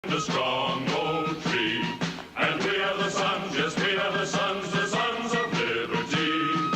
The strong old tree. And we are the sons, yes, we are the sons of liberty.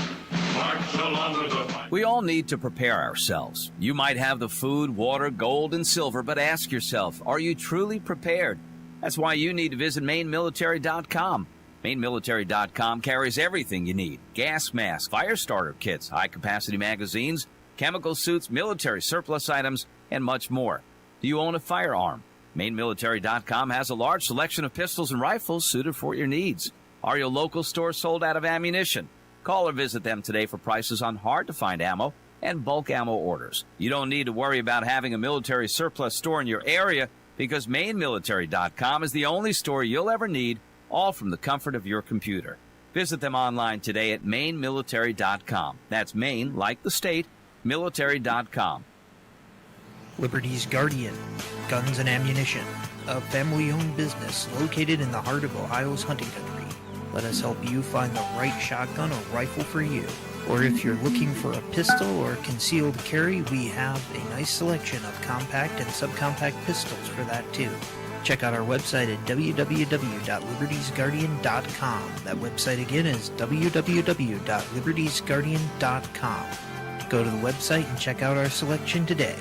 March along with the fight. We all need to prepare ourselves. You might have the food, water, gold, and silver, but ask yourself, are you truly prepared? That's why you need to visit MaineMilitary.com. MaineMilitary.com carries everything you need. Gas masks, fire starter kits, high-capacity magazines, chemical suits, military surplus items, and much more. Do you own a firearm? MaineMilitary.com has a large selection of pistols and rifles suited for your needs. Are your local stores sold out of ammunition? Call or visit them today for prices on hard-to-find ammo and bulk ammo orders. You don't need to worry about having a military surplus store in your area because MaineMilitary.com is the only store you'll ever need, all from the comfort of your computer. Visit them online today at MaineMilitary.com. That's Maine, like the state, military.com. Liberty's Guardian, Guns and Ammunition, a family-owned business located in the heart of Ohio's hunting country. Let us help you find the right shotgun or rifle for you. Or if you're looking for a pistol or concealed carry, we have a nice selection of compact and subcompact pistols for that too. Check out our website at www.libertiesguardian.com. That website again is www.libertiesguardian.com. Go to the website and check out our selection today.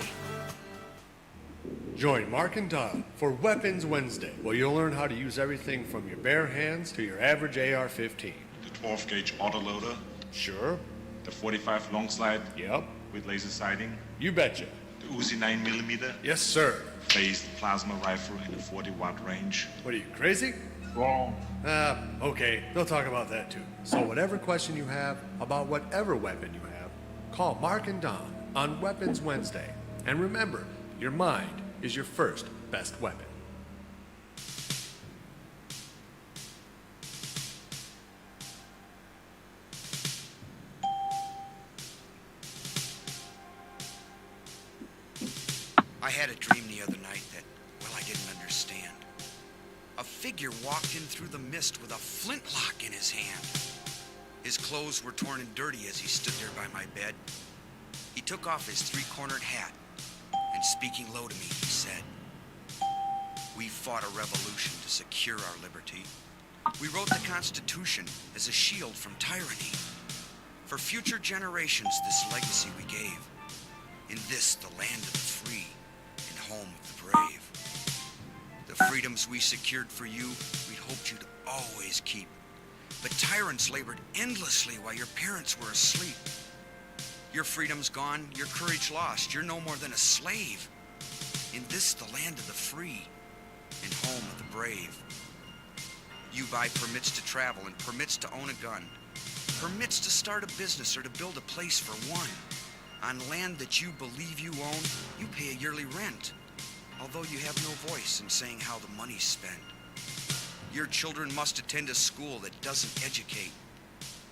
Join Mark and Don for Weapons Wednesday, where you'll learn how to use everything from your bare hands to your average AR-15. The 12-gauge autoloader. Sure. The 45 long slide. Yep. With laser sighting. You betcha. The Uzi 9mm. Yes, sir. Phased plasma rifle in a 40-watt range. What are you, crazy? Wrong. Okay. They'll talk about that too. So whatever question you have about whatever weapon you have, call Mark and Don on Weapons Wednesday. And remember, your mind is your first best weapon. I had a dream the other night that, well, I didn't understand. A figure walked in through the mist with a flintlock in his hand. His clothes were torn and dirty as he stood there by my bed. He took off his three-cornered hat, and speaking low to me, he said, "We fought a revolution to secure our liberty. We wrote the Constitution as a shield from tyranny. For future generations, this legacy we gave. In this, the land of the free and home of the brave. The freedoms we secured for you, we'd hoped you'd always keep. But tyrants labored endlessly while your parents were asleep. Your freedom's gone, your courage lost. You're no more than a slave. In this, the land of the free and home of the brave. You buy permits to travel and permits to own a gun. Permits to start a business or to build a place for one. On land that you believe you own, you pay a yearly rent, although you have no voice in saying how the money's spent. Your children must attend a school that doesn't educate,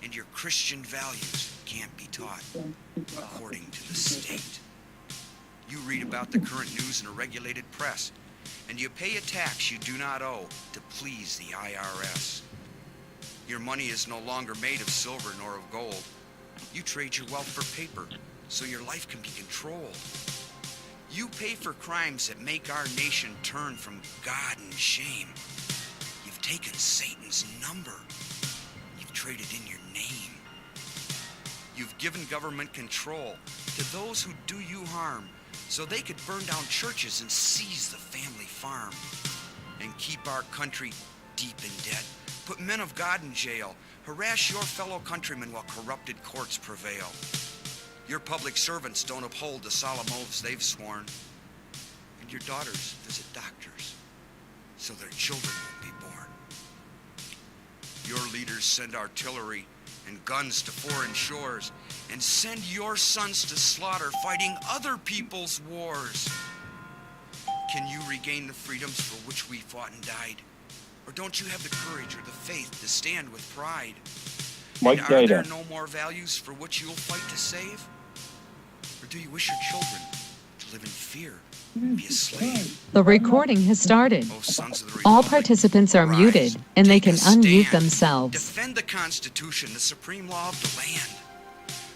and your Christian values can't be taught according to the state. You read about the current news in a regulated press, and you pay a tax you do not owe to please the IRS. Your money is no longer made of silver nor of gold. You trade your wealth for paper so your life can be controlled. You pay for crimes that make our nation turn from God and shame. You've taken Satan's number. You've traded in your name. You've given government control to those who do you harm so they could burn down churches and seize the family farm and keep our country deep in debt. Put men of God in jail. Harass your fellow countrymen while corrupted courts prevail. Your public servants don't uphold the solemn oaths they've sworn. And your daughters visit doctors so their children won't be born. Your leaders send artillery and guns to foreign shores and send your sons to slaughter fighting other people's wars. Can you regain the freedoms for which we fought and died? Or don't you have the courage or the faith to stand with pride? And are there no more values for which you'll fight to save? Or do you wish your children to live in fear and be a slave? The recording has started. Oh, sons of the All Republic, participants are rise, muted, and they take can a stand. unmute themselves. Defend the Constitution, the supreme law of the land.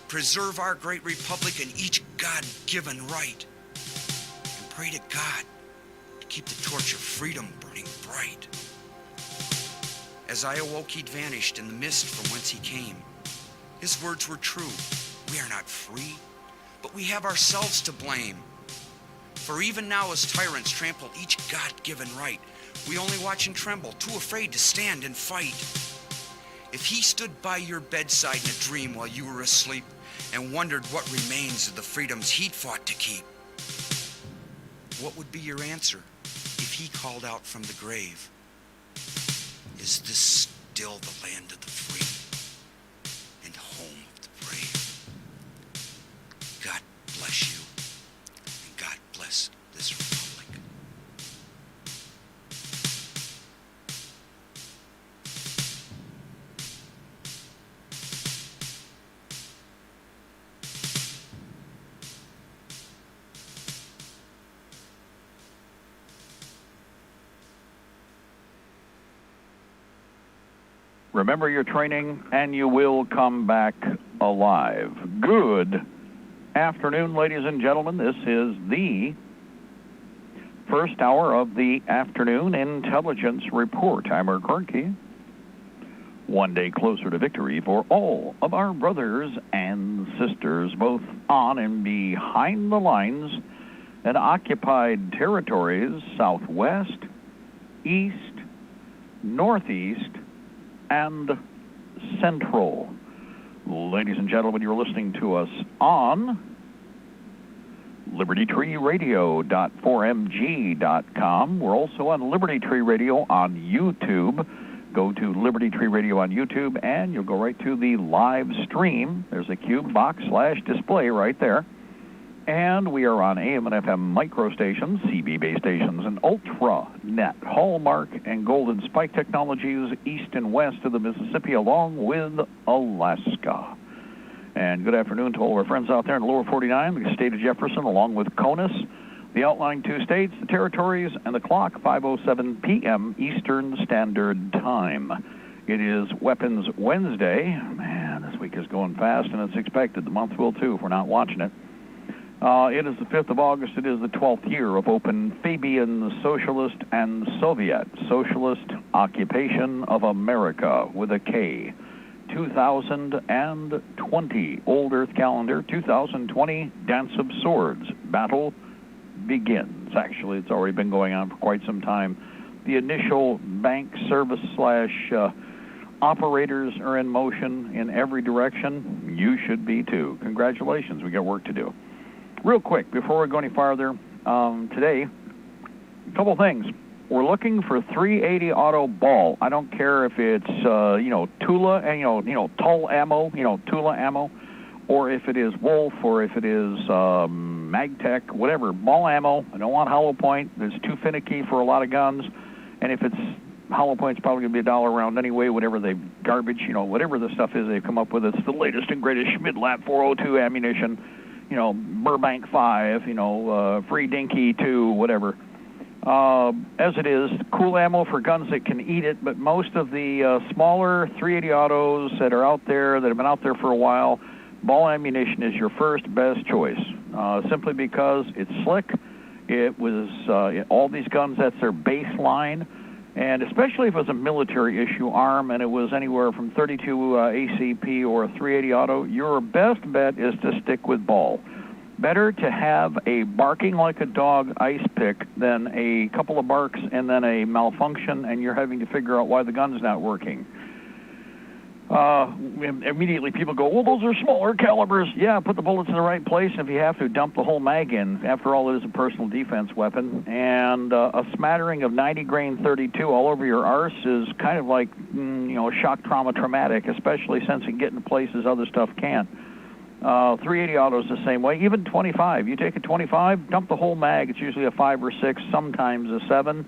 Preserve our great republic and each God-given right. And pray to God to keep the torch of freedom burning bright. As I awoke, he'd vanished in the mist from whence he came. His words were true. We are not free, but we have ourselves to blame. For even now as tyrants trample each God-given right, we only watch and tremble, too afraid to stand and fight. If he stood by your bedside in a dream while you were asleep and wondered what remains of the freedoms he'd fought to keep, what would be your answer if he called out from the grave? Is this still the land of the free and home of the brave? God bless you, and God bless this republic. Remember your training, and you will come back alive. Good afternoon, ladies and gentlemen. This is the first hour of the afternoon intelligence report. I'm Eric Hornke. One day closer to victory for all of our brothers and sisters, both on and behind the lines and occupied territories, southwest, east, northeast, and central. Ladies and gentlemen, you're listening to us on Libertytreeradio.4mg.com. We're also on Liberty Tree Radio on YouTube. Go to Liberty Tree Radio on YouTube, and you'll go right to the live stream. There's a cube box / display right there. And we are on AM and FM micro stations, CB base stations, and ultra-net, Hallmark and Golden Spike technologies east and west of the Mississippi, along with Alaska. And good afternoon to all of our friends out there in the lower 49, the state of Jefferson, along with CONUS, the outlying 2 states, the territories, and the clock, 5:07 p.m. Eastern Standard Time. It is Weapons Wednesday. Man, this week is going fast, and it's expected. The month will, too, if we're not watching it. It is the 5th of August. It is the 12th year of Open Fabian Socialist and Soviet Socialist Occupation of America with a K. 2020 Old Earth Calendar, 2020 Dance of Swords. Battle begins. Actually, it's already been going on for quite some time. The initial bank service / operators are in motion in every direction. You should be too. Congratulations. We got work to do. Real quick, before we go any farther, today, a couple things. We're looking for 380 auto ball. I don't care if it's, Tula and, Tull ammo, Tula ammo, or if it is Wolf, or if it is Magtech, whatever, ball ammo. I don't want hollow point. It's too finicky for a lot of guns. And if it's hollow point, it's probably going to be $1 a round anyway, whatever they garbage, whatever the stuff is they've come up with. It's the latest and greatest Schmidlap 402 ammunition. Burbank 5, Free Dinky 2, whatever. As it is, cool ammo for guns that can eat it, but most of the smaller 380 autos that are out there, that have been out there for a while, ball ammunition is your first best choice, simply because it's slick. It was, all these guns, that's their baseline, and especially if it was a military issue arm and it was anywhere from 32 ACP or a 380 auto, your best bet is to stick with ball. Better to have a barking like a dog ice pick than a couple of barks and then a malfunction and you're having to figure out why the gun's not working. Immediately people go, well, those are smaller calibers. Yeah, put the bullets in the right place, and if you have to, dump the whole mag in. After all, it is a personal defense weapon, and a smattering of 90-grain 32 all over your arse is kind of like, shock trauma traumatic, especially since it can get into places other stuff can't. 380 auto is the same way. Even 25. You take a 25, dump the whole mag. It's usually a 5 or 6, sometimes a 7.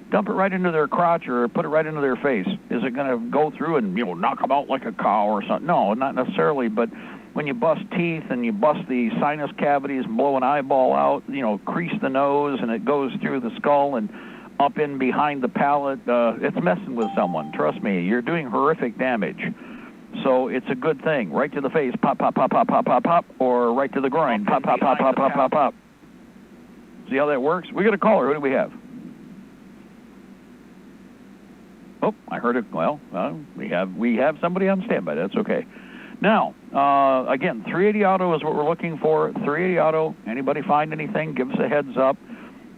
Dump it right into their crotch or put it right into their face. Is it going to go through and, knock them out like a cow or something? No, not necessarily, but when you bust teeth and you bust the sinus cavities and blow an eyeball out, crease the nose and it goes through the skull and up in behind the palate, it's messing with someone. Trust me, you're doing horrific damage. So it's a good thing. Right to the face, pop, pop, pop, pop, pop, pop, pop, or right to the groin, pop, pop, pop, pop, pop, pop, pop. See how that works? We got a caller. Who do we have? Oh, I heard it. Well, we have somebody on standby. That's okay. Now, again, 380 Auto is what we're looking for. 380 Auto. Anybody find anything? Give us a heads up.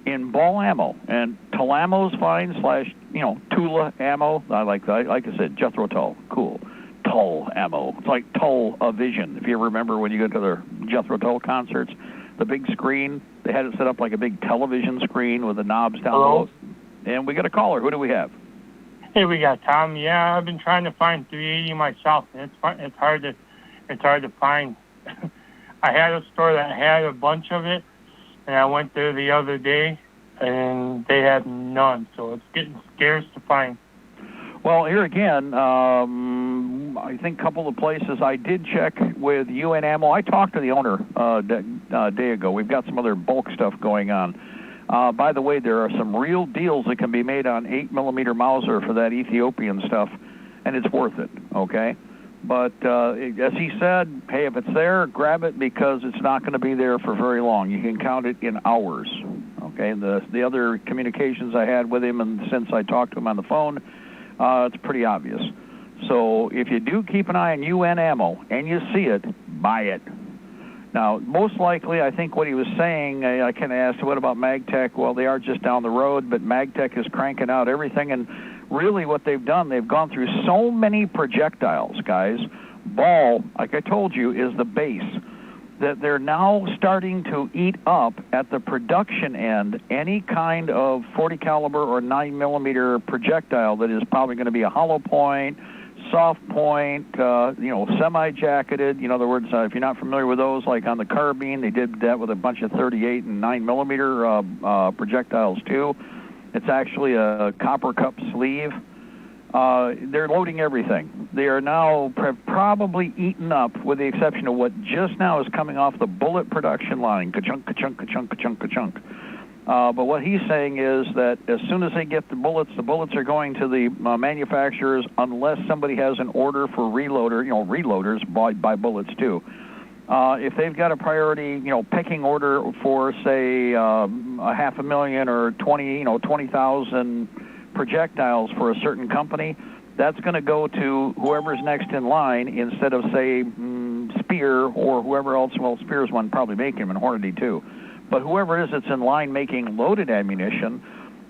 In ball ammo, and Tulamo's fine / Tula ammo. Like I said, Jethro Tull, cool. Tull ammo. It's like Tull Vision. If you remember when you go to the Jethro Tull concerts, the big screen, they had it set up like a big television screen with the knobs down below. And we got a caller. Who do we have? Hey, we got Tom. Yeah, I've been trying to find 380 myself, and it's hard to find. I had a store that had a bunch of it, and I went there the other day, and they had none, so it's getting scarce to find. Well, here again, I think a couple of places I did check with UN Ammo. I talked to the owner a day ago. We've got some other bulk stuff going on. By the way, there are some real deals that can be made on 8mm Mauser for that Ethiopian stuff, and it's worth it, okay? But as he said, hey, if it's there, grab it because it's not going to be there for very long. You can count it in hours, okay? The other communications I had with him, and since I talked to him on the phone, it's pretty obvious. So if you do keep an eye on UN Ammo and you see it, buy it. Now, most likely, I think what he was saying, I kind of asked, what about MagTech? Well, they are just down the road, but MagTech is cranking out everything, and really what they've done, they've gone through so many projectiles, guys. Ball, like I told you, is the base, that they're now starting to eat up at the production end any kind of 40 caliber or 9mm projectile that is probably going to be a hollow point, soft point, semi-jacketed. In other words, if you're not familiar with those, like on the carbine, they did that with a bunch of 38 and 9mm projectiles too. It's actually a copper cup sleeve. They're loading everything. They are now probably eaten up, with the exception of what just now is coming off the bullet production line, ka-chunk, ka-chunk, ka-chunk, ka-chunk, ka-chunk. But what he's saying is that as soon as they get the bullets are going to the manufacturers unless somebody has an order for reloaders buy bullets too. If they've got a priority, picking order for, say, 500,000 or 20,000 projectiles for a certain company, that's going to go to whoever's next in line instead of, say, Spear or whoever else. Well, Spear's one probably making them, and Hornady too. But whoever it is that's in line making loaded ammunition,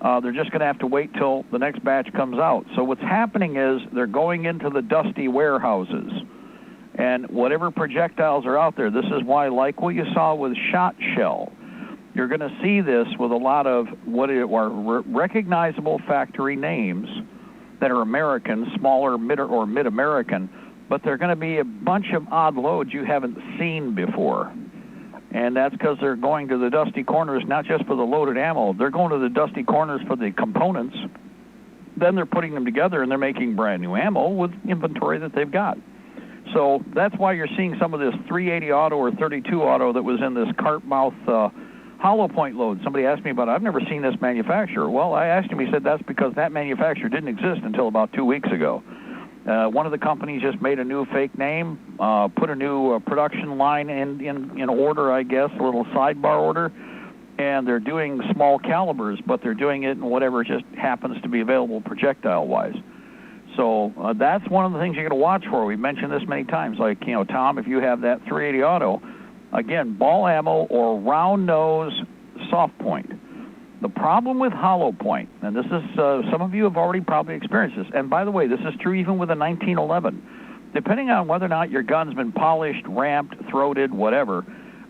they're just going to have to wait till the next batch comes out. So what's happening is they're going into the dusty warehouses. And whatever projectiles are out there, this is why, like what you saw with shot shell, you're going to see this with a lot of what are recognizable factory names that are American, smaller, mid-American, but they're going to be a bunch of odd loads you haven't seen before. And that's because they're going to the dusty corners, not just for the loaded ammo. They're going to the dusty corners for the components. Then they're putting them together, and they're making brand new ammo with inventory that they've got. So that's why you're seeing some of this 380 auto or 32 auto that was in this cart mouth hollow point load. Somebody asked me about it. I've never seen this manufacturer. Well, I asked him. He said that's because that manufacturer didn't exist until about 2 weeks ago. One of the companies just made a new fake name, put a new production line in order, I guess, a little sidebar order, and they're doing small calibers, but they're doing it in whatever just happens to be available projectile-wise. So that's one of the things you're going to watch for. We've mentioned this many times. Like, Tom, if you have that 380 auto, again, ball ammo or round nose soft point. The problem with hollow point, and this is, some of you have already probably experienced this, and by the way, this is true even with a 1911. Depending on whether or not your gun's been polished, ramped, throated, whatever,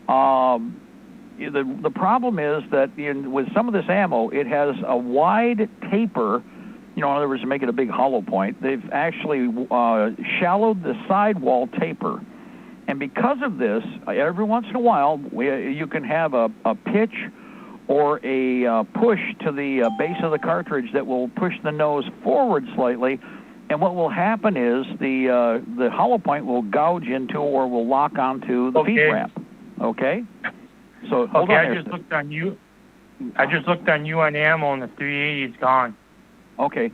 the problem is that with some of this ammo, it has a wide taper. In other words, to make it a big hollow point, they've actually shallowed the sidewall taper. And because of this, every once in a while, you can have a pitch or a push to the base of the cartridge that will push the nose forward slightly, and what will happen is the hollow point will gouge into or will lock onto the feed ramp. Okay? So hold on there. I just looked on UN Ammo, and the 380 is gone. Okay.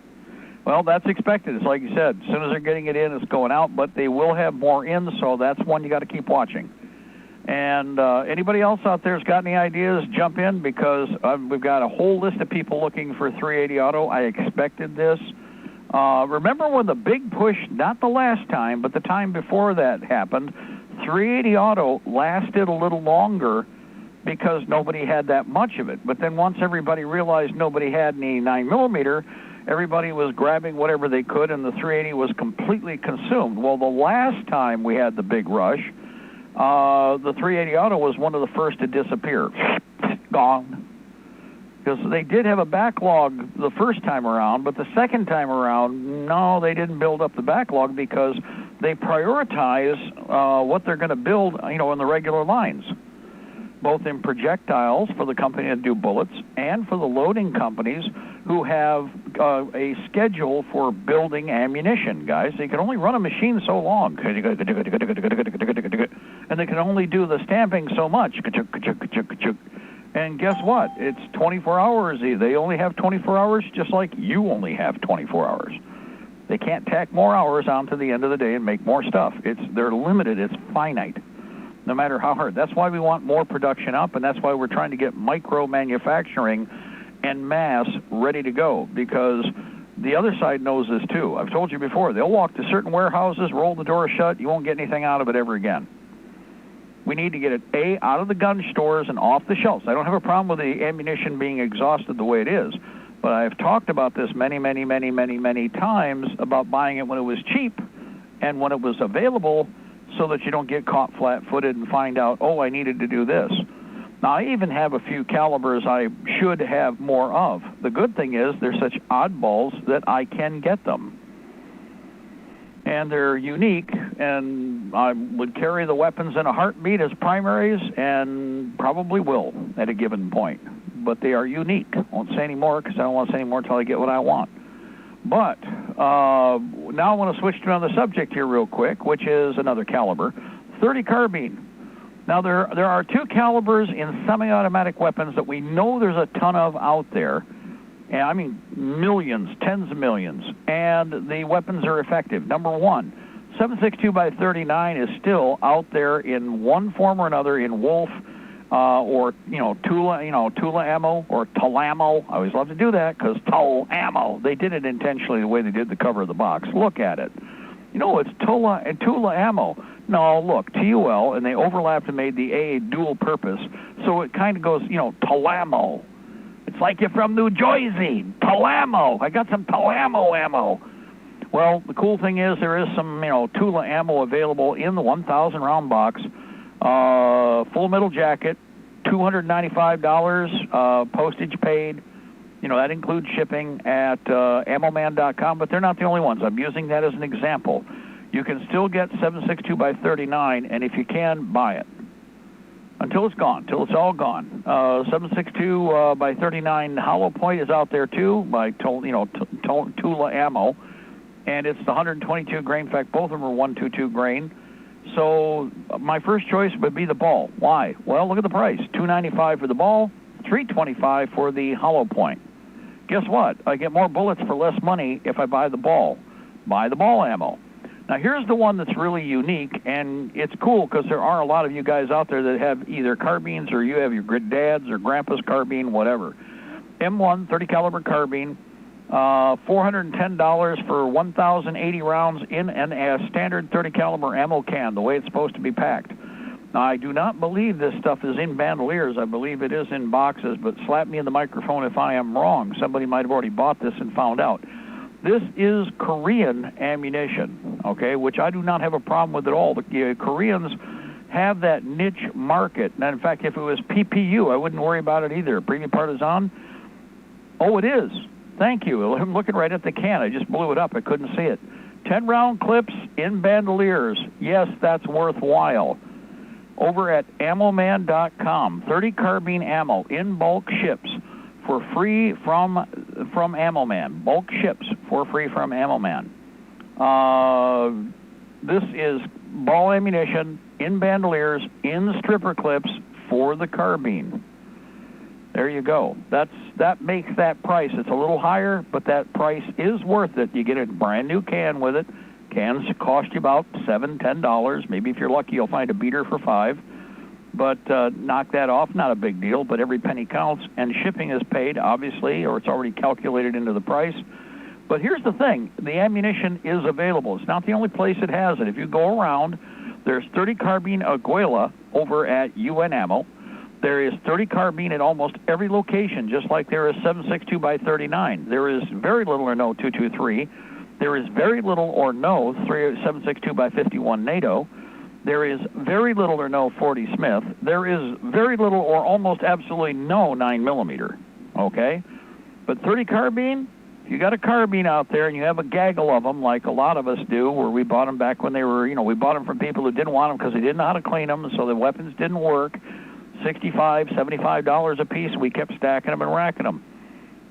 Well, that's expected. It's like you said. As soon as they're getting it in, it's going out, but they will have more in, so that's one you got to keep watching. And anybody else out there has got any ideas, jump in, because we've got a whole list of people looking for 380 auto. I expected this. Remember when the big push, not the last time, but the time before that happened, 380 auto lasted a little longer because nobody had that much of it. But then once everybody realized nobody had any 9mm, everybody was grabbing whatever they could, and the 380 was completely consumed. Well, the last time we had the big rush, the 380 auto was one of the first to disappear. Gone. Because they did have a backlog the first time around, but the second time around, no, they didn't build up the backlog because they prioritize what they're going to build, in the regular lines, both in projectiles for the company that do bullets and for the loading companies who have a schedule for building ammunition, guys. They can only run a machine so long, and they can only do the stamping so much. And guess what? It's 24 hours. They only have 24 hours, just like you only have 24 hours. They can't tack more hours onto the end of the day and make more stuff. They're limited. It's finite, no matter how hard. That's why we want more production up, and that's why we're trying to get micro manufacturing en masse ready to go, because the other side knows this too. I've told you before, they'll walk to certain warehouses, roll the door shut, you won't get anything out of it ever again. We need to get it, A, out of the gun stores and off the shelves. I don't have a problem with the ammunition being exhausted the way it is, but I've talked about this many times about buying it when it was cheap and when it was available, so that you don't get caught flat-footed and find out, oh, I needed to do this. Now, I even have a few calibers I should have more of. The good thing is they're such oddballs that I can get them. And they're unique, and I would carry the weapons in a heartbeat as primaries, and probably will at a given point. But they are unique. I won't say any more because I don't want to say any more until I get what I want. But now I want to switch to another subject here real quick, which is another caliber, 30 carbine. Now, there are two calibers in semi-automatic weapons that we know there's a ton of out there. And I mean millions, tens of millions, and the weapons are effective. Number one, 7.62 by 39 is still out there in one form or another in Wolf or Tula ammo or Tulamo. I always love to do that because Tul ammo. They did it intentionally the way they did the cover of the box. Look at it. It's Tula and Tula ammo. No, look, TUL, and they overlapped and made the A dual purpose, so it kind of goes, Tulamo. It's like you're from New Jersey. Tulamo. I got some Tulamo ammo. Well, the cool thing is there is some, Tula ammo available in the 1,000-round box. Full metal jacket, $295, postage paid. That includes shipping at ammoman.com, but they're not the only ones. I'm using that as an example. You can still get 7.62 by 39, and if you can, buy it. Until it's gone, till it's all gone. 7.62 by 39 hollow point is out there too by Tula ammo, and it's the 122 grain. In fact, both of them are 122 grain. So my first choice would be the ball. Why? Well, look at the price: $295 for the ball, $325 for the hollow point. Guess what? I get more bullets for less money if I buy the ball. Buy the ball ammo. Now, here's the one that's really unique, and it's cool because there are a lot of you guys out there that have either carbines or you have your dad's or grandpa's carbine, whatever. M1 30 caliber carbine, $410 for 1,080 rounds in a standard 30 caliber ammo can, the way it's supposed to be packed. Now, I do not believe this stuff is in bandoliers. I believe it is in boxes, but slap me in the microphone if I am wrong. Somebody might have already bought this and found out. This is Korean ammunition, okay, which I do not have a problem with at all. The Koreans have that niche market. And in fact, if it was PPU, I wouldn't worry about it either. Premium Partisan. Oh, it is. Thank you. I'm looking right at the can. I just blew it up. I couldn't see it. 10-round clips in bandoliers. Yes, that's worthwhile. Over at ammoman.com, 30 carbine ammo in bulk ships for free from Ammoman. Bulk ships for free from Ammoman. This is ball ammunition in bandoliers, in stripper clips for the carbine. There you go. That makes that price. It's a little higher, but that price is worth it. You get a brand new can with it. Cans cost you about $7, $10. Maybe if you're lucky, you'll find a beater for $5. But knock that off, not a big deal, but every penny counts. And shipping is paid, obviously, or it's already calculated into the price. But here's the thing. The ammunition is available. It's not the only place it has it. If you go around, there's 30 carbine Aguila over at UN Ammo. There is 30 carbine at almost every location, just like there is 7.62 by 39. There is very little or no 223. There is very little or no 7.62 by 51 NATO. There is very little or no 40 Smith. There is very little or almost absolutely no 9mm. Okay? But 30 carbine, if you got a carbine out there and you have a gaggle of them, like a lot of us do, where we bought them back when they were, we bought them from people who didn't want them because they didn't know how to clean them, so the weapons didn't work. $65, $75 a piece. We kept stacking them and racking them.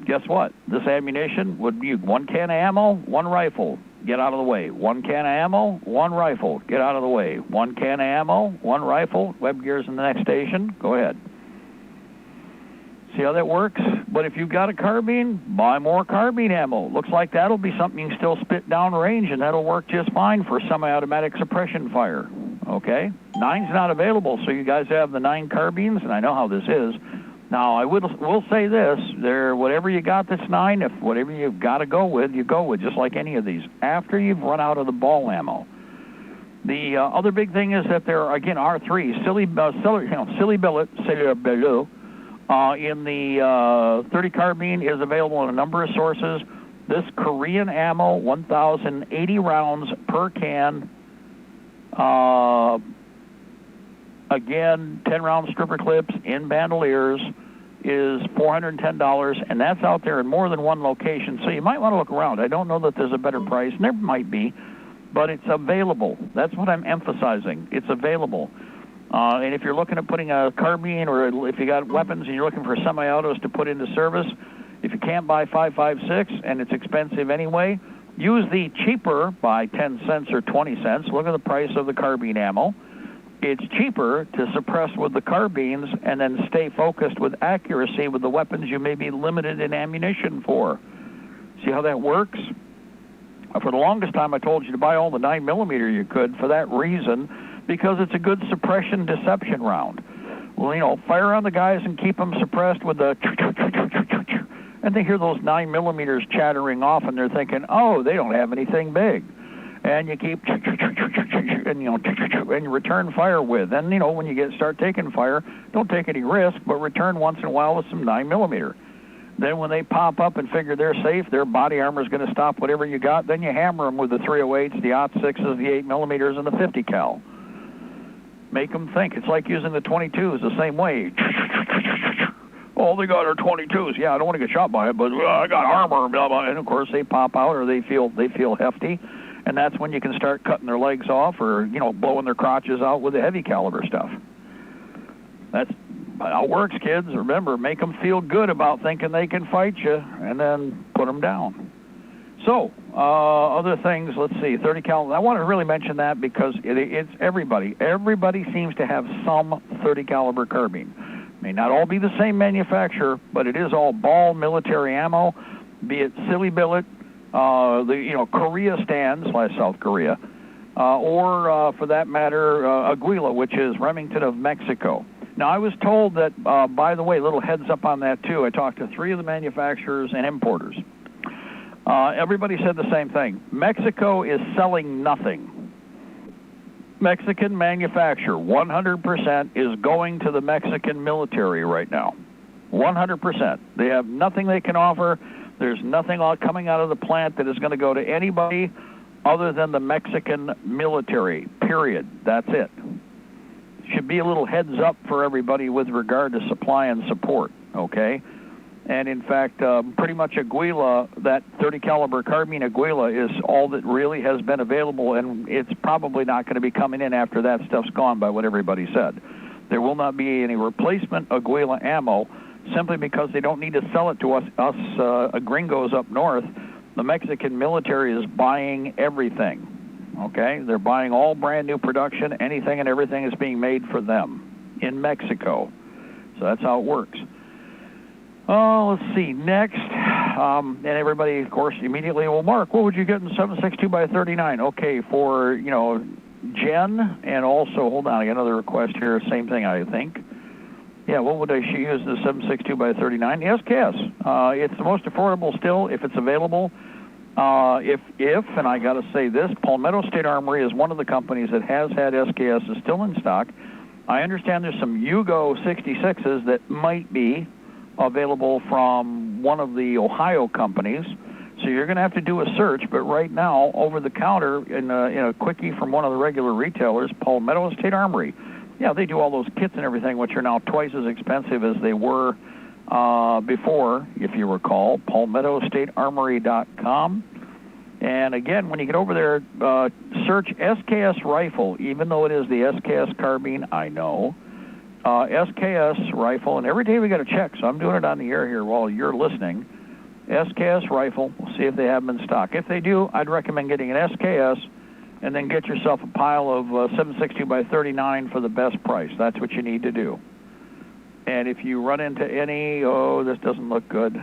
Guess what? This ammunition would be 1 can of ammo, 1 rifle. Get out of the way. 1 can of ammo, 1 rifle. Get out of the way. 1 can of ammo, 1 rifle. Web gear's in the next station. Go ahead. See how that works? But if you've got a carbine, buy more carbine ammo. Looks like that'll be something you can still spit down range, and that'll work just fine for semi-automatic suppression fire. Okay? 9's not available, so you guys have the 9 carbines, and I know how this is. Now, I will say this. Whatever you got that's 9, if whatever you've got to go with, you go with, just like any of these. After you've run out of the ball ammo. The other big thing is that there are, again, R3, silly billet, in the 30 carbine is available in a number of sources. This Korean ammo, 1,080 rounds per can. Again, 10-round stripper clips in bandoliers is $410, and that's out there in more than one location. So you might want to look around. I don't know that there's a better price, and there might be, but it's available. That's what I'm emphasizing. It's available. And if you're looking at putting a carbine, or if you got weapons and you're looking for semi-autos to put into service, if you can't buy 5.56 and it's expensive anyway, use the cheaper by 10 cents or 20 cents. Look at the price of the carbine ammo. It's cheaper to suppress with the carbines and then stay focused with accuracy with the weapons you may be limited in ammunition for. See how that works? For the longest time, I told you to buy all the 9mm you could for that reason, because it's a good suppression deception round. Well, fire on the guys and keep them suppressed with the and they hear those 9mm chattering off, and they're thinking, oh, they don't have anything big. And you keep and you return fire with. And when you start taking fire, don't take any risk, but return once in a while with some 9mm. Then when they pop up and figure they're safe, their body armor is going to stop whatever you got. Then you hammer them with the 308s, the 06s, the 8mm, and the 50 cal. Make them think. It's like using the 22s the same way. All they got are 22s. Yeah, I don't want to get shot by it, but I got armor. Blah, blah. And of course they pop out, or they feel hefty, and that's when you can start cutting their legs off, or blowing their crotches out with the heavy caliber stuff. That's how it works, kids. Remember, make them feel good about thinking they can fight you, and then put them down. So, other things, let's see, 30 cal. I want to really mention that because it's everybody. Everybody seems to have some 30 caliber carbine. May not all be the same manufacturer, but it is all ball military ammo, be it silly billet, Korea stand / South Korea, or for that matter, Aguila, which is Remington of Mexico. Now, I was told that, by the way, little heads up on that too. I talked to 3 of the manufacturers and importers. Everybody said the same thing. Mexico is selling nothing. Mexican manufacturer, 100% is going to the Mexican military right now. 100%. They have nothing they can offer. There's nothing coming out of the plant that is going to go to anybody other than the Mexican military, period. That's it. Should be a little heads up for everybody with regard to supply and support, okay? And in fact, pretty much Aguila, that 30 caliber carbine Aguila is all that really has been available, and it's probably not going to be coming in after that stuff's gone by what everybody said. There will not be any replacement Aguila ammo simply because they don't need to sell it to us gringos up north. The Mexican military is buying everything, okay? They're buying all brand new production. Anything and everything is being made for them in Mexico. So that's how it works. Oh, let's see. Next, and everybody, of course, immediately, well, Mark, what would you get in 7.62 by 39? Okay, for, Jen, and also, hold on, I got another request here, same thing, I think. Yeah, what would I use the 7.62 by 39? Yes, it's the most affordable still, if it's available. If, and I got to say this, Palmetto State Armory is one of the companies that has had SKSs still in stock. I understand there's some Yugo 66s that might be available from one of the Ohio companies. So you're going to have to do a search, but right now, over the counter in a quickie from one of the regular retailers, Palmetto State Armory. Yeah, they do all those kits and everything, which are now twice as expensive as they were before, if you recall. PalmettoStateArmory.com. And again, when you get over there, search SKS rifle, even though it is the SKS carbine, I know. SKS rifle, and every day we got to check, so I'm doing it on the air here while you're listening. SKS rifle, we'll see if they have them in stock. If they do, I'd recommend getting an SKS and then get yourself a pile of 7.62 by 39 for the best price. That's what you need to do. And if you run into any, this doesn't look good.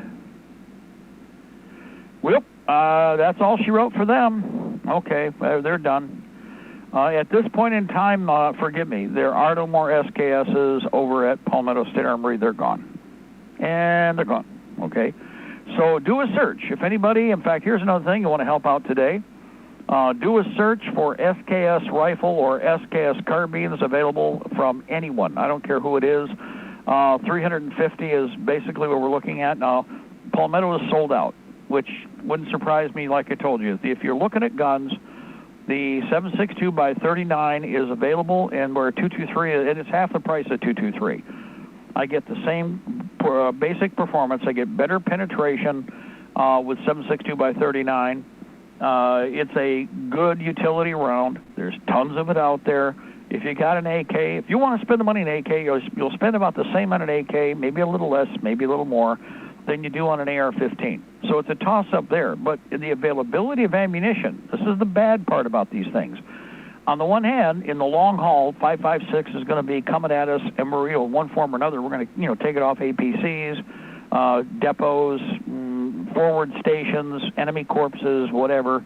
Well, that's all she wrote for them. Okay, they're done. At this point in time, forgive me, there are no more SKSs over at Palmetto State Armory. They're gone. And they're gone. Okay. So do a search. If anybody, in fact, here's another thing you want to help out today. Do a search for SKS rifle or SKS carbines available from anyone. I don't care who it is. 350 is basically what we're looking at. Now, Palmetto is sold out, which wouldn't surprise me, like I told you. If you're looking at guns, the 7.62 by 39 is available, and where 223, and it's half the price of 223. I get the same basic performance. I get better penetration with 7.62 by 39. It's a good utility round. There's tons of it out there. If you got an AK, if you want to spend the money on an AK, you'll spend about the same on an AK, maybe a little less, maybe a little more, than you do on an AR-15. So it's a toss-up there. But the availability of ammunition, this is the bad part about these things. On the one hand, in the long haul, 5.56 is going to be coming at us, and we're, in one form or another, we're going to, take it off APCs, depots, forward stations, enemy corpses, whatever.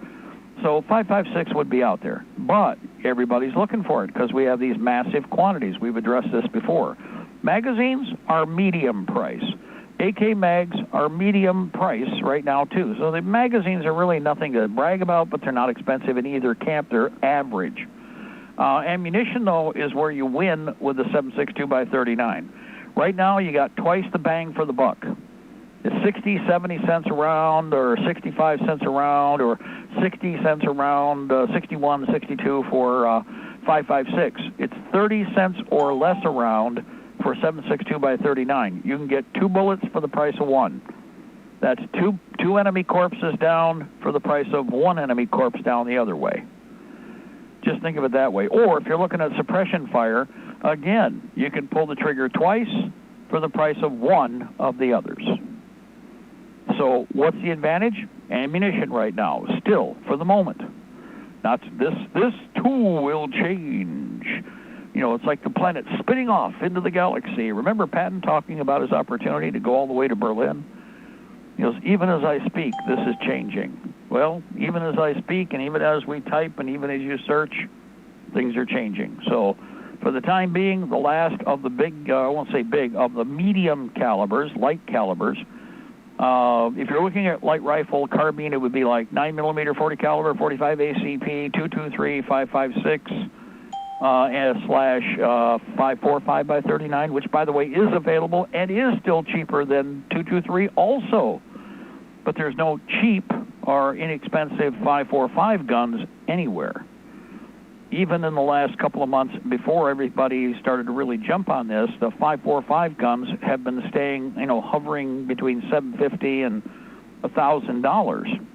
So 5.56 would be out there. But everybody's looking for it because we have these massive quantities. We've addressed this before. Magazines are medium price. AK mags are medium price right now, too. So the magazines are really nothing to brag about, but they're not expensive in either camp. They're average. Ammunition, though, is where you win with the 7.62 by 39. Right now, you got twice the bang for the buck. It's 60, 70 cents a round, or 65 cents a round, or 60 cents a round, 61, 62 for 5.56. It's 30 cents or less a round for 7.62 by 39. You can get 2 bullets for the price of 1. That's two enemy corpses down for the price of 1 enemy corpse down the other way. Just think of it that way. Or if you're looking at suppression fire, again, you can pull the trigger twice for the price of 1 of the others. So what's the advantage? Ammunition right now, still, for the moment. Not this too will change. It's like the planet spinning off into the galaxy. Remember Patton talking about his opportunity to go all the way to Berlin? Even as I speak, this is changing. Well, even as I speak, and even as we type, and even as you search, things are changing. So, for the time being, the last of the big, I won't say big, of the medium calibers, light calibers. If you're looking at light rifle, carbine, it would be like 9mm 40 caliber, 45 ACP, 223, 5.56. Slash 5.45 by 39, which, by the way, is available and is still cheaper than 223 also. But there's no cheap or inexpensive 5.45 guns anywhere. Even in the last couple of months before everybody started to really jump on this, the 5.45 guns have been staying, hovering between $750 and $1,000.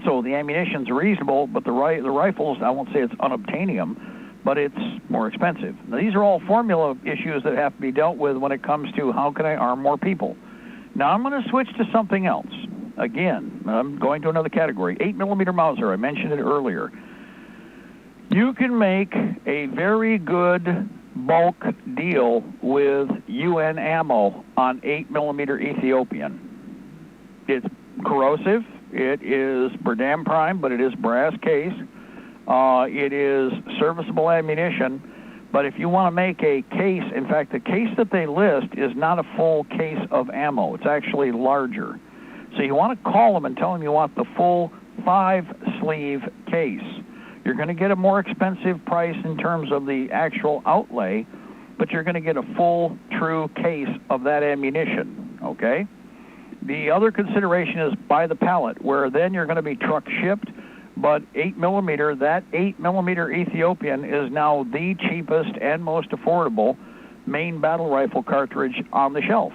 So the ammunition's reasonable, but the rifles, I won't say it's unobtainium, but it's more expensive. Now, these are all formula issues that have to be dealt with when it comes to how can I arm more people. Now, I'm going to switch to something else. Again, I'm going to another category. 8mm Mauser, I mentioned it earlier. You can make a very good bulk deal with UN ammo on 8mm Ethiopian. It's corrosive. It is Berdam Prime, but it is brass case. It is serviceable ammunition, but if you want to make a case, in fact, the case that they list is not a full case of ammo. It's actually larger. So you want to call them and tell them you want the full 5-sleeve case. You're going to get a more expensive price in terms of the actual outlay, but you're going to get a full, true case of that ammunition, okay? The other consideration is by the pallet, where then you're going to be truck shipped, but 8mm, that 8mm Ethiopian is now the cheapest and most affordable main battle rifle cartridge on the shelf.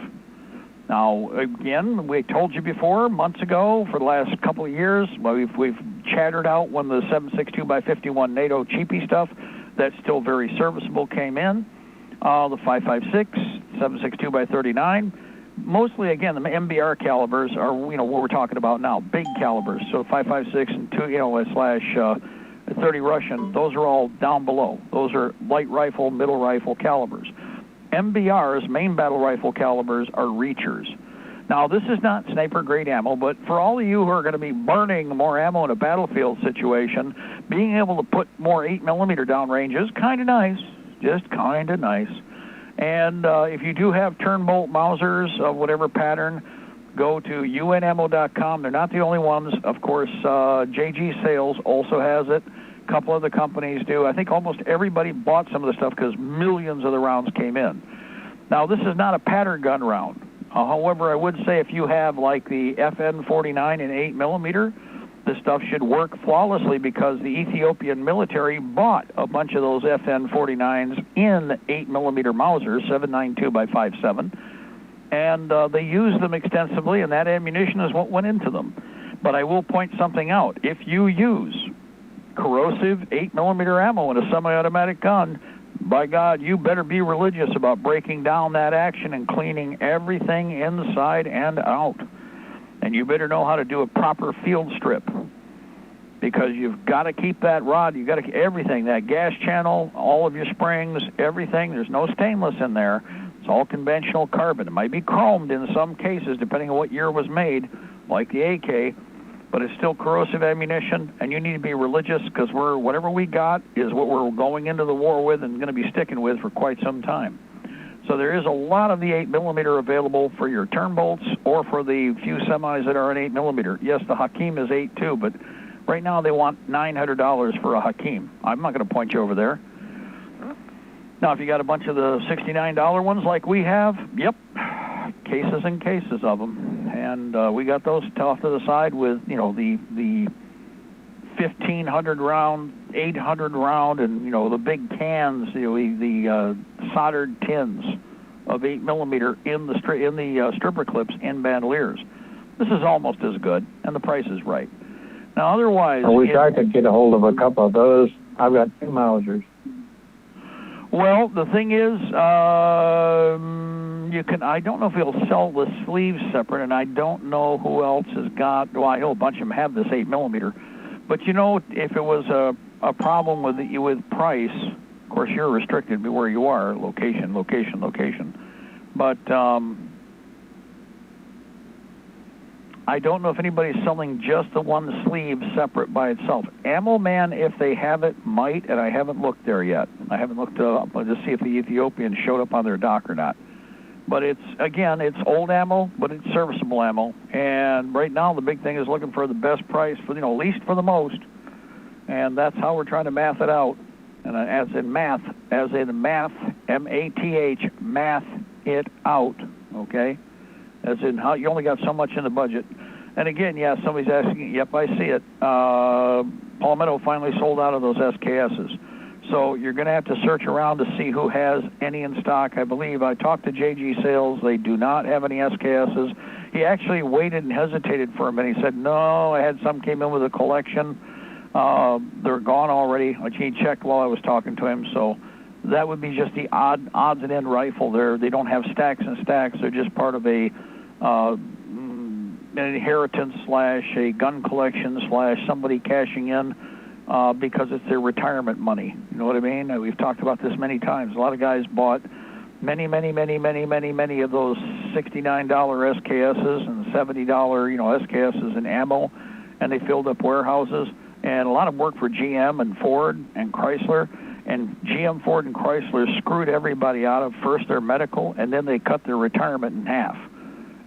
Now, again, we told you before, months ago, for the last couple of years, we've chattered out when the 7.62x51 NATO cheapie stuff that's still very serviceable came in. The 5.56, 7.62x39. Mostly, again, the MBR calibers are, what we're talking about now, big calibers. So 5.56 and 2, / 30 Russian, those are all down below. Those are light rifle, middle rifle calibers. MBR's, main battle rifle calibers, are reachers. Now, this is not sniper-grade ammo, but for all of you who are going to be burning more ammo in a battlefield situation, being able to put more 8mm downrange is kind of nice, just kind of nice. And if you do have turnbolt Mausers of whatever pattern, go to unammo.com. They're not the only ones. Of course, JG Sales also has it. A couple other companies do. I think almost everybody bought some of the stuff because millions of the rounds came in. Now, this is not a pattern gun round. However, I would say if you have like the FN49 in 8mm, this stuff should work flawlessly because the Ethiopian military bought a bunch of those FN49s in 8mm Mausers, 7.92x57, and they used them extensively, and that ammunition is what went into them. But I will point something out. If you use corrosive 8mm ammo in a semi-automatic gun, by God, you better be religious about breaking down that action and cleaning everything inside and out. And you better know how to do a proper field strip, because you've got to keep that rod, you've got to keep everything, that gas channel, all of your springs, everything. There's no stainless in there. It's all conventional carbon. It might be chromed in some cases, depending on what year it was made, like the AK, but it's still corrosive ammunition, and you need to be religious, because whatever we got is what we're going into the war with and going to be sticking with for quite some time. So there is a lot of the 8mm available for your turnbolts or for the few semis that are an 8mm. Yes, the Hakim is 8 too, but right now they want $900 for a Hakim. I'm not going to point you over there. Now, if you got a bunch of the $69 ones like we have, yep, cases and cases of them. And we got those off to the side with, the 1,500 round, 800 round, and, the big cans, the soldered tins of 8mm in the stripper clips in bandoliers. This is almost as good, and the price is right. Now, otherwise, I wish I could get a hold of a couple of those. I've got 2 Mausers. Well, the thing is, I don't know if he'll sell the sleeves separate, and I don't know who else has got. Well, I know a bunch of them have this 8mm, but if it was a problem with price, of course you're restricted to where you are, location. But I don't know if anybody's selling just the one sleeve separate by itself. Ammo Man, if they have it, might, and I haven't looked there yet. I haven't looked up to see if the Ethiopian showed up on their dock or not. But it's old ammo, but it's serviceable ammo. And right now the big thing is looking for the best price for, least for the most. And that's how we're trying to math it out. And as in math, M-A-T-H, math it out, okay? As in how you only got so much in the budget. And again, yeah, somebody's asking, yep, I see it. Palmetto finally sold out of those SKSs. So you're going to have to search around to see who has any in stock. I believe I talked to JG Sales. They do not have any SKSs. He actually waited and hesitated for a minute. He said, no, I had some came in with a collection. They're gone already. He checked while I was talking to him. So that would be just the odds and end rifle. They don't have stacks and stacks. They're just part of an inheritance / a gun collection / somebody cashing in because it's their retirement money. You know what I mean? We've talked about this many times. A lot of guys bought many of those $69 SKSs and $70 SKSs in ammo, and they filled up warehouses. And a lot of them worked for GM and Ford and Chrysler. And GM, Ford, and Chrysler screwed everybody out of first their medical, and then they cut their retirement in half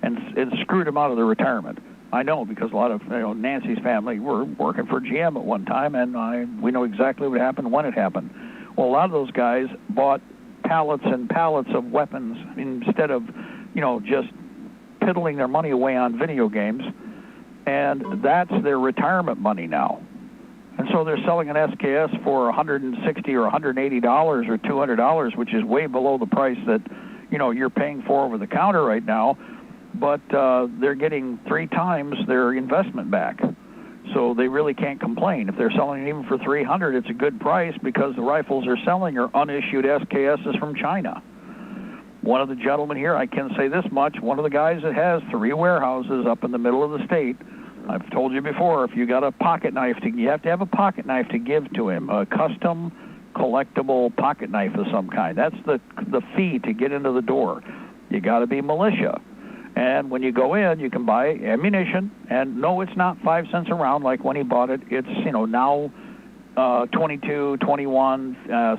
and screwed them out of their retirement. I know, because a lot of Nancy's family were working for GM at one time, and we know exactly what happened when it happened. Well, a lot of those guys bought pallets and pallets of weapons instead of, just piddling their money away on video games, and that's their retirement money now. And so they're selling an SKS for $160 or $180 or $200, which is way below the price that, you're paying for over the counter right now. But they're getting 3 times their investment back. So they really can't complain. If they're selling it even for $300, it's a good price because the rifles they're selling are unissued SKSs from China. One of the gentlemen here, I can say this much, one of the guys that has 3 warehouses up in the middle of the state, I've told you before, if you got a pocket knife, you have to have a pocket knife to give to him, a custom collectible pocket knife of some kind. That's the fee to get into the door. You got to be militia. And when you go in, you can buy ammunition, and no, it's not 5 cents a round like when he bought it. It's, now 22, 21,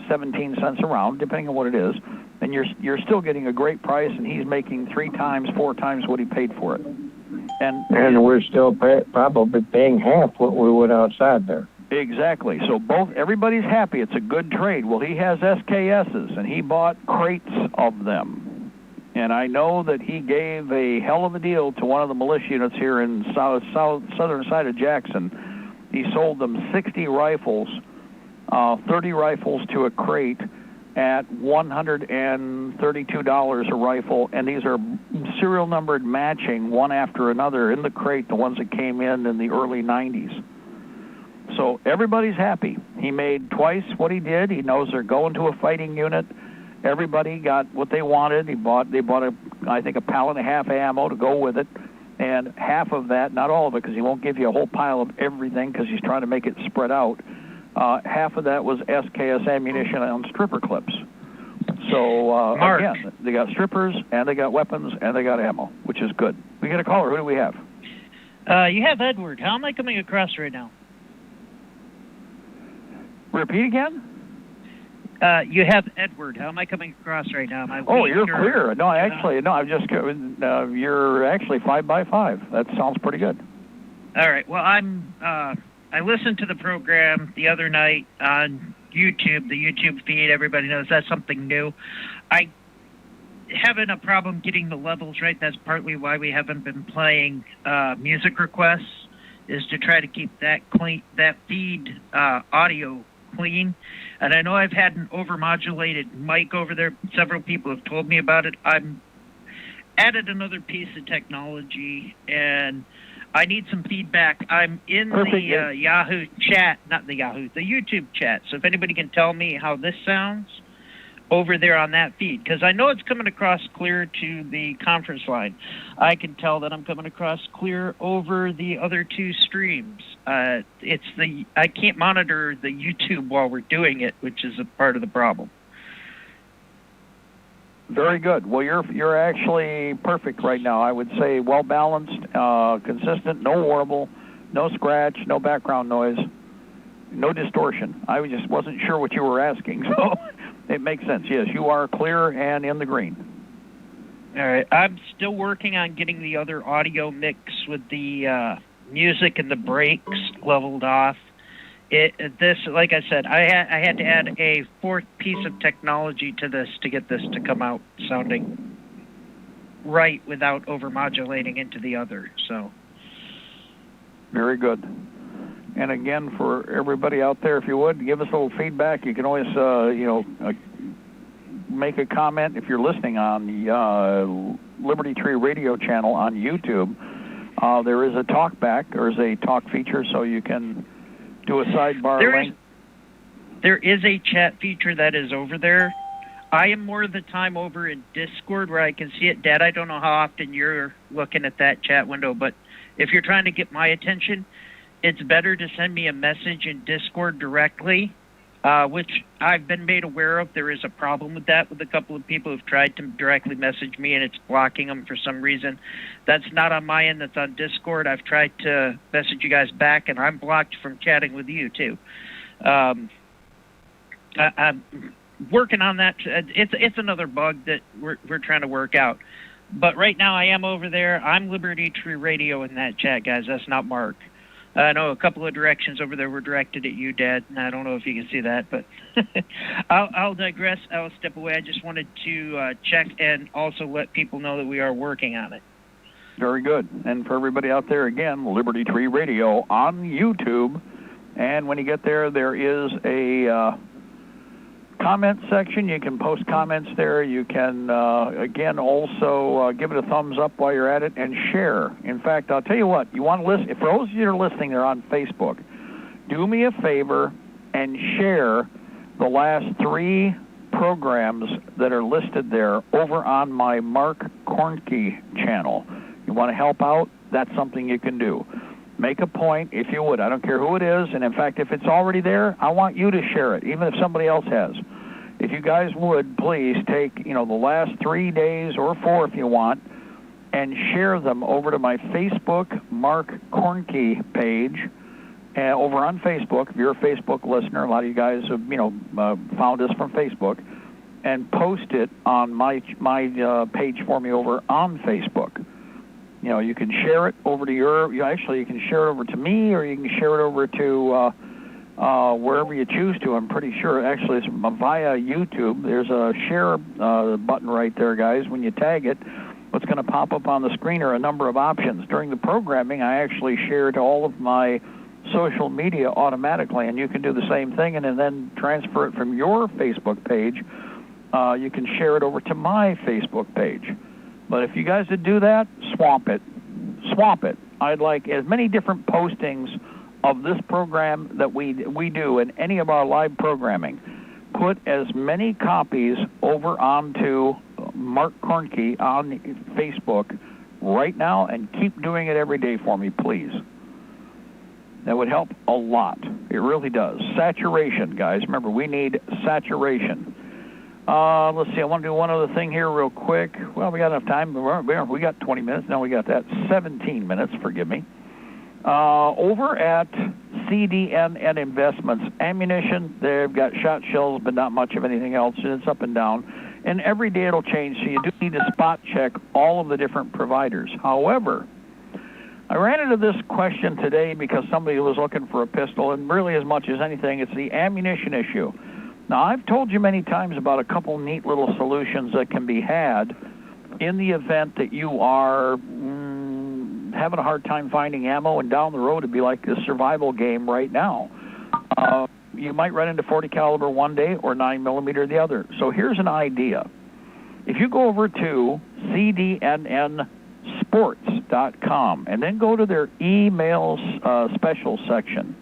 17 cents a round, depending on what it is. And you're still getting a great price, and he's making 3 times, 4 times what he paid for it. And we're still probably paying half what we would outside there. Exactly. So everybody's happy. It's a good trade. Well, he has SKSs, and he bought crates of them. And I know that he gave a hell of a deal to one of the militia units here in southern side of Jackson. He sold them 60 rifles, 30 rifles to a crate at $132 a rifle, and these are serial numbered matching one after another in the crate, the ones that came in the early 90s. So everybody's happy. He made twice what he did. He knows they're going to a fighting unit. Everybody got what they wanted. They bought I think a pallet and a half of ammo to go with it, and half of that, not all of it, because he won't give you a whole pile of everything because he's trying to make it spread out. Half of that was SKS ammunition on stripper clips. So, again, they got strippers, and they got weapons, and they got ammo, which is good. We get a caller. Who do we have? You have Edward. How am I coming across right now? Repeat again? You have Edward. How am I coming across right now? You're clear. No, I'm just, you're actually 5 by 5. That sounds pretty good. All right. Well, I listened to the program the other night on YouTube, the YouTube feed. Everybody knows that's something new. I having a problem getting the levels right. That's partly why we haven't been playing music requests, is to try to keep that feed audio clean. And I know I've had an overmodulated mic over there. Several people have told me about it. I'm added another piece of technology, and I need some feedback. I'm in the Yahoo chat, not the Yahoo, the YouTube chat. So if anybody can tell me how this sounds over there on that feed, because I know it's coming across clear to the conference line. I can tell that I'm coming across clear over the other 2 streams. I can't monitor the YouTube while we're doing it, which is a part of the problem. Very good. Well, you're actually perfect right now. I would say well balanced, consistent, no warble, no scratch, no background noise, no distortion. I just wasn't sure what you were asking, so it makes sense. Yes, you are clear and in the green. All right. I'm still working on getting the other audio mix with the music and the breaks leveled off. This, like I said, I had to add a 4th piece of technology to this to get this to come out sounding right without overmodulating into the other. So, very good. And again, for everybody out there, if you would give us a little feedback, you can always make a comment if you're listening on the Liberty Tree Radio channel on YouTube. There is a talk back. There's a talk feature, so you can do a sidebar link. There is a chat feature that is over there. I am more of the time over in Discord where I can see it. Dad, I don't know how often you're looking at that chat window, but if you're trying to get my attention, it's better to send me a message in Discord directly, which I've been made aware of. There is a problem with that with a couple of people who've tried to directly message me, and it's blocking them for some reason. That's not on my end. That's on Discord. I've tried to message you guys back, and I'm blocked from chatting with you, too. I'm working on that. It's another bug that we're trying to work out. But right now I am over there. I'm Libertytreeradio in that chat, guys. That's not Mark. I know a couple of directions over there were directed at you, Dad, and I don't know if you can see that, but I'll digress. I'll step away. I just wanted to check and also let people know that we are working on it. Very good. And for everybody out there, again, Liberty Tree Radio on YouTube. And when you get there, there is a comment section. You can post comments there. You can, again, also give it a thumbs up while you're at it and share. In fact, I'll tell you what, you want to listen. For those of you that are listening, they're on Facebook. Do me a favor and share the last 3 programs that are listed there over on my Mark Kornke channel. You want to help out? That's something you can do. Make a point, if you would. I don't care who it is, and in fact, if it's already there, I want you to share it, even if somebody else has. If you guys would, please take, the last 3 days or 4 if you want, and share them over to my Facebook Mark Kornke page, over on Facebook. If you're a Facebook listener, a lot of you guys have, found us from Facebook, and post it on my page for me over on Facebook. You can share it over to you can share it over to me, or you can share it over to wherever you choose to. I'm pretty sure, actually, it's via YouTube. There's a share button right there, guys. When you tag it, what's going to pop up on the screen are a number of options. During the programming, I actually share to all of my social media automatically, and you can do the same thing and then transfer it from your Facebook page. You can share it over to my Facebook page. But if you guys would do that, swamp it. Swamp it. I'd like as many different postings of this program that we do in any of our live programming. Put as many copies over onto Mark Kornke on Facebook right now, and keep doing it every day for me, please. That would help a lot. It really does. Saturation, guys. Remember, we need saturation. Let's see, I want to do one other thing here real quick. Well, we got enough time. We got 20 minutes. Now we got that. 17 minutes, forgive me. Over at CDN Investments, ammunition, they've got shot shells, but not much of anything else, and it's up and down. And every day it'll change, so you do need to spot check all of the different providers. However, I ran into this question today because somebody was looking for a pistol, and really as much as anything, it's the ammunition issue. Now, I've told you many times about a couple neat little solutions that can be had in the event that you are having a hard time finding ammo, and down the road it'd be like a survival game right now. You might run into 40 caliber one day or 9mm the other. So here's an idea. If you go over to cdnnsports.com and then go to their emails special section,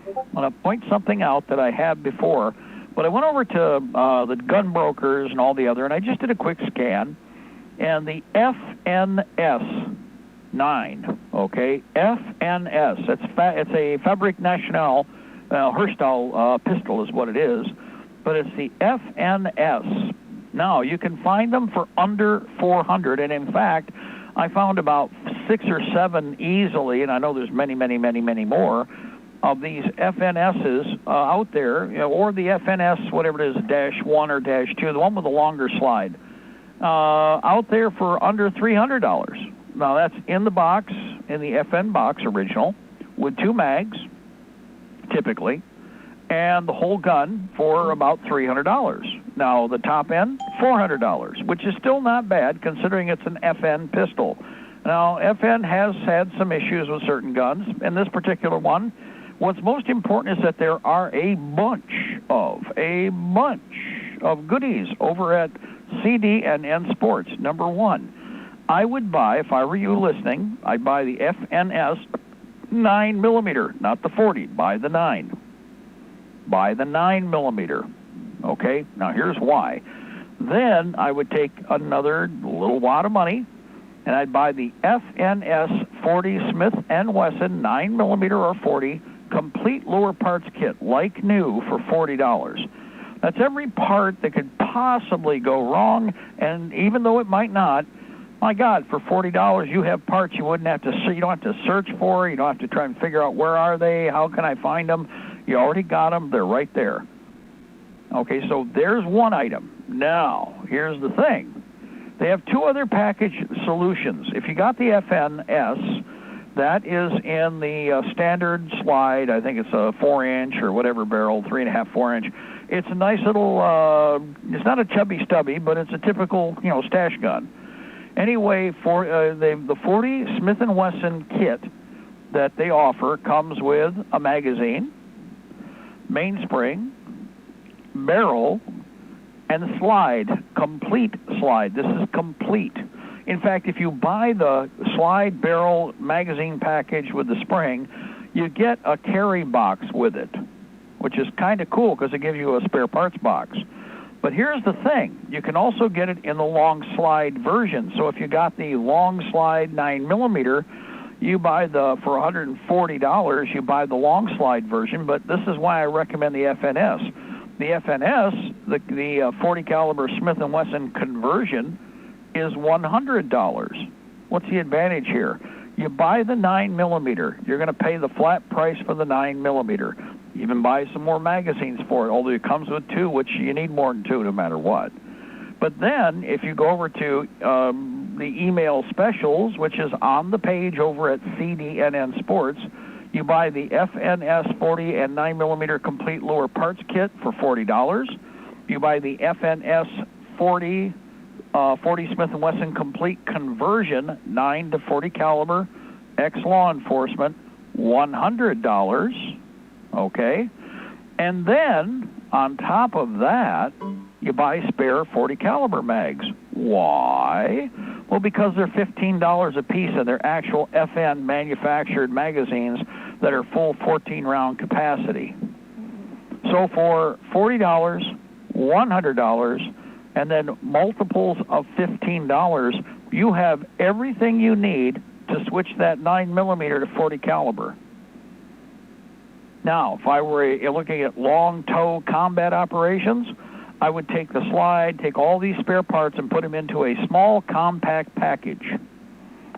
I'm going to point something out that I have before. But I went over to the gun brokers and all the other, and I just did a quick scan, and the FNS 9, okay, FNS, it's a Fabrique Nationale Herstal pistol is what it is, but it's the FNS. Now, you can find them for under $400, and in fact, I found about 6 or 7 easily, and I know there's many, many, many, many more, of these FNSs out there, or the FNS, whatever it is, -1 or -2, the one with the longer slide, out there for under $300. Now, that's in the box, in the FN box original, with 2 mags, typically, and the whole gun for about $300. Now, the top end, $400, which is still not bad considering it's an FN pistol. Now, FN has had some issues with certain guns, and this particular one, what's most important is that there are a bunch of goodies over at CDN Sports. Number one, I would buy, if I were you listening, I'd buy the FNS 9mm, not the 40. Buy the 9. Buy the 9mm. Okay, now here's why. Then I would take another little wad of money, and I'd buy the FNS 40 Smith & Wesson 9mm or 40 complete lower parts kit, like new, for $40. That's every part that could possibly go wrong, and even though it might not, my God, for $40 you have parts you don't have to search for, you don't have to try and figure out where are they, how can I find them. You already got them, they're right there. Okay, so there's one item. Now, here's the thing. They have two other package solutions. If you got the FNS, that is in the standard slide. I think it's a 4-inch or whatever barrel, 3.5, 4-inch. It's a nice little, it's not a chubby stubby, but it's a typical, stash gun. Anyway, for the 40 Smith & Wesson kit that they offer comes with a magazine, mainspring, barrel, and slide, complete slide. This is complete. In fact, if you buy the slide barrel magazine package with the spring, you get a carry box with it, which is kind of cool because it gives you a spare parts box. But here's the thing. You can also get it in the long slide version. So if you got the long slide 9mm, you buy for $140, you buy the long slide version, but this is why I recommend the FNS. The FNS, the 40 caliber Smith & Wesson conversion, is $100. What's the advantage here? You buy the 9mm, you're going to pay the flat price for the 9mm. You even buy some more magazines for it, although it comes with 2, which you need more than 2 no matter what. But then, if you go over to the email specials, which is on the page over at CDNN Sports, you buy the FNS 40 and 9mm complete lure parts kit for $40. You buy the FNS 40 Smith & Wesson complete conversion 9 to 40 caliber ex-law enforcement, $100. Okay? And then, on top of that, you buy spare 40 caliber mags. Why? Well, because they're $15 a piece, and they're actual FN manufactured magazines that are full 14-round capacity. So for $40, $100, and then multiples of $15, you have everything you need to switch that 9mm to 40 caliber. Now, if I were looking at long tow combat operations, I would take the slide, take all these spare parts, and put them into a small compact package.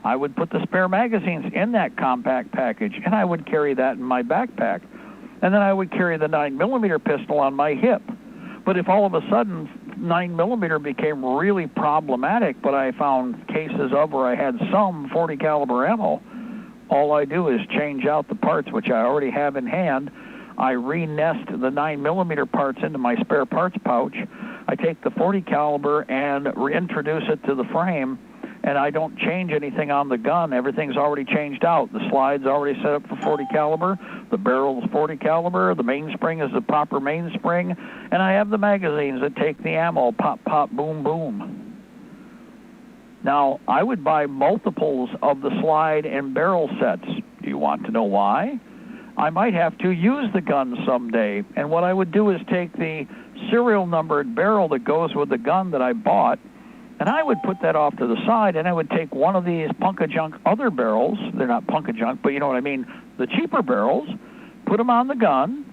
I would put the spare magazines in that compact package, and I would carry that in my backpack. And then I would carry the 9mm pistol on my hip. But if all of a sudden 9mm became really problematic, but I found cases of where I had some 40 caliber ammo, all I do is change out the parts, which I already have in hand. I re-nest the 9mm parts into my spare parts pouch. I take the 40 caliber and reintroduce it to the frame, and I don't change anything on the gun. Everything's already changed out. The slide's already set up for 40 caliber. The barrel's 40 caliber. The mainspring is the proper mainspring. And I have the magazines that take the ammo, pop, pop, boom, boom. Now, I would buy multiples of the slide and barrel sets. Do you want to know why? I might have to use the gun someday. And what I would do is take the serial numbered barrel that goes with the gun that I bought, and I would put that off to the side, and I would take one of these punk-a-junk other barrels. They're not punk-a-junk, but you know what I mean, the cheaper barrels, put them on the gun,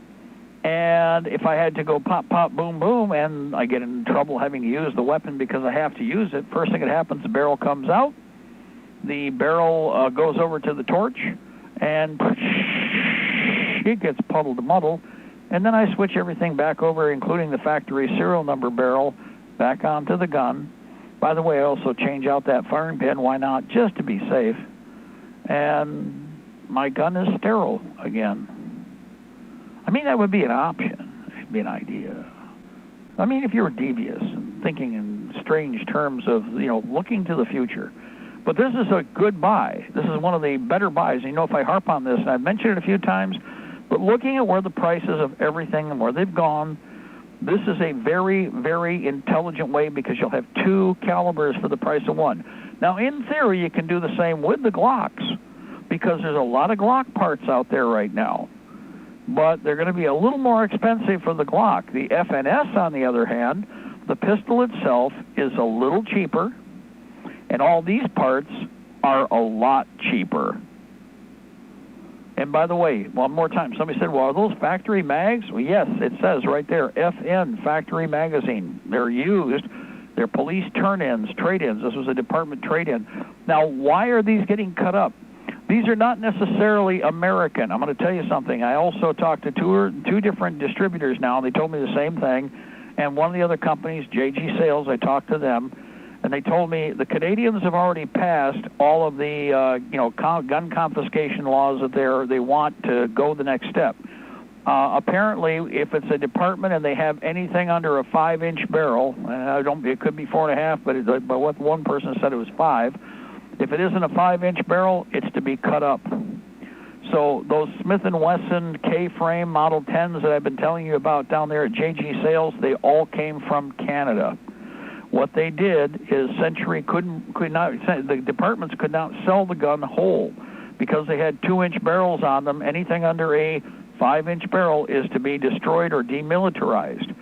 and if I had to go pop, pop, boom, boom, and I get in trouble having to use the weapon because I have to use it, first thing that happens, the barrel comes out, the barrel goes over to the torch, and it gets puddled to muddle, and then I switch everything back over, including the factory serial number barrel, back onto the gun. By the way, I also change out that firing pin. Why not? Just to be safe. And my gun is sterile again. I mean, that would be an option. It'd be an idea. I mean, if you were devious and thinking in strange terms of, looking to the future. But this is a good buy. This is one of the better buys. If I harp on this, and I've mentioned it a few times, but looking at where the prices of everything and where they've gone, this is a very, very intelligent way because you'll have 2 calibers for the price of 1. Now, in theory, you can do the same with the Glocks because there's a lot of Glock parts out there right now. But they're going to be a little more expensive for the Glock. The FNS, on the other hand, the pistol itself is a little cheaper, and all these parts are a lot cheaper. And by the way, one more time, somebody said, well, are those factory mags? Well, yes, it says right there, FN, factory magazine. They're used. They're police turn-ins, trade-ins. This was a department trade-in. Now, why are these getting cut up? These are not necessarily American. I'm going to tell you something. I also talked to two different distributors now. They told me the same thing. And one of the other companies, JG Sales, I talked to them. And they told me the Canadians have already passed all of the gun confiscation laws that they want to go the next step. Apparently, if it's a department and they have anything under a 5-inch barrel, it could be 4.5, but what one person said it was 5. If it isn't a 5-inch barrel, it's to be cut up. So those Smith & Wesson K-frame Model 10s that I've been telling you about down there at JG Sales, they all came from Canada. What they did is the departments could not sell the gun whole because they had 2-inch barrels on them. Anything under a 5-inch barrel is to be destroyed or demilitarized.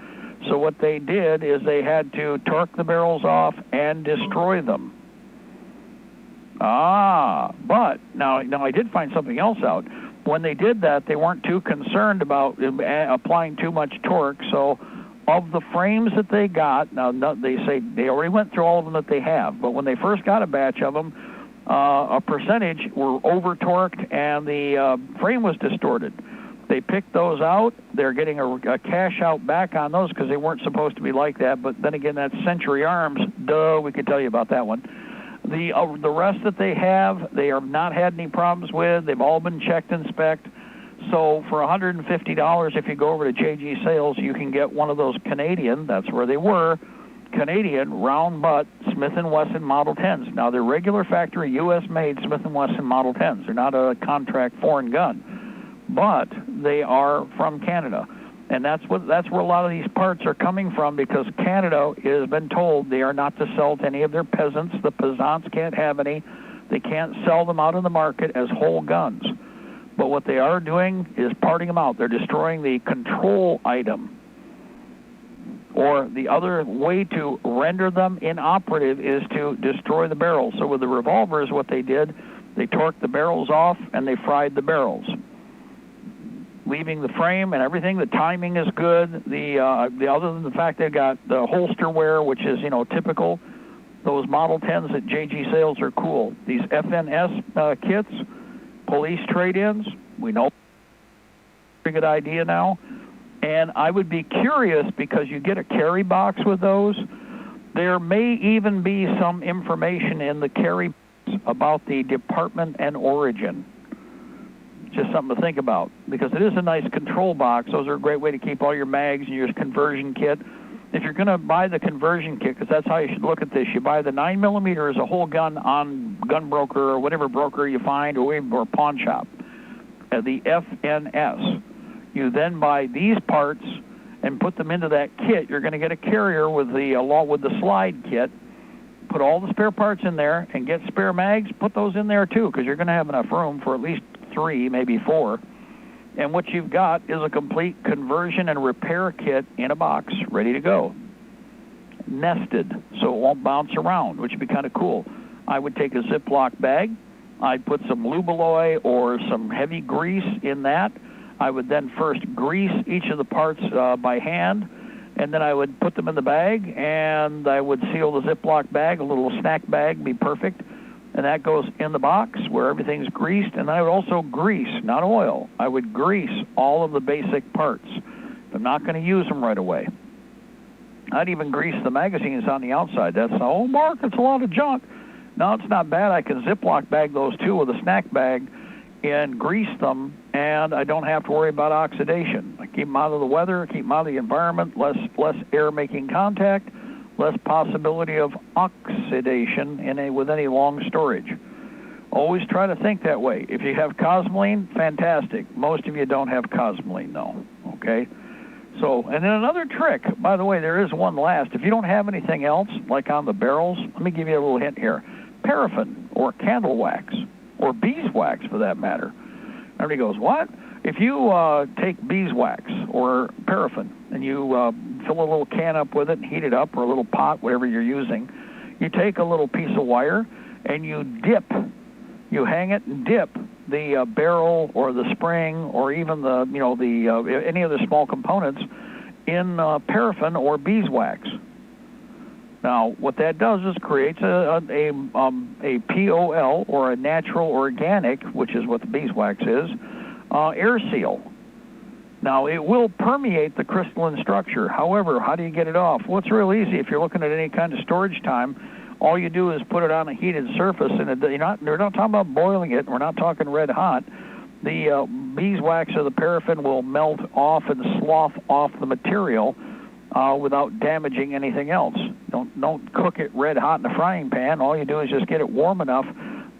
So what they did is they had to torque the barrels off and destroy them. But now I did find something else out. When they did that, they weren't too concerned about applying too much torque. So of the frames that they got, now they say they already went through all of them that they have, but when they first got a batch of them, a percentage were over-torqued and the frame was distorted. They picked those out. They're getting a cash out back on those because they weren't supposed to be like that. But then again, that's Century Arms. We could tell you about that one. The rest that they have have not had any problems with. They've all been checked and spec'd. So for $150, if you go over to JG Sales, you can get one of those Canadian, that's where they were, Canadian round butt Smith & Wesson Model 10s. Now, they're regular factory U.S.-made Smith & Wesson Model 10s. They're not a contract foreign gun, but they are from Canada. And that's where a lot of these parts are coming from, because Canada has been told they are not to sell to any of their peasants. The peasants can't have any. They can't sell them out in the market as whole guns. But what they are doing is parting them out. They're destroying the control item. Or the other way to render them inoperative is to destroy the barrels. So with the revolvers, what they did, they torqued the barrels off and they fried the barrels, leaving the frame and everything. The timing is good. The other than the fact they've got the holster wear, which is typical. Those Model 10s at JG Sales are cool. These FNS kits, police trade-ins, we know, pretty good idea now. And I would be curious, because you get a carry box with those. There may even be some information in the carry box about the department and origin. Just something to think about, because it is a nice control box. Those are a great way to keep all your mags and your conversion kit. If you're going to buy the conversion kit, because that's how you should look at this, you buy the 9mm as a whole gun on Gun Broker or whatever broker you find, or pawn shop, the FNS. You then buy these parts and put them into that kit. You're going to get a carrier with the slide kit. Put all the spare parts in there and get spare mags. Put those in there too, because you're going to have enough room for at least 3, maybe 4. And what you've got is a complete conversion and repair kit in a box, ready to go. Nested, so it won't bounce around, which would be kind of cool. I would take a Ziploc bag. I'd put some lube-alloy or some heavy grease in that. I would then first grease each of the parts by hand, and then I would put them in the bag, and I would seal the Ziploc bag. A little snack bag, be perfect. And that goes in the box where everything's greased. And I would also grease, not oil. I would grease all of the basic parts. I'm not going to use them right away. I'd even grease the magazines on the outside. That's, oh, Mark, it's a lot of junk. No, it's not bad. I can Ziploc bag those too with a snack bag and grease them, and I don't have to worry about oxidation. I keep them out of the weather, keep them out of the environment, less air making contact, less possibility of oxidation with any long storage. Always try to think that way. If you have Cosmoline, fantastic. Most of you don't have Cosmoline, though, okay? So, and then another trick, by the way, there is one last. If you don't have anything else, like on the barrels, let me give you a little hint here. Paraffin or candle wax, or beeswax for that matter. Everybody goes, what? If you take beeswax or paraffin and you fill a little can up with it and heat it up, or a little pot, whatever you're using, you take a little piece of wire and you hang it and dip the barrel or the spring or even any of the small components in paraffin or beeswax. Now, what that does is creates a POL, or a natural organic, which is what the beeswax is, air seal. Now, it will permeate the crystalline structure. However, how do you get it off? Well, it's real easy. If you're looking at any kind of storage time, All you do is put it on a heated surface, and we're not talking about boiling it. We're not talking red hot. The beeswax or the paraffin will melt off and slough off the material without damaging anything else. Don't cook it red hot in a frying pan. All you do is just get it warm enough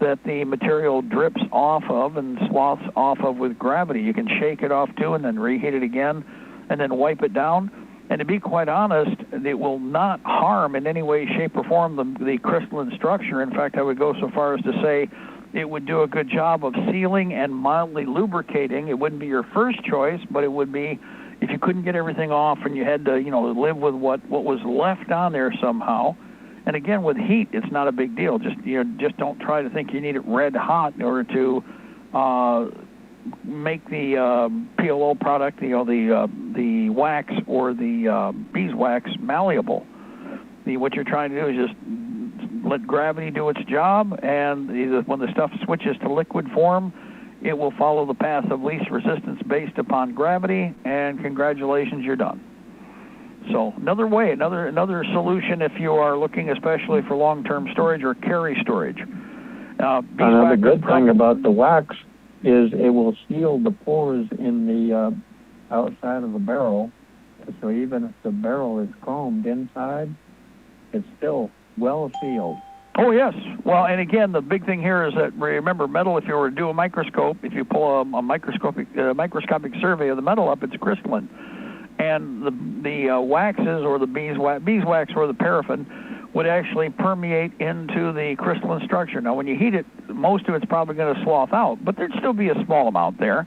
that the material drips off of and sloughs off of with gravity. You can shake it off too and then reheat it again and then wipe it down. And to be quite honest, it will not harm in any way, shape, or form the crystalline structure. In fact, I would go so far as to say it would do a good job of sealing and mildly lubricating. It wouldn't be your first choice, but it would be if you couldn't get everything off and you had to, live with what was left on there somehow. And again, with heat, it's not a big deal. Just don't try to think you need it red hot in order to make the PLO product, the wax or the beeswax malleable. What you're trying to do is just let gravity do its job, and when the stuff switches to liquid form, it will follow the path of least resistance based upon gravity, and congratulations, you're done. So another way, another solution if you are looking especially for long-term storage or carry storage. Another good thing about the wax is it will seal the pores in the outside of the barrel. So even if the barrel is chromed inside, it's still well sealed. Oh, yes. Well, and again, the big thing here is that, remember, metal, if you were to do a microscope, if you pull a microscopic survey of the metal up, it's crystalline. And the waxes or the beeswax or the paraffin would actually permeate into the crystalline structure. Now, when you heat it, most of it's probably going to slough out, but there'd still be a small amount there.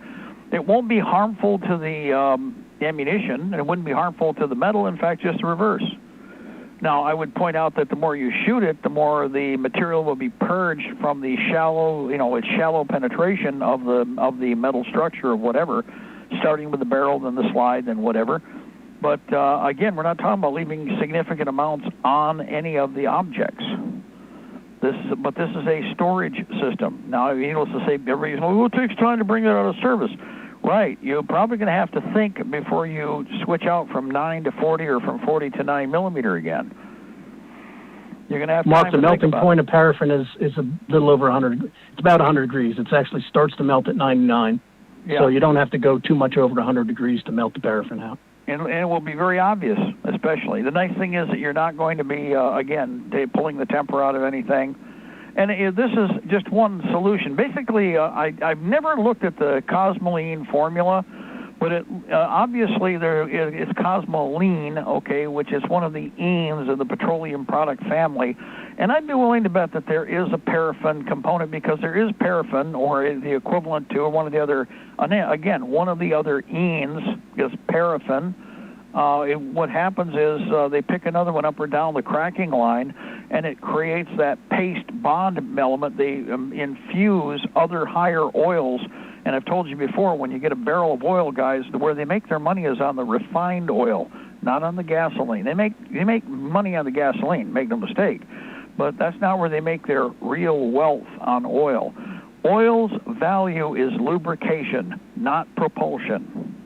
It won't be harmful to the ammunition, and it wouldn't be harmful to the metal. In fact, just the reverse. Now, I would point out that the more you shoot it, the more the material will be purged from the shallow, its shallow penetration of the metal structure of whatever, starting with the barrel, then the slide, then whatever. But again, we're not talking about leaving significant amounts on any of the objects. This is a storage system. Now, needless to say, everybody's going, well, it takes time to bring it out of service. Right. You're probably going to have to think before you switch out from 9 to 40 or from 40 to 9 millimeter again. You're going to have Mark, time the to melting think point of paraffin is a little over 100. It's about 100 degrees. It actually starts to melt at 99. Yeah. So you don't have to go too much over 100 degrees to melt the paraffin out. And it will be very obvious, especially. The nice thing is that you're not going to be, pulling the temper out of anything. And this is just one solution. Basically, I've never looked at the Cosmoline formula, but obviously it's Cosmoline, okay, which is one of the enes of the petroleum product family. And I'd be willing to bet that there is a paraffin component because there is paraffin or the equivalent to one of the other, one of the other enes is paraffin. What happens is they pick another one up or down the cracking line, and it creates that paste bond element. They infuse other higher oils. And I've told you before, when you get a barrel of oil, guys, where they make their money is on the refined oil, not on the gasoline. They make money on the gasoline, make no mistake, but that's not where they make their real wealth on oil. Oil's value is lubrication, not propulsion.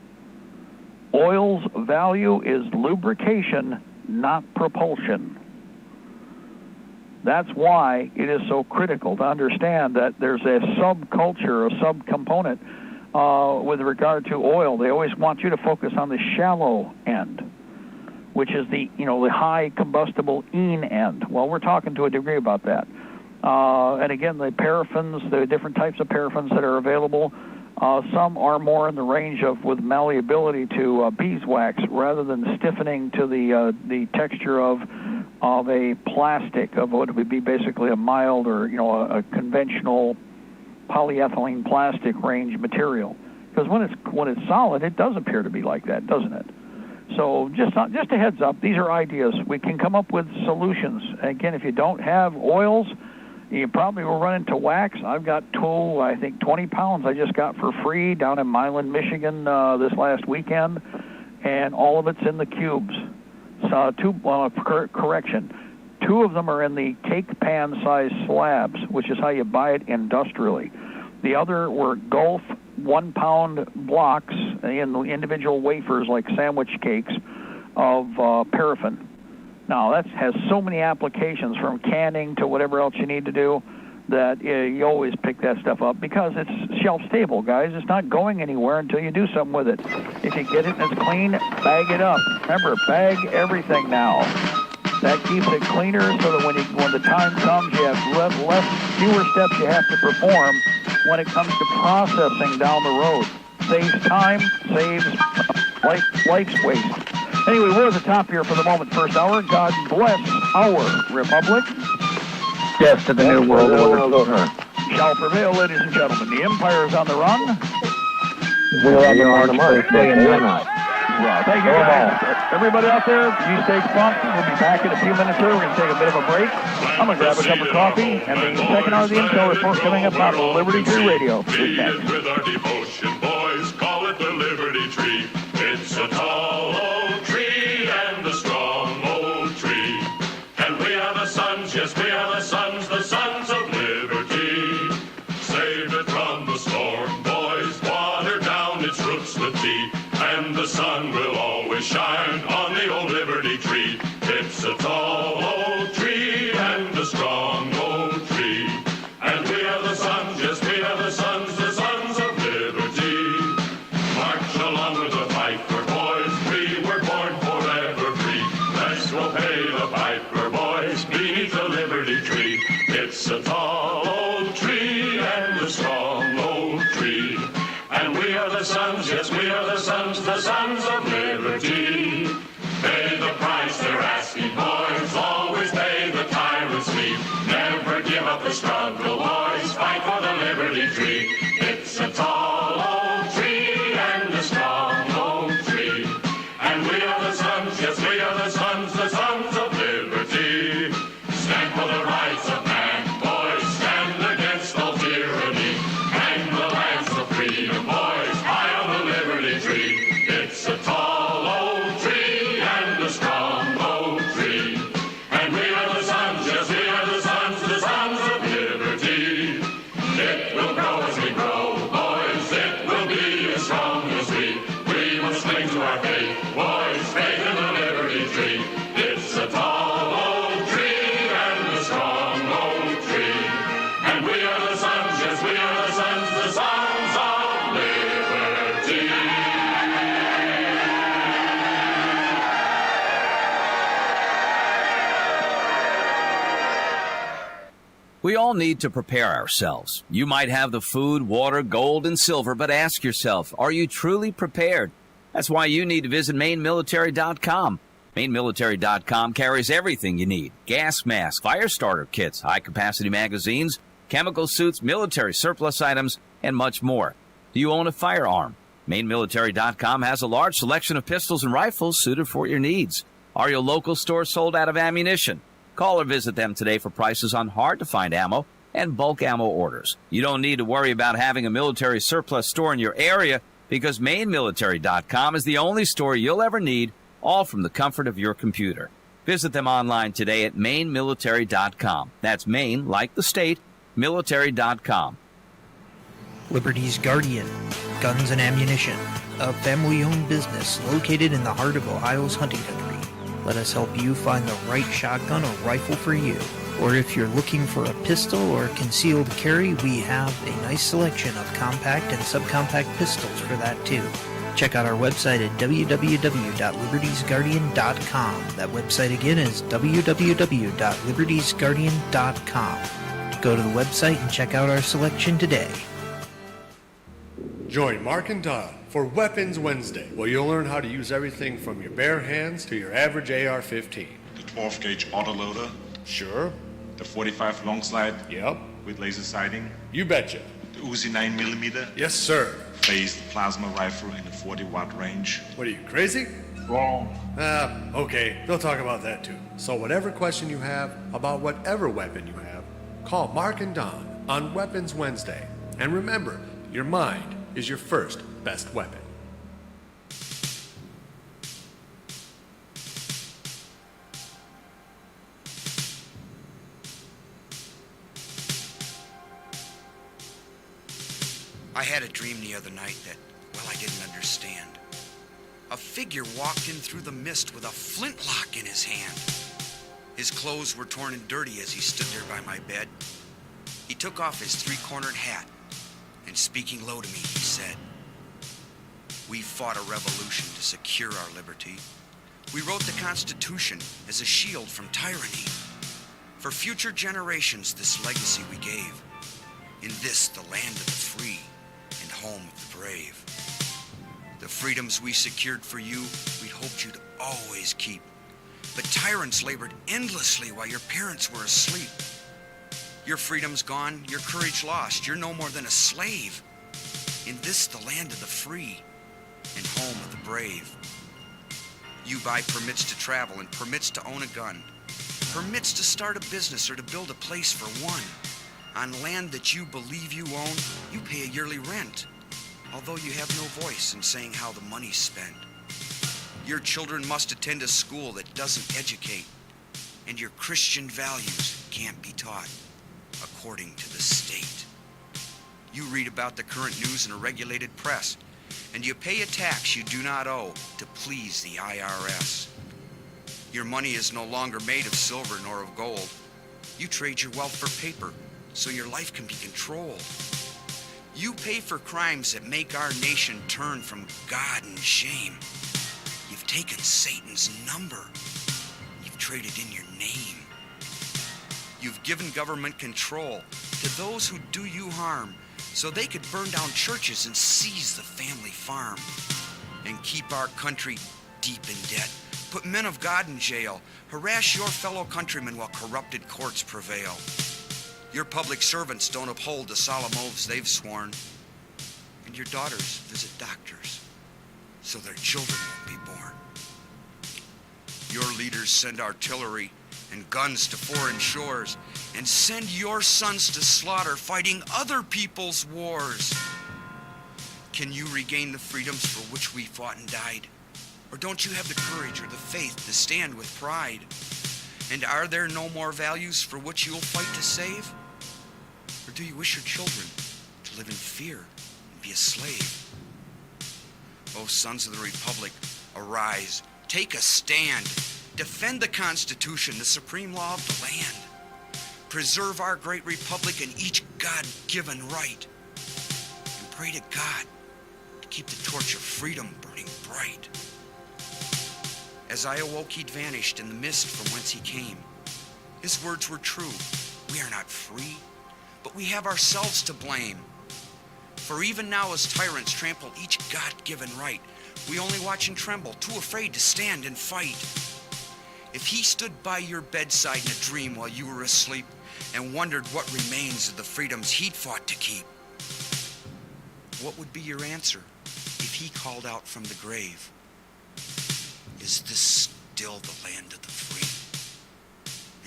Oil's value is lubrication, not propulsion. That's why it is so critical to understand that there's a subculture, a subcomponent with regard to oil. They always want you to focus on the shallow end, which is the high combustible ene end. Well, we're talking to a degree about that. And again, the paraffins, the different types of paraffins that are available, some are more in the range of with malleability to beeswax rather than stiffening to the texture of a plastic, of what would be basically a mild or a conventional polyethylene plastic range material. Because when it's solid, it does appear to be like that, doesn't it? So just a heads up, these are ideas. We can come up with solutions. Again, if you don't have oils, you probably will run into wax. I've got 20 pounds I just got for free down in Milan, Michigan this last weekend, and all of it's in the cubes. So correction, 2 of them are in the cake pan size slabs, which is how you buy it industrially. The other were Gulf 1 pound blocks in individual wafers like sandwich cakes of paraffin. Now, that has so many applications from canning to whatever else you need to do that you always pick that stuff up because it's shelf stable, guys. It's not going anywhere until you do something with it. If you get it and it's clean, bag it up. Remember, bag everything now. That keeps it cleaner so that when the time comes, you have fewer steps you have to perform when it comes to processing down the road. Saves time, saves life's waste. Anyway, we're at the top here for the moment. First hour. God bless our republic. Yes, to the new world order. Shall prevail, ladies and gentlemen. The empire is on the run. We're on the march, day and night. Yeah, thank you, guys. Everybody out there, you stay funk. We'll be back in a few minutes here. We're going to take a bit of a break. I'm going to grab a cup of coffee, and the second hour of the Intel Report coming up on Libertytreeradio is next. With our devotion, boys, call it the Liberty Tree. It's a tall old tree and a strong old tree. And we are the sons, yes, we are the sons of liberty. Saved it from the storm, boys, water down its roots with tea. And the sun will always shine on the old Liberty Tree. It's a tall old tree and a strong old tree. And we are the sons, yes, we are the sons of liberty. March along with the piper, boys, we were born forever free. Let's go pay the piper, boys, beneath the Liberty Tree. It's a tall old tree and a strong old tree. And we are the sons, yes, we are the sons of liberty. Pay the price they're asking, boys, always pay the tyrant's fee. Never give up the struggle, boys, fight for the Liberty Tree. It's a tall old tree and a strong old tree. And we are the sons, yes, we are the sons of liberty. Stand for the rights of man, boys, stand against all tyranny. Hang the lance of freedom, boys, high on the Liberty Tree. It's a tall old tree and a strong old tree. And we are the sons, yes, we are the sons of liberty. It will grow as we grow, boys, it will be as strong as we. We must cling to our faith, boys, faith in the Liberty Tree. It's a tall old tree and a strong old tree. And we are the sons, yes, we are the sons of liberty. We all need to prepare ourselves. You might have the food, water, gold, and silver, but ask yourself, are you truly prepared? That's why you need to visit MaineMilitary.com. MaineMilitary.com carries everything you need. Gas masks, fire starter kits, high-capacity magazines, chemical suits, military surplus items, and much more. Do you own a firearm? MaineMilitary.com has a large selection of pistols and rifles suited for your needs. Are your local stores sold out of ammunition? Call or visit them today for prices on hard-to-find ammo and bulk ammo orders. You don't need to worry about having a military surplus store in your area because MaineMilitary.com is the only store you'll ever need, all from the comfort of your computer. Visit them online today at MaineMilitary.com. That's Maine, like the state, military.com. Liberty's Guardian, Guns and Ammunition, a family-owned business located in the heart of Ohio's hunting country. Let us help you find the right shotgun or rifle for you. Or if you're looking for a pistol or concealed carry, we have a nice selection of compact and subcompact pistols for that too. Check out our website at www.libertiesguardian.com. That website again is www.libertiesguardian.com. Go to the website and check out our selection today. Join Mark and Don for Weapons Wednesday, where you'll learn how to use everything from your bare hands to your average AR-15. The 12 gauge autoloader. Sure. The 45 long slide. Yep. With laser sighting. You betcha. The Uzi 9mm. Yes, sir. Phased plasma rifle in the 40-watt range. What are you, crazy? Wrong. Okay, they'll talk about that too. So whatever question you have about whatever weapon you have, call Mark and Don on Weapons Wednesday. And remember, your mind is your first best weapon. I had a dream the other night that, well, I didn't understand. A figure walked in through the mist with a flintlock in his hand. His clothes were torn and dirty as he stood there by my bed. He took off his three-cornered hat, and speaking low to me, he said, "We fought a revolution to secure our liberty. We wrote the Constitution as a shield from tyranny. For future generations, this legacy we gave. In this, the land of the free and home of the brave. The freedoms we secured for you, we'd hoped you'd always keep. But tyrants labored endlessly while your parents were asleep. Your freedom's gone, your courage lost. You're no more than a slave. In this, the land of the free and home of the brave. You buy permits to travel and permits to own a gun, permits to start a business or to build a place for one. On land that you believe you own, you pay a yearly rent, although you have no voice in saying how the money's spent. Your children must attend a school that doesn't educate, and your Christian values can't be taught according to the state. You read about the current news in a regulated press, and you pay a tax you do not owe to please the IRS. Your money is no longer made of silver nor of gold. You trade your wealth for paper so your life can be controlled. You pay for crimes that make our nation turn from God and shame. You've taken Satan's number. You've traded in your name. You've given government control to those who do you harm so they could burn down churches and seize the family farm and keep our country deep in debt, put men of God in jail, harass your fellow countrymen while corrupted courts prevail. Your public servants don't uphold the solemn oaths they've sworn, and your daughters visit doctors so their children won't be born. Your leaders send artillery and guns to foreign shores and send your sons to slaughter fighting other people's wars. Can you regain the freedoms for which we fought and died? Or don't you have the courage or the faith to stand with pride? And are there no more values for which you will fight to save? Or do you wish your children to live in fear and be a slave? O sons of the Republic, arise, take a stand. Defend the Constitution, the supreme law of the land. Preserve our great republic and each God-given right. And pray to God to keep the torch of freedom burning bright. As I awoke, he'd vanished in the mist from whence he came. His words were true. We are not free, but we have ourselves to blame. For even now as tyrants trample each God-given right, we only watch and tremble, too afraid to stand and fight. If he stood by your bedside in a dream while you were asleep and wondered what remains of the freedoms he'd fought to keep, what would be your answer if he called out from the grave? Is this still the land of the free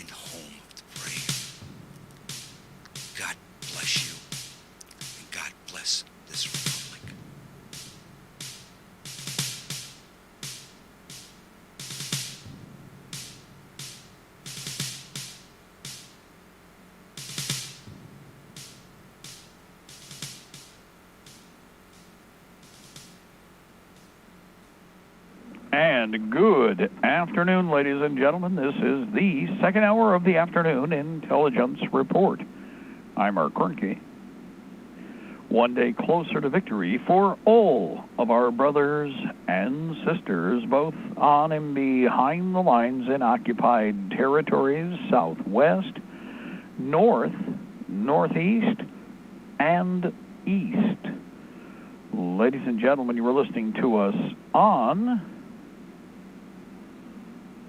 and home of the brave? God bless you, and God bless this republic. And good afternoon, ladies and gentlemen. This is the second hour of the afternoon intelligence report. I'm Mark Kornke. One day closer to victory for all of our brothers and sisters, both on and behind the lines in occupied territories, southwest, north, northeast, and east. Ladies and gentlemen, you were listening to us on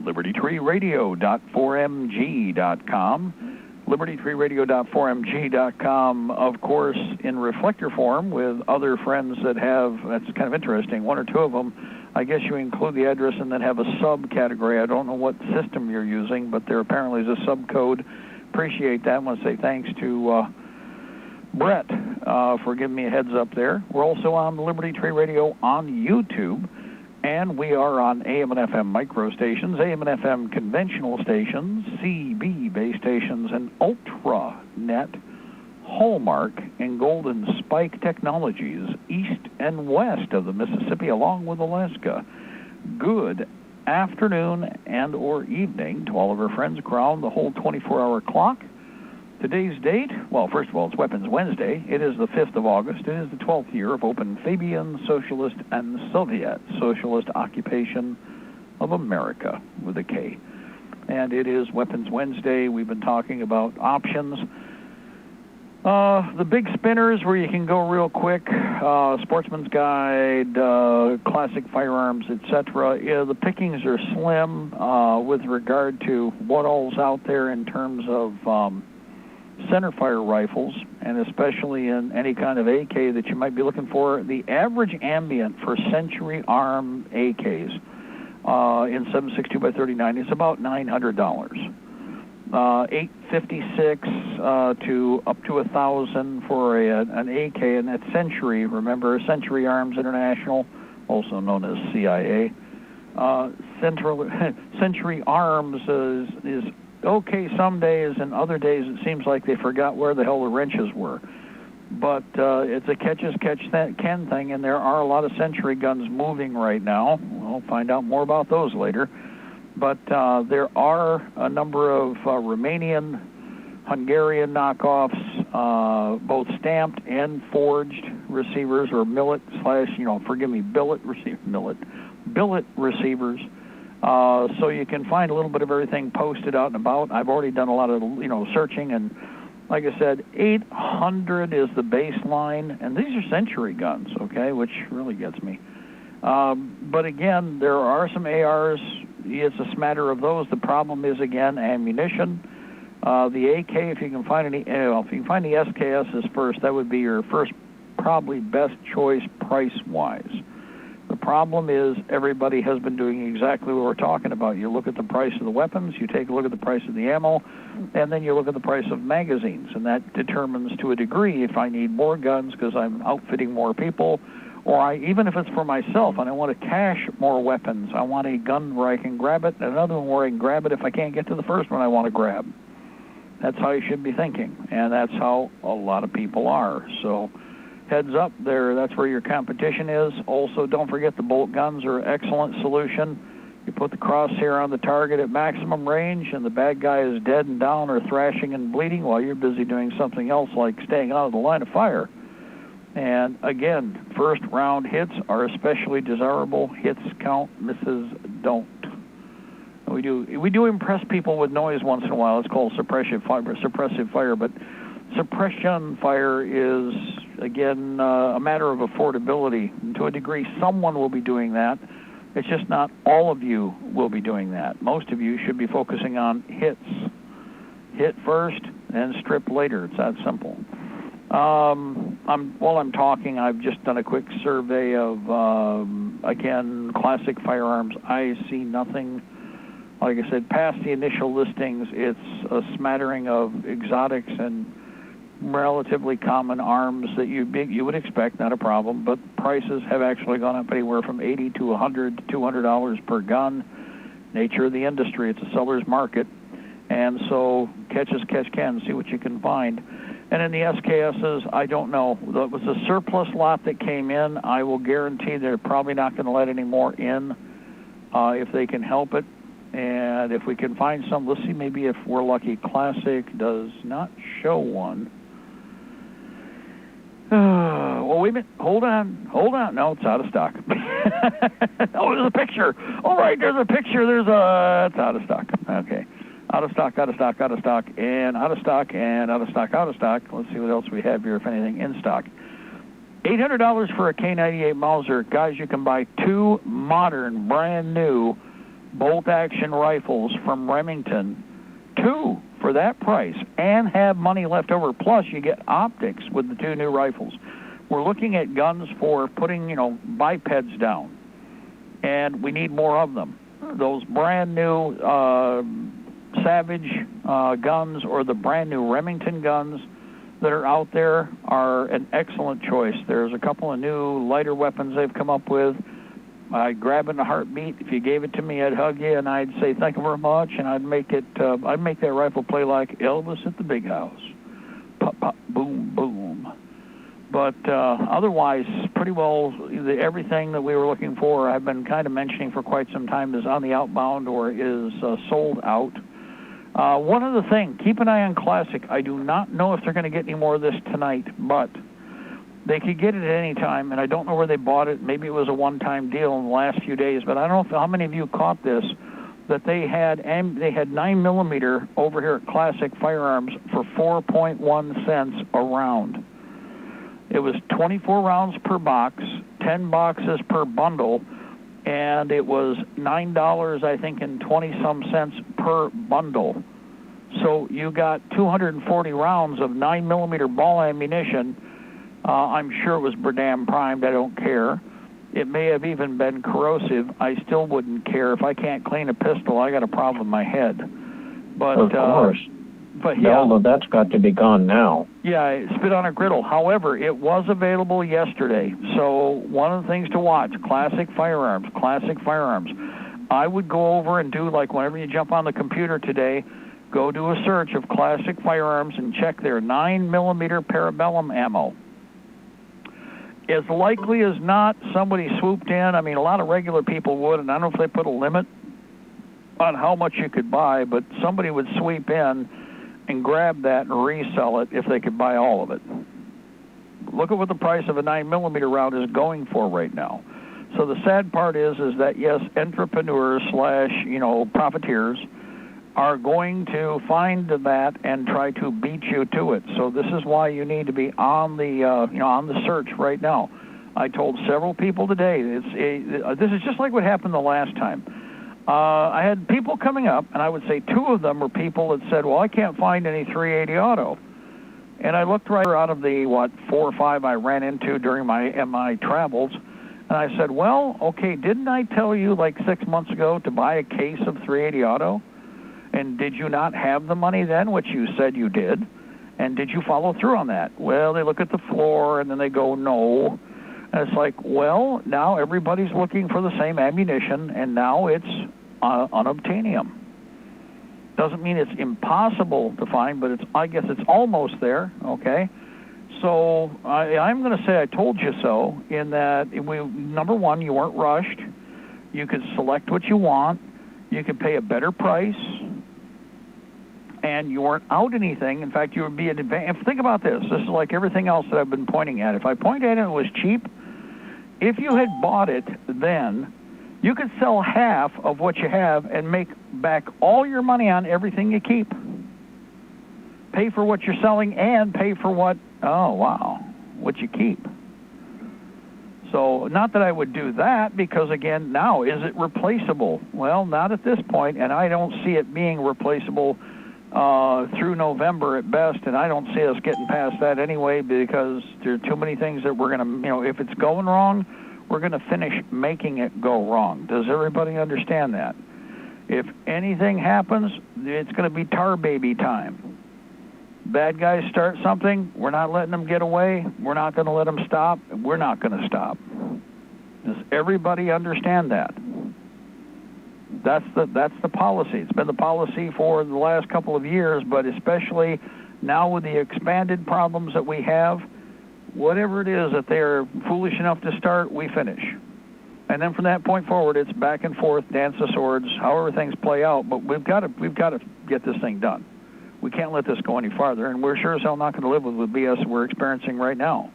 Libertytreeradio.4mg.com. Libertytreeradio.4mg.com, of course, in reflector form with other friends that have, that's kind of interesting, one or two of them, I guess you include the address and then have a subcategory. I don't know what system you're using, but there apparently is a subcode. Appreciate that. I want to say thanks to Brett for giving me a heads up there. We're also on Liberty Tree Radio on YouTube. And we are on AM and FM micro stations, AM and FM conventional stations, CB base stations, and Ultranet, Hallmark, and Golden Spike Technologies, east and west of the Mississippi, along with Alaska. Good afternoon and or evening to all of our friends around the whole 24-hour clock. Today's date, well, first of all, it's Weapons Wednesday. It is the 5th of August. It is the 12th year of Open Fabian Socialist and Soviet Socialist Occupation of America with a K. And it is Weapons Wednesday. We've been talking about options. The big spinners where you can go real quick, Sportsman's Guide, classic firearms, etc. Yeah, the pickings are slim with regard to what all's out there in terms of centerfire rifles, and especially in any kind of AK that you might be looking for. The average ambient for Century Arm AKs in 7.62x39 is about $900. $856 to up to $1,000 for an AK, and that's Century. Remember, Century Arms International, also known as CIA. Century Arms is okay some days, and other days it seems like they forgot where the hell the wrenches were. But it's a catch-as-catch-can thing, and there are a lot of Century guns moving right now. We'll find out more about those later. But there are a number of Romanian, Hungarian knockoffs, both stamped and forged receivers, or billet receivers. So you can find a little bit of everything posted out and about. I've already done a lot of searching, and like I said, 800 is the baseline, and these are Century guns, okay, which really gets me. But again, there are some ARs. It's a smatter of those. The problem is, again, ammunition. The AK, if you can find the SKSs first, that would be your first, probably best choice price-wise. The problem is everybody has been doing exactly what we're talking about. You look at the price of the weapons, you take a look at the price of the ammo, and then you look at the price of magazines, and that determines to a degree if I need more guns because I'm outfitting more people, or even if it's for myself and I want to cache more weapons, I want a gun where I can grab it, and another one where I can grab it if I can't get to the first one I want to grab. That's how you should be thinking, and that's how a lot of people are. So heads up there, that's where your competition is. Also, don't forget the bolt guns are an excellent solution. You put the crosshair on the target at maximum range, and the bad guy is dead and down or thrashing and bleeding while you're busy doing something else like staying out of the line of fire. And again, first round hits are especially desirable. Hits count, misses don't. We do impress people with noise once in a while. It's called suppressive fire, but suppression fire is, again, a matter of affordability. And to a degree, someone will be doing that. It's just not all of you will be doing that. Most of you should be focusing on hits. Hit first and strip later. It's that simple. While I'm talking, I've just done a quick survey of, again, classic firearms. I see nothing, like I said, past the initial listings. It's a smattering of exotics and relatively common arms that you would expect, not a problem, but prices have actually gone up anywhere from $80 to $100 to $200 per gun. Nature of the industry, it's a seller's market, and so catch as catch can, see what you can find. And in the SKSs, I don't know. That was a surplus lot that came in. I will guarantee they're probably not going to let any more in if they can help it. And if we can find some, let's see, maybe if we're lucky. Classic does not show one. Well, wait a minute. Hold on. No, it's out of stock. Oh, there's a picture. All right, there's a picture. It's out of stock. Okay. Out of stock, and out of stock, and out of stock. Let's see what else we have here, if anything, in stock. $800 for a K98 Mauser. Guys, you can buy two modern, brand new bolt-action rifles from Remington. Two for that price, and have money left over. Plus, you get optics with the two new rifles. We're looking at guns for putting, bipeds down, and we need more of them. Those brand new Savage guns or the brand new Remington guns that are out there are an excellent choice. There's a couple of new lighter weapons they've come up with. I'd grab it in a heartbeat. If you gave it to me, I'd hug you and I'd say thank you very much, and I'd make that rifle play like Elvis at the big house. Pop, pop, boom, boom. But otherwise, pretty well everything that we were looking for, I've been kind of mentioning for quite some time, is on the outbound or is sold out. One other thing, keep an eye on Classic. I do not know if they're going to get any more of this tonight, but they could get it at any time, and I don't know where they bought it. Maybe it was a one-time deal in the last few days, but I don't know how many of you caught this, that they had 9mm over here at Classic Firearms for 4.1 cents a round. It was 24 rounds per box, 10 boxes per bundle, and it was $9, I think, and 20-some cents per bundle. So you got 240 rounds of 9mm ball ammunition. I'm sure it was Berdam primed. I don't care. It may have even been corrosive. I still wouldn't care. If I can't clean a pistol, I got a problem in my head. But, of course. But yeah, all of that's got to be gone now. Yeah, spit on a griddle. However, it was available yesterday. So one of the things to watch, Classic Firearms. I would go over and do, like, whenever you jump on the computer today, go do a search of Classic Firearms and check their 9mm parabellum ammo. As likely as not, somebody swooped in. I mean, a lot of regular people would, and I don't know if they put a limit on how much you could buy, but somebody would sweep in and grab that and resell it if they could buy all of it. Look at what the price of a 9mm round is going for right now. So the sad part is that, yes, entrepreneurs / profiteers are going to find that and try to beat you to it. So this is why you need to be on the on the search right now. I told several people today, this is just like what happened the last time. I had people coming up, and I would say 2 of them were people that said, well, I can't find any 380 auto. And I looked right out of the, 4 or 5 I ran into during my travels, and I said, well, okay, didn't I tell you like 6 months ago to buy a case of 380 auto? And did you not have the money then, which you said you did? And did you follow through on that? Well, they look at the floor, and then they go, no. And it's like, well, now everybody's looking for the same ammunition, and now it's unobtainium. Doesn't mean it's impossible to find, but I guess it's almost there, okay? So I'm going to say I told you so, in that, number one, you weren't rushed. You could select what you want. You could pay a better price. And you weren't out anything. In fact, you would be an advantage. Think about this. This is like everything else that I've been pointing at. If I point at it and it was cheap, if you had bought it then, you could sell half of what you have and make back all your money on everything you keep. Pay for what you're selling and pay for what you keep. So not that I would do that, because, again, now, is it replaceable? Well, not at this point, and I don't see it being replaceable through November at best, and I don't see us getting past that anyway, because there are too many things that we're going to, if it's going wrong, we're going to finish making it go wrong. Does everybody understand that? If anything happens, it's going to be tar baby time. Bad guys start something, we're not letting them get away, we're not going to let them stop, we're not going to stop. Does everybody understand that? That's the policy. It's been the policy for the last couple of years, but especially now with the expanded problems that we have, whatever it is that they're foolish enough to start, we finish. And then from that point forward, it's back and forth, dance of swords, however things play out, but we've got to get this thing done. We can't let this go any farther, and we're sure as hell not going to live with the BS we're experiencing right now.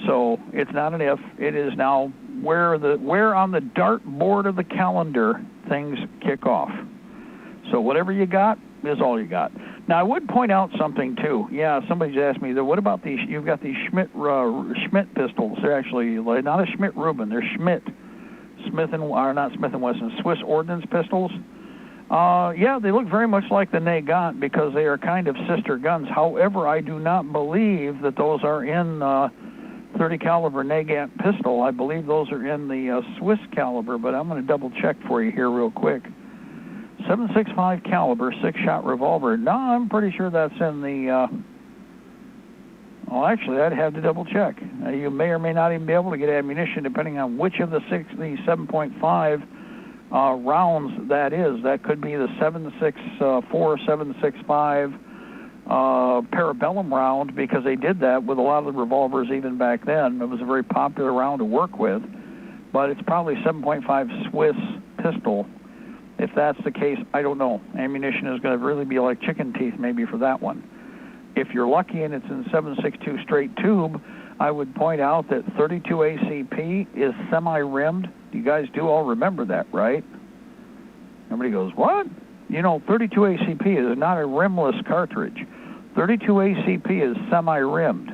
So it's not an if, it is now where on the dartboard of the calendar things kick off. So whatever you got is all you got. Now, I would point out something, too. Yeah, somebody's asked me, what about these, you've got these Schmidt pistols. They're actually not a Schmidt-Rubin, they're Schmidt. Not Smith & Wesson, Swiss Ordnance pistols. Yeah, they look very much like the Nagant because they are kind of sister guns. However, I do not believe that those are in 30 caliber Nagant pistol. I believe those are in the Swiss caliber, but I'm going to double check for you here real quick. 7.65 caliber 6-shot revolver. No, I'm pretty sure that's in the actually, I'd have to double check. You may or may not even be able to get ammunition depending on which of the 7.5 rounds that is. That could be the 7.64, 7.65, parabellum round, because they did that with a lot of the revolvers even back then. It was a very popular round to work with, but it's probably 7.5 Swiss pistol. If that's the case, I don't know. Ammunition is going to really be like chicken teeth maybe for that one. If you're lucky and it's in 7.62 straight tube, I would point out that 32 ACP is semi-rimmed. You guys do all remember that, right? Everybody goes, what? You know, 32 ACP is not a rimless cartridge. 32 ACP is semi-rimmed.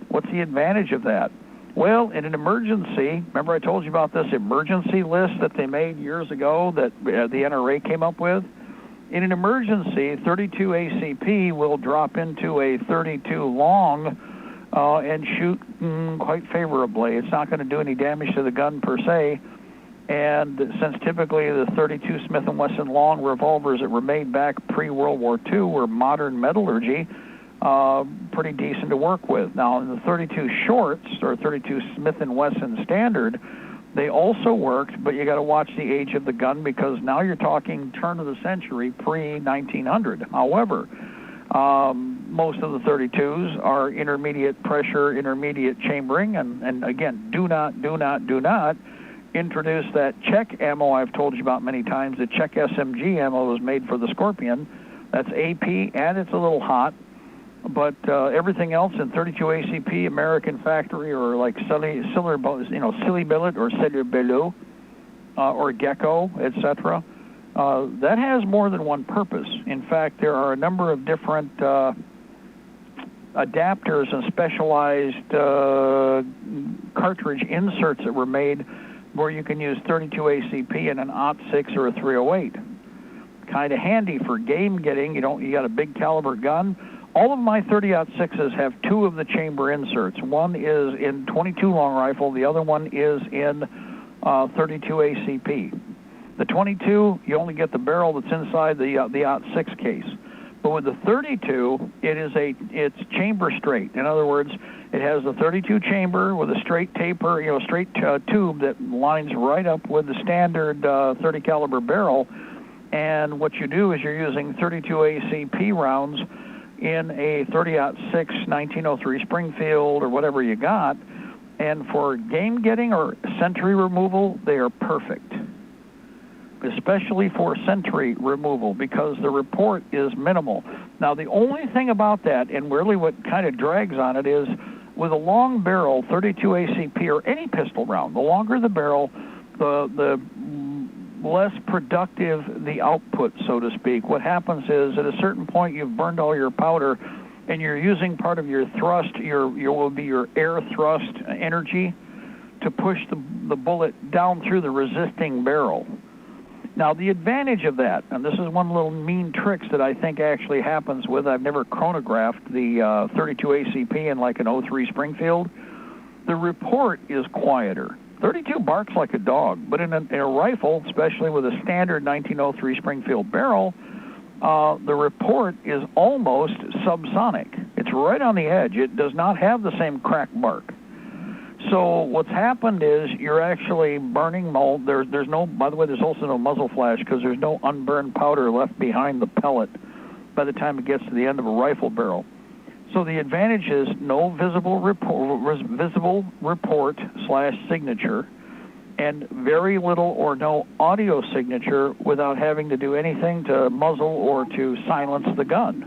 What's the advantage of that? Well, in an emergency, remember I told you about this emergency list that they made years ago that the NRA came up with? In an emergency, 32 ACP will drop into a 32 long and shoot quite favorably. It's not going to do any damage to the gun per se. And since typically the 32 Smith & Wesson long revolvers that were made back pre-World War II were modern metallurgy, pretty decent to work with. Now, in the 32 shorts, or 32 Smith & Wesson standard, they also worked, but you got to watch the age of the gun, because now you're talking turn of the century, pre-1900. However, most of the 32s are intermediate pressure, intermediate chambering, and again, do not introduce that Czech ammo I've told you about many times. The Czech SMG ammo was made for the Scorpion. That's AP, and it's a little hot. But everything else in 32 ACP, American factory, or like Silly Billet or Cellular Belleau, or Gecko, etc., that has more than one purpose. In fact, there are a number of different adapters and specialized cartridge inserts that were made where you can use 32 ACP in an .6 or a 308. Kind of handy for game getting. You got a big caliber gun. All of my 30-06s have two of the chamber inserts. One is in 22 long rifle. The other one is in 32 ACP. The 22, you only get the barrel that's inside the .6 case. But with the 32, it's chamber straight. In other words, it has the 32 chamber with a straight taper, straight tube that lines right up with the standard 30 caliber barrel. And what you do is you're using 32 ACP rounds in a 30-06 1903 Springfield or whatever you got. And for game getting or sentry removal, they are perfect. Especially for sentry removal, because the report is minimal. Now, the only thing about that, and really what kind of drags on it, is with a long barrel, 32 ACP, or any pistol round, the longer the barrel, the less productive the output, so to speak. What happens is, at a certain point, you've burned all your powder, and you're using part of your thrust, your air thrust energy, to push the bullet down through the resisting barrel. Now, the advantage of that, and this is one little mean tricks that I think actually happens with, I've never chronographed the 32 ACP in like an 03 Springfield. The report is quieter. 32 barks like a dog, but in a rifle, especially with a standard 1903 Springfield barrel, the report is almost subsonic. It's right on the edge. It does not have the same crack bark. So what's happened is you're actually burning mold. There's no, by the way, there's also no muzzle flash, because there's no unburned powder left behind the pellet by the time it gets to the end of a rifle barrel. So the advantage is no visible report/signature, and very little or no audio signature without having to do anything to muzzle or to silence the gun.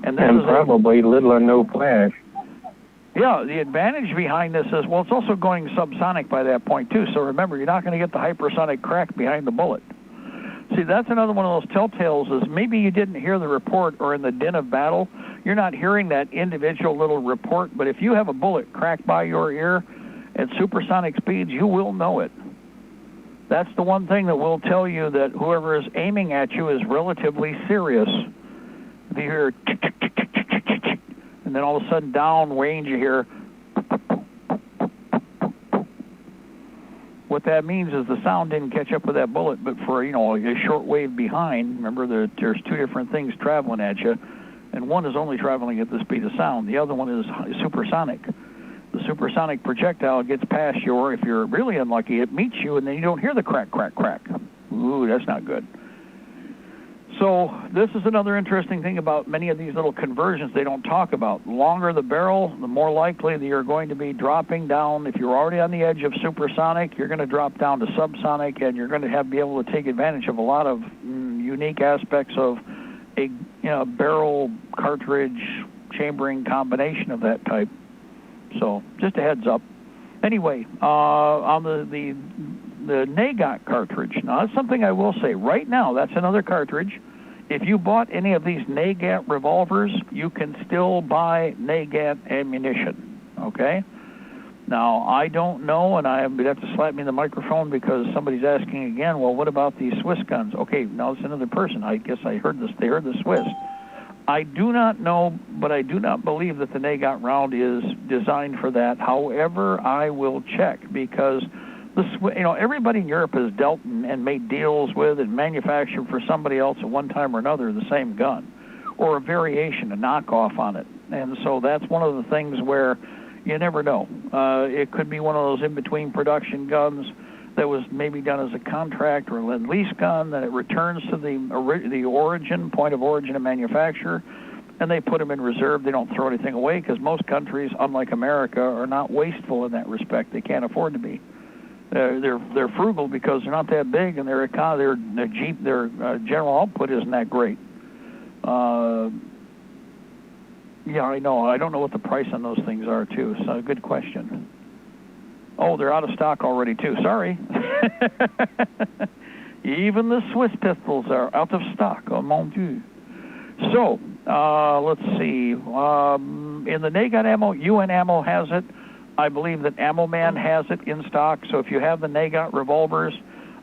And probably little or no flash. Yeah, the advantage behind this is, well, it's also going subsonic by that point, too. So remember, you're not going to get the hypersonic crack behind the bullet. See, that's another one of those telltales, is maybe you didn't hear the report, or in the din of battle, you're not hearing that individual little report, but if you have a bullet crack by your ear at supersonic speeds, you will know it. That's the one thing that will tell you that whoever is aiming at you is relatively serious. If you hear tick, tick, tick, tick, tick, tick, tick, tick, and then all of a sudden down range you hear, what that means is the sound didn't catch up with that bullet, but for a short wave behind, remember there's two different things traveling at you, and one is only traveling at the speed of sound. The other one is supersonic. The supersonic projectile gets past you, or if you're really unlucky, it meets you, and then you don't hear the crack, crack, crack. Ooh, that's not good. So this is another interesting thing about many of these little conversions they don't talk about. The longer the barrel, the more likely that you're going to be dropping down. If you're already on the edge of supersonic, you're going to drop down to subsonic, and you're going to be able to take advantage of a lot of unique aspects of a barrel cartridge chambering combination of that type. So just a heads up. Anyway, on the NAGOT cartridge. Now, that's something I will say. Right now, that's another cartridge. If you bought any of these NAGAT revolvers, you can still buy NAGAT ammunition, okay? Now, I don't know, and you'd have to slap me in the microphone because somebody's asking again, well, what about these Swiss guns? Okay, now it's another person. I guess I heard this. They heard the Swiss. I do not know, but I do not believe that the NAGOT round is designed for that. However, I will check because everybody in Europe has dealt and made deals with and manufactured for somebody else at one time or another the same gun or a variation, a knockoff on it. And so that's one of the things where you never know. It could be one of those in-between production guns that was maybe done as a contract or a lease gun, that it returns to the origin, point of origin of manufacture, and they put them in reserve. They don't throw anything away because most countries, unlike America, are not wasteful in that respect. They can't afford to be. They're frugal because they're not that big, and their general output isn't that great. Yeah, I know. I don't know what the price on those things are too. So good question. Oh, they're out of stock already too. Sorry. Even the Swiss pistols are out of stock. Oh mon Dieu. So let's see. In the NAGOT ammo, UN Ammo has it. I believe that Ammo Man has it in stock. So if you have the NAGOT revolvers,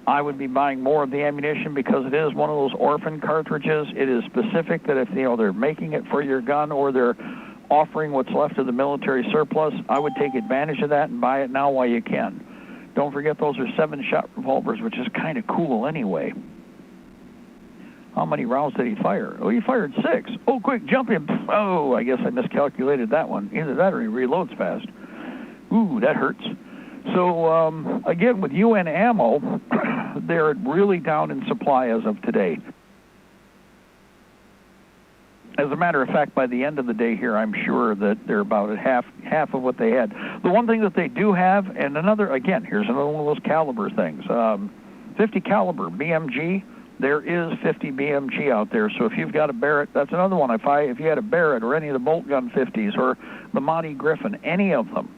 I would be buying more of the ammunition because it is one of those orphan cartridges. It is specific that if they're making it for your gun or they're offering what's left of the military surplus, I would take advantage of that and buy it now while you can. Don't forget those are 7-shot revolvers, which is kind of cool anyway. How many rounds did he fire? Oh, he fired 6. Oh, quick, jump in. Oh, I guess I miscalculated that one. Either that or he reloads fast. Ooh, that hurts. So, again, with UN Ammo, they're really down in supply as of today. As a matter of fact, by the end of the day here, I'm sure that they're about at half of what they had. The one thing that they do have, and another, again, here's another one of those caliber things. 50 caliber BMG, there is 50 BMG out there. So if you've got a Barrett, that's another one. If you had a Barrett or any of the bolt gun 50s or the Monty Griffin, any of them,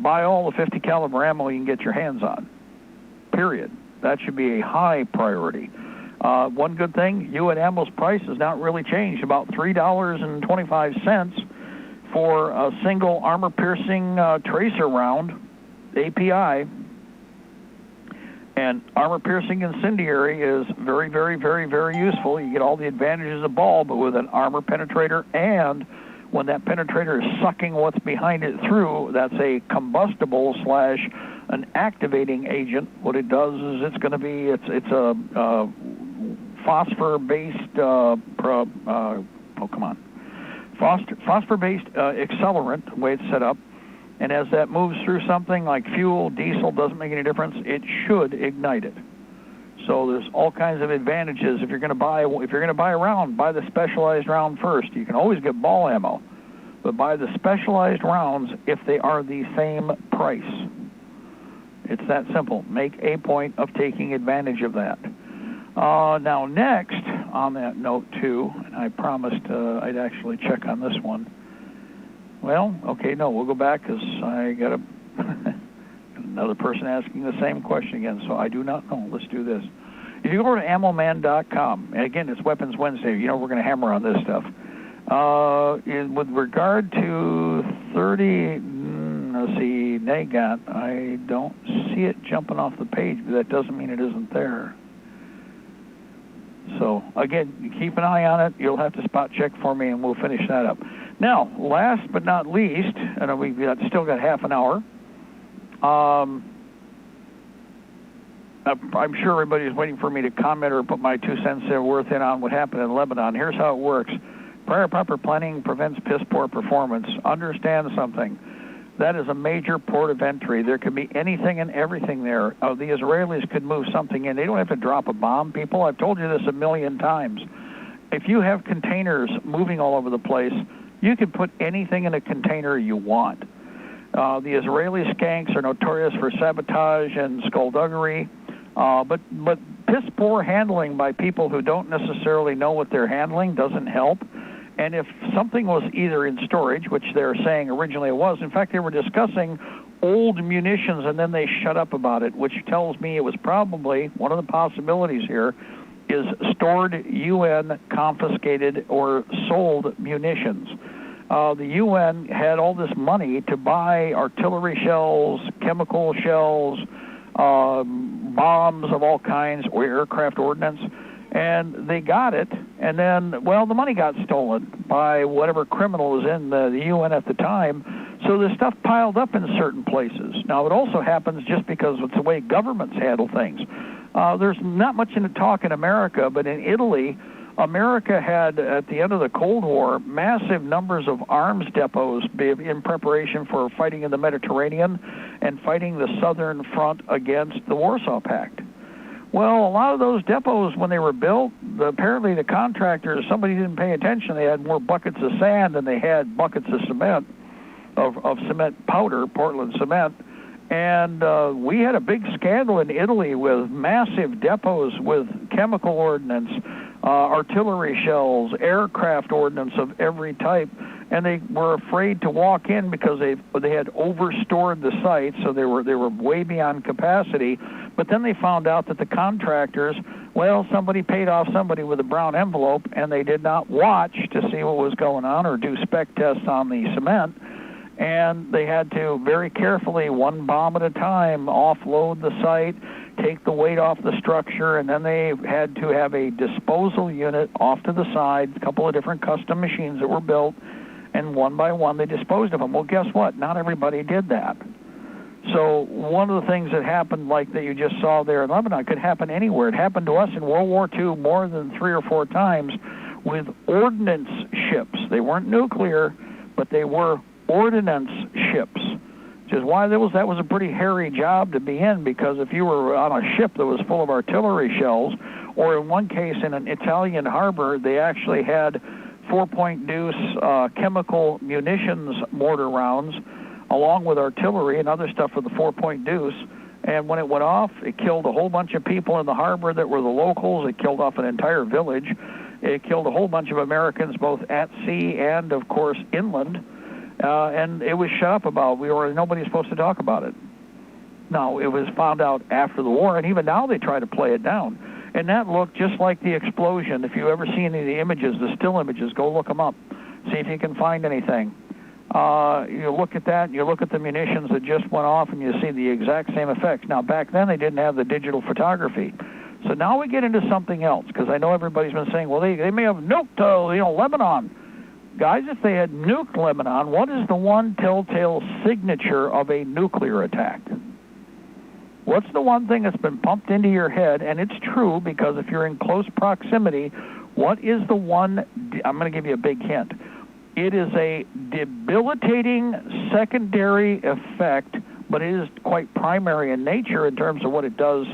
buy all the 50 caliber ammo you can get your hands on. Period. That should be a high priority. One good thing, UN Ammo's price has not really changed, about $3.25 for a single armor-piercing tracer round, API. And armor-piercing incendiary is very, very, very, very useful. You get all the advantages of ball, but with an armor penetrator, and when that penetrator is sucking what's behind it through, that's a combustible / an activating agent. What it does is it's going to be, it's a phosphor-based, phosphor-based accelerant, the way it's set up. And as that moves through something like fuel, diesel, doesn't make any difference, it should ignite it. So there's all kinds of advantages. If you're going to buy a round, buy the specialized round first. You can always get ball ammo, but buy the specialized rounds if they are the same price. It's that simple. Make a point of taking advantage of that. Now next, on that note too, and I promised I'd actually check on this one. Well, okay, no, we'll go back because I got another person asking the same question again, so I do not know. Let's do this. If you go to ammoman.com, and again, it's Weapons Wednesday, we're going to hammer on this stuff. With regard to 30, NAGOT, I don't see it jumping off the page, but that doesn't mean it isn't there. So, again, you keep an eye on it. You'll have to spot check for me, and we'll finish that up. Now, last but not least, and we've still got half an hour, I'm sure everybody's waiting for me to comment or put my 2 cents worth in on what happened in Lebanon. Here's how it works. Prior proper planning prevents piss-poor performance. Understand something. That is a major port of entry. There could be anything and everything there. The Israelis could move something in. They don't have to drop a bomb, people. I've told you this a million times. If you have containers moving all over the place, you can put anything in a container you want. The Israeli skanks are notorious for sabotage and skullduggery, but piss-poor handling by people who don't necessarily know what they're handling doesn't help. And if something was either in storage, which they're saying originally it was, in fact, they were discussing old munitions and then they shut up about it, which tells me it was probably, one of the possibilities here, is stored UN confiscated or sold munitions. The UN had all this money to buy artillery shells, chemical shells, bombs of all kinds, or aircraft ordnance, and they got it, and then, well, the money got stolen by whatever criminal was in the UN at the time, so the stuff piled up in certain places. Now, it also happens just because it's the way governments handle things. There's not much in the talk in America, but in Italy, America had, at the end of the Cold War, massive numbers of arms depots in preparation for fighting in the Mediterranean and fighting the Southern Front against the Warsaw Pact. Well, a lot of those depots, when they were built, apparently the contractors, somebody didn't pay attention. They had more buckets of sand than they had buckets of cement, of cement powder, Portland cement. And we had a big scandal in Italy with massive depots with chemical ordnance, artillery shells, aircraft ordnance of every type, and they were afraid to walk in because they had overstored the site, so they were way beyond capacity. But then they found out that the contractors, well, somebody paid off somebody with a brown envelope, and they did not watch to see what was going on or do spec tests on the cement. And they had to very carefully, one bomb at a time, offload the site, take the weight off the structure, and then they had to have a disposal unit off to the side, a couple of different custom machines that were built, and one by one they disposed of them. Well, guess what? Not everybody did that. So one of the things that happened, like that you just saw there in Lebanon, could happen anywhere. It happened to us in World War II more than 3 or 4 times with ordnance ships. They weren't nuclear, but they were ordnance ships, which is why that was a pretty hairy job to be in, because if you were on a ship that was full of artillery shells, or in one case in an Italian harbor, they actually had 4-point deuce chemical munitions mortar rounds, along with artillery and other stuff for the 4-point deuce. And when it went off, it killed a whole bunch of people in the harbor that were the locals. It killed off an entire village. It killed a whole bunch of Americans, both at sea and, of course, inland. And it was shut up about. Nobody's supposed to talk about it. No, it was found out after the war, and even now they try to play it down. And that looked just like the explosion. If you ever see any of the images, the still images, go look them up. See if you can find anything. You look at that, and you look at the munitions that just went off, and you see the exact same effects. Now, back then, they didn't have the digital photography. So now we get into something else, because I know everybody's been saying, well, they may have nuked, Lebanon. Guys, if they had nuked Lebanon, what is the one telltale signature of a nuclear attack? What's the one thing that's been pumped into your head? And it's true, because if you're in close proximity, what is the one? I'm going to give you a big hint. It is a debilitating secondary effect, but it is quite primary in nature in terms of what it does.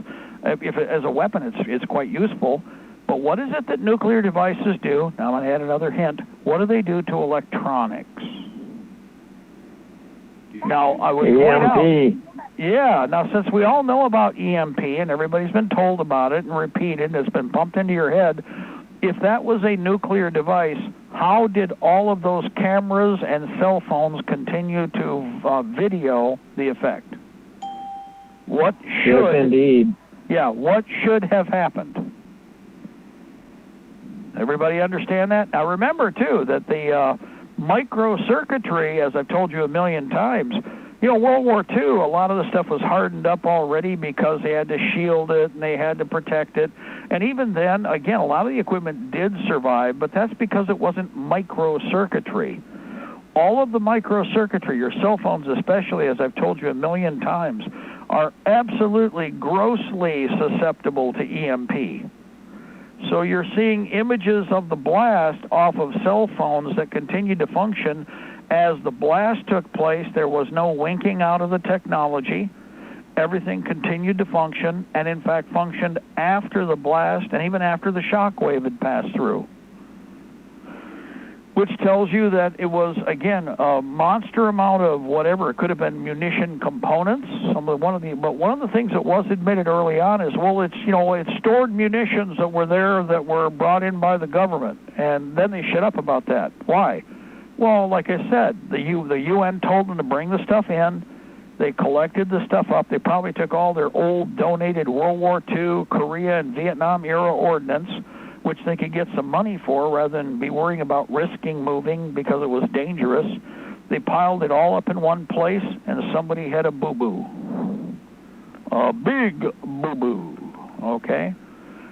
As a weapon, it's quite useful. But what is it that nuclear devices do? Now I'm going to add another hint. What do they do to electronics? Now, I would point out, yeah, now since we all know about EMP and everybody's been told about it and repeated, it's been pumped into your head, if that was a nuclear device, how did all of those cameras and cell phones continue to video the effect? What should... Yes, indeed. Yeah, what should have happened? Everybody understand that? Now remember, too, that the microcircuitry, as I've told you a million times, World War II, a lot of the stuff was hardened up already because they had to shield it and they had to protect it. And even then, again, a lot of the equipment did survive, but that's because it wasn't microcircuitry. All of the microcircuitry, your cell phones especially, as I've told you a million times, are absolutely grossly susceptible to EMP. So you're seeing images of the blast off of cell phones that continue to function As the blast took place, there was no winking out of the technology. Everything continued to function, and in fact functioned after the blast and even after the shock wave had passed through. Which tells you that it was, again, a monster amount of whatever. It could have been munition components. But one of the things that was admitted early on is, well, it's stored munitions that were there that were brought in by the government, and then they shut up about that. Why? Well, like I said, the UN told them to bring the stuff in. They collected the stuff up. They probably took all their old donated World War II, Korea, and Vietnam era ordnance, which they could get some money for rather than be worrying about risking moving because it was dangerous. They piled it all up in one place, and somebody had a boo-boo. A big boo-boo, okay?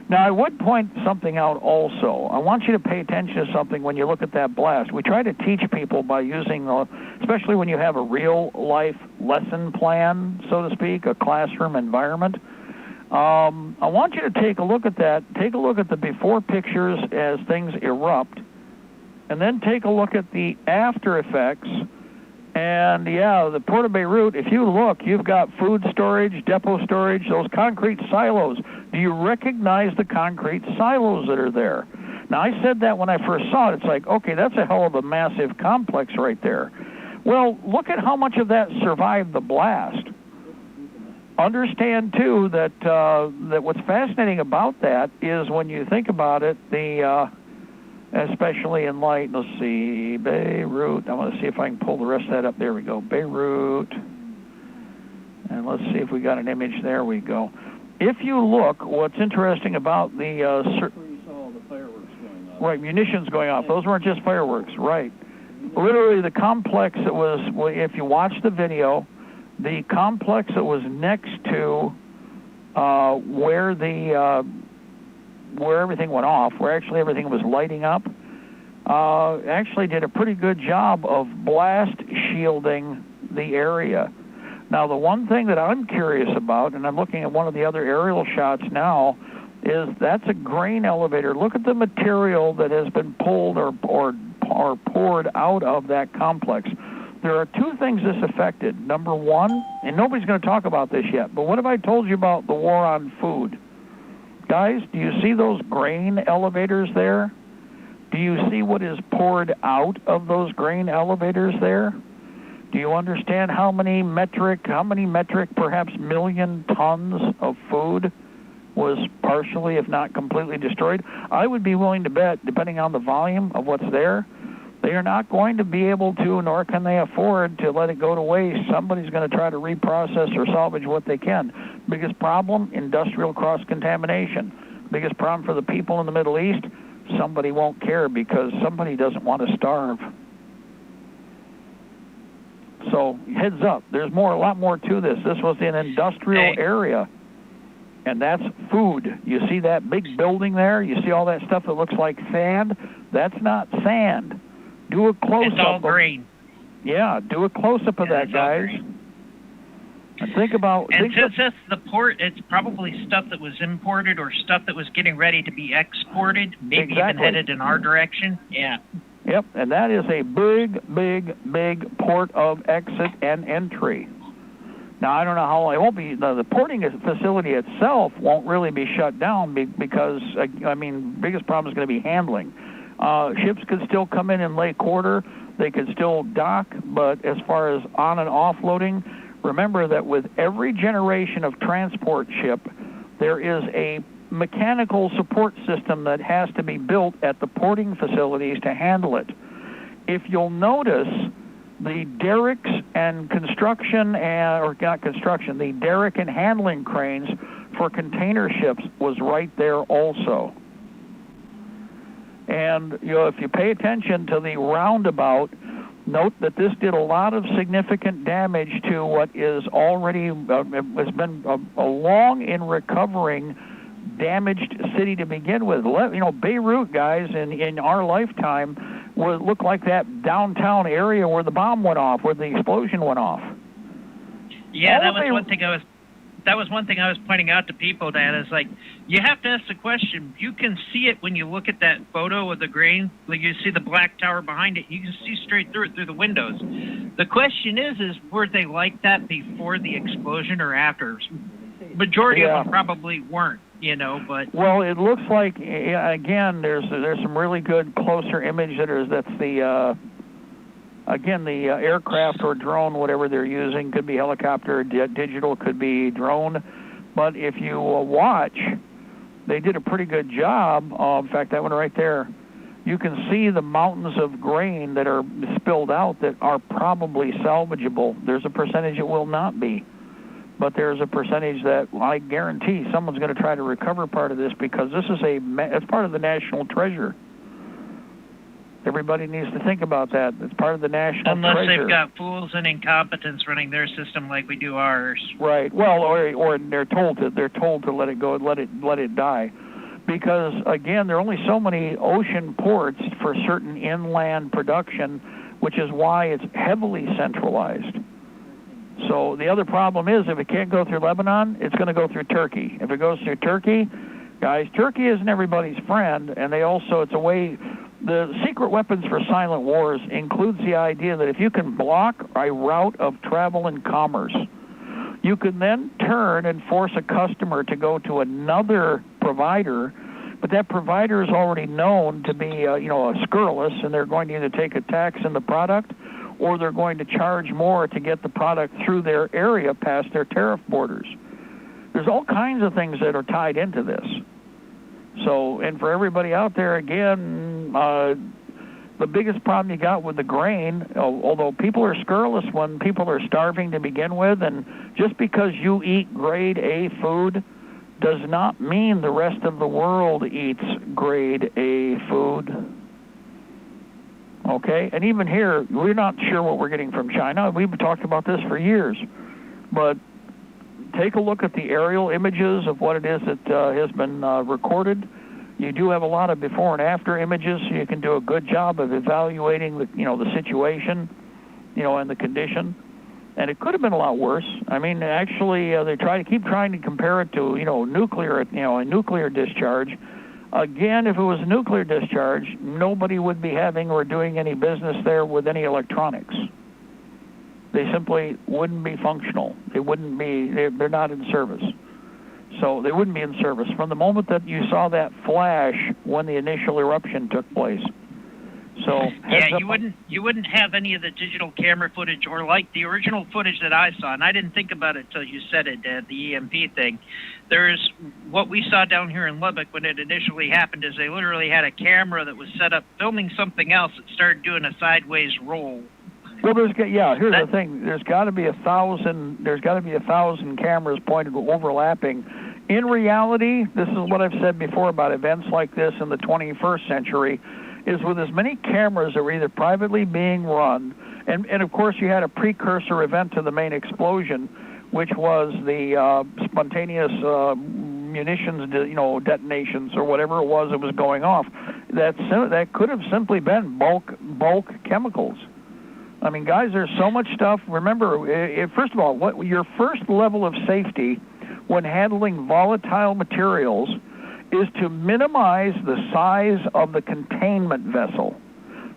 Now, I would point something out also. I want you to pay attention to something when you look at that blast. We try to teach people by using, especially when you have a real-life lesson plan, so to speak, a classroom environment. I want you to take a look at that. Take a look at the before pictures as things erupt, and then take a look at the after effects. And yeah, the Port of Beirut, if you look, you've got food storage, depot storage, those concrete silos. Do you recognize the concrete silos that are there? Now, I said that when I first saw it. It's like, okay, that's a hell of a massive complex right there. Well, look at how much of that survived the blast. Understand, too, that what's fascinating about that is when you think about it, especially in light, let's see, Beirut. I want to see if I can pull the rest of that up. There we go, Beirut. And let's see if we got an image. There we go. If you look, what's interesting about the... you saw the fireworks going off. Right, munitions going off. Those weren't just fireworks, right. Literally, the complex that was, if you watch the video, the complex that was next to where everything went off, where actually everything was lighting up, actually did a pretty good job of blast shielding the area. Now, the one thing that I'm curious about, and I'm looking at one of the other aerial shots now, is that's a grain elevator. Look at the material that has been pulled or poured out of that complex. There are two things this affected. Number one, and nobody's going to talk about this yet, but what have I told you about the war on food? Guys, do you see those grain elevators there? Do you see what is poured out of those grain elevators there? Do you understand how many metric, perhaps million tons of food was partially, if not completely destroyed? I would be willing to bet, depending on the volume of what's there, they are not going to be able to, nor can they afford to let it go to waste. Somebody's going to try to reprocess or salvage what they can. Biggest problem, industrial cross-contamination. Biggest problem for the people in the Middle East, somebody won't care because somebody doesn't want to starve. So heads up, there's a lot more to this. This was an industrial area, and that's food. You see that big building there? You see all that stuff that looks like sand? That's not sand. Do a close-up. It's all green. Yeah, do a close-up of that, guys. And think about... And since it's the port, it's probably stuff that was imported or stuff that was getting ready to be exported, maybe even headed in our direction. Yeah. Yep, and that is a big, big, big port of exit and entry. Now, I don't know how long it won't be. The porting facility itself won't really be shut down because, biggest problem is going to be handling. Ships could still come in and lay quarter. They could still dock, but as far as on and offloading, remember that with every generation of transport ship, there is a mechanical support system that has to be built at the porting facilities to handle it. If you'll notice, the derricks and the derrick and handling cranes for container ships was right there also. And if you pay attention to the roundabout, note that this did a lot of significant damage to what is already has been a long in recovering damaged city to begin with. Beirut, guys, in our lifetime would look like that downtown area where the bomb went off, where the explosion went off. Yeah, that was one thing I was that was one thing I was pointing out to people, Dan, is like, you have to ask the question. You can see it when you look at that photo of the grain. Like, you see the black tower behind it. You can see straight through it through the windows. The question is were they like that before the explosion or after? Majority of them probably weren't, but... Well, it looks like, again, there's some really good closer image that's the... Again, the aircraft or drone, whatever they're using, could be helicopter, digital, could be drone. But if you watch, they did a pretty good job. In fact, that one right there, you can see the mountains of grain that are spilled out that are probably salvageable. There's a percentage it will not be. But there's a percentage that I guarantee someone's going to try to recover part of this, because this is it's part of the national treasure. Everybody needs to think about that. It's part of the national treasure. Unless they've got fools and incompetents running their system like we do ours. Right. Well, or they're told to let it go, let it die, because again, there are only so many ocean ports for certain inland production, which is why it's heavily centralized. So the other problem is, if it can't go through Lebanon, it's going to go through Turkey. If it goes through Turkey, guys, Turkey isn't everybody's friend, and it's a way. The secret weapons for silent wars includes the idea that if you can block a route of travel and commerce, you can then turn and force a customer to go to another provider, but that provider is already known to be, a scurrilous, and they're going to either take a tax in the product, or they're going to charge more to get the product through their area past their tariff borders. There's all kinds of things that are tied into this. So, and for everybody out there, again, the biggest problem you got with the grain, although people are scurrilous when people are starving to begin with, and just because you eat grade A food does not mean the rest of the world eats grade A food. Okay? And even here, we're not sure what we're getting from China. We've talked about this for years. But take a look at the aerial images of what it is that has been recorded. You do have a lot of before and after images, so you can do a good job of evaluating the situation, and the condition. And it could have been a lot worse. I mean, actually, they keep trying to compare it to nuclear, a nuclear discharge. Again, if it was a nuclear discharge, nobody would be having or doing any business there with any electronics. They simply wouldn't be functional. They wouldn't be, they're not in service. So they wouldn't be in service from the moment that you saw that flash when the initial eruption took place. So yeah, you wouldn't have any of the digital camera footage or like the original footage that I saw, and I didn't think about it till you said it, the EMP thing. There's what we saw down here in Lubbock when it initially happened is they literally had a camera that was set up filming something else that started doing a sideways roll. Well, here's the thing. There's got to be 1,000. There's got to be 1,000 cameras pointed overlapping. In reality, this is what I've said before about events like this in the 21st century, is with as many cameras that were either privately being run, and of course you had a precursor event to the main explosion, which was the spontaneous munitions, detonations or whatever it was that was going off. That could have simply been bulk chemicals. I mean, guys, there's so much stuff. Remember, first of all, your first level of safety when handling volatile materials is to minimize the size of the containment vessel.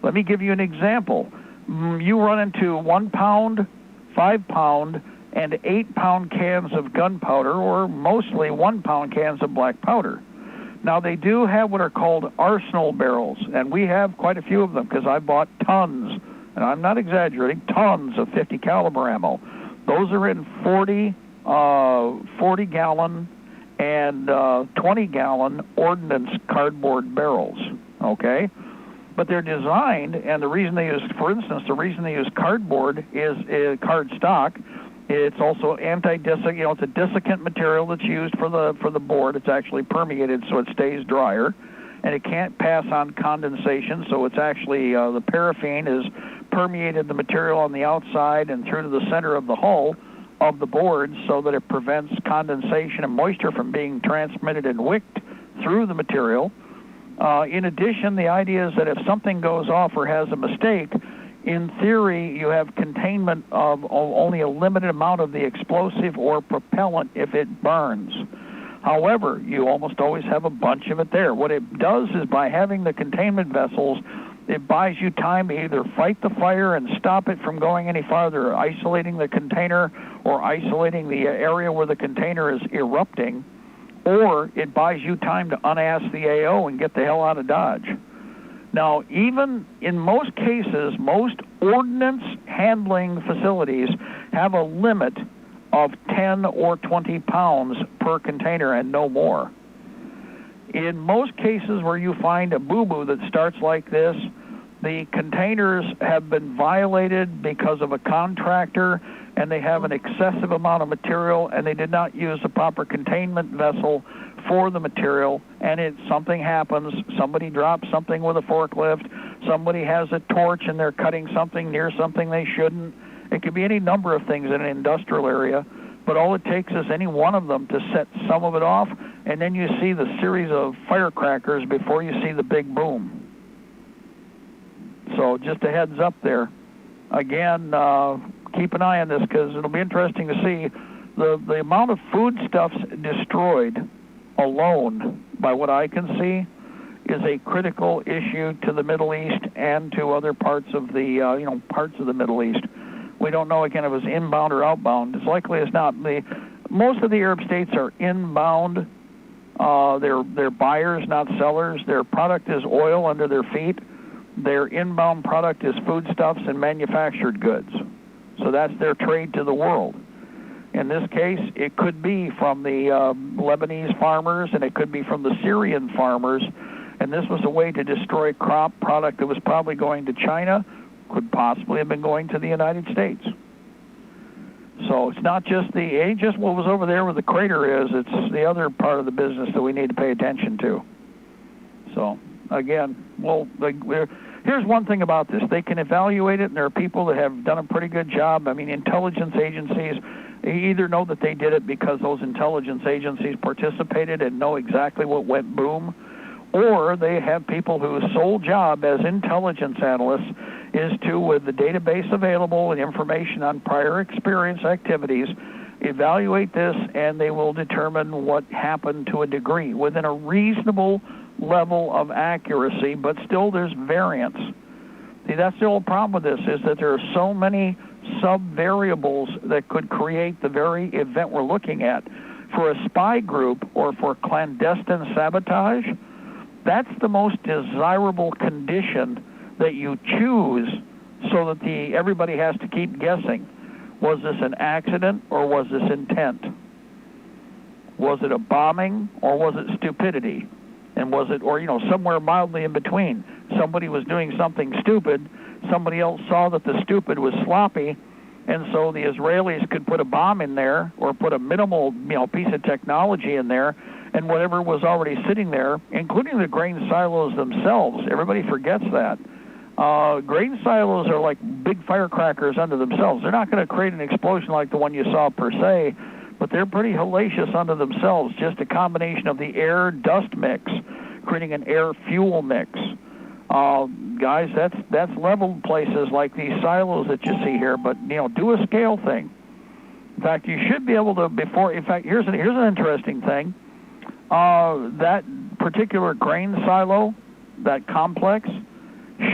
Let me give you an example. You run into 1 pound, 5 pound, and 8 pound cans of gunpowder, or mostly 1 pound cans of black powder. Now, they do have what are called arsenal barrels, and we have quite a few of them because I bought tons, and I'm not exaggerating, tons of 50 caliber ammo. Those are in 40 gallon and 20-gallon ordnance cardboard barrels, okay? But they're designed, and the reason they use, for instance, cardboard is card stock. It's also anti-desiccant, it's a desiccant material that's used for the board. It's actually permeated so it stays drier, and it can't pass on condensation, so it's actually, the paraffin has permeated the material on the outside and through to the center of the hull of the board so that it prevents condensation and moisture from being transmitted and wicked through the material. In addition, the idea is that if something goes off or has a mistake, in theory, you have containment of only a limited amount of the explosive or propellant if it burns. However, you almost always have a bunch of it there. What it does is by having the containment vessels, it buys you time to either fight the fire and stop it from going any farther, isolating the container or isolating the area where the container is erupting, or it buys you time to unass the AO and get the hell out of Dodge. Now, even in most cases, most ordnance handling facilities have a limit of 10 or 20 pounds per container and no more. In most cases where you find a boo-boo that starts like this, the containers have been violated because of a contractor and they have an excessive amount of material and they did not use a proper containment vessel for the material, and something happens, somebody drops something with a forklift, somebody has a torch and they're cutting something near something they shouldn't. It could be any number of things in an industrial area, but all it takes is any one of them to set some of it off, and then you see the series of firecrackers before you see the big boom. So just a heads up there. Again, keep an eye on this because it'll be interesting to see the amount of foodstuffs destroyed alone, by what I can see, is a critical issue to the Middle East and to other parts of the parts of the Middle East. We don't know again if it's inbound or outbound. It's likely it's not. Most of the Arab states are inbound. They're buyers, not sellers. Their product is oil under their feet. Their inbound product is foodstuffs and manufactured goods. So that's their trade to the world. In this case, it could be from the Lebanese farmers, and it could be from the Syrian farmers, and this was a way to destroy crop product that was probably going to China, could possibly have been going to the United States. So it's not just ain't just what was over there where the crater is, it's the other part of the business that we need to pay attention to. So, again, here's one thing about this. They can evaluate it, and there are people that have done a pretty good job. I mean, intelligence agencies either know that they did it because those intelligence agencies participated and know exactly what went boom, or they have people whose sole job as intelligence analysts is to, with the database available and information on prior experience activities, evaluate this, and they will determine what happened to a degree within a reasonable level of accuracy, but still there's variance. See, that's the old problem with this, is that there are so many sub-variables that could create the very event we're looking at. For a spy group or for clandestine sabotage, that's the most desirable condition that you choose so that everybody has to keep guessing. Was this an accident or was this intent? Was it a bombing or was it stupidity? And was it, or somewhere mildly in between? Somebody was doing something stupid, somebody else saw that the stupid was sloppy, and so the Israelis could put a bomb in there or put a minimal piece of technology in there, and whatever was already sitting there, including the grain silos themselves, everybody forgets that. Grain silos are like big firecrackers unto themselves. They're not going to create an explosion like the one you saw per se, but they're pretty hellacious unto themselves, just a combination of the air-dust mix, creating an air-fuel mix. Guys, that's leveled places like these silos that you see here, but, do a scale thing. In fact, you should be able to, here's an interesting thing. That particular grain silo, that complex,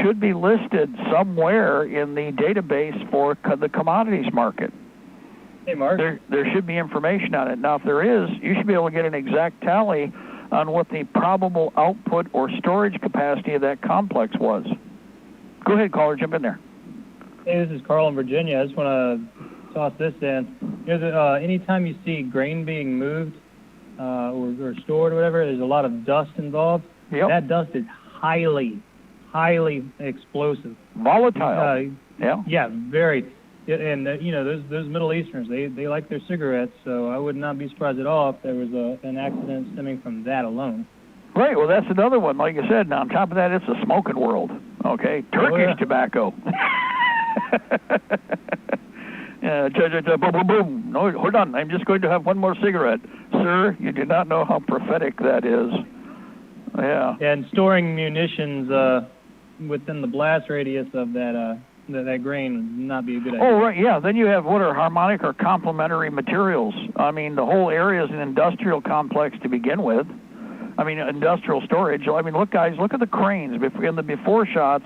should be listed somewhere in the database for the commodities market. Hey, Mark. There should be information on it. Now, if there is, you should be able to get an exact tally on what the probable output or storage capacity of that complex was. Go ahead, caller, jump in there. Hey, this is Carl in Virginia. I just want to toss this in. Anytime you see grain being moved or stored or whatever, there's a lot of dust involved. Yep. That dust is highly explosive. Volatile. Yeah, very. And those Middle Easterns, they like their cigarettes, so I would not be surprised at all if there was an accident stemming from that alone. Right. Well, that's another one. Like I said, now on top of that, it's a smoking world. Okay, Turkish tobacco. Boom, boom, boom. No, hold on. I'm just going to have one more cigarette, sir. You do not know how prophetic that is. Yeah. And storing munitions within the blast radius of that that grain would not be a good idea. Oh, right, yeah. Then you have what are harmonic or complementary materials. I mean, the whole area is an industrial complex to begin with. I mean, industrial storage. I mean, look, guys, look at the cranes. In the before shots,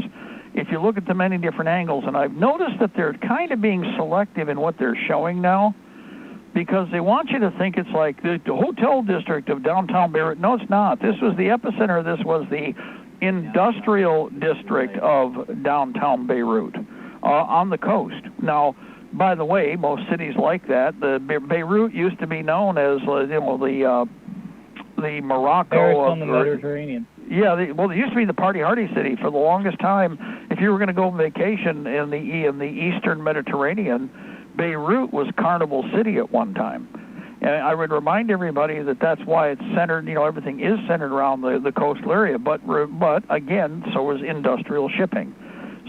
if you look at the many different angles, and I've noticed that they're kind of being selective in what they're showing now, because they want you to think it's like the hotel district of downtown Beirut. No, it's not. This was the epicenter. This was the industrial district of downtown Beirut on the coast. Now, by the way, most cities like that. The Beirut used to be known as the Morocco Paris on the Mediterranean. Yeah, it used to be the party-hardy city for the longest time. If you were going to go on vacation in the eastern Mediterranean, Beirut was Carnival City at one time. And I would remind everybody that that's why it's centered, everything is centered around the coastal area. But again, so is industrial shipping.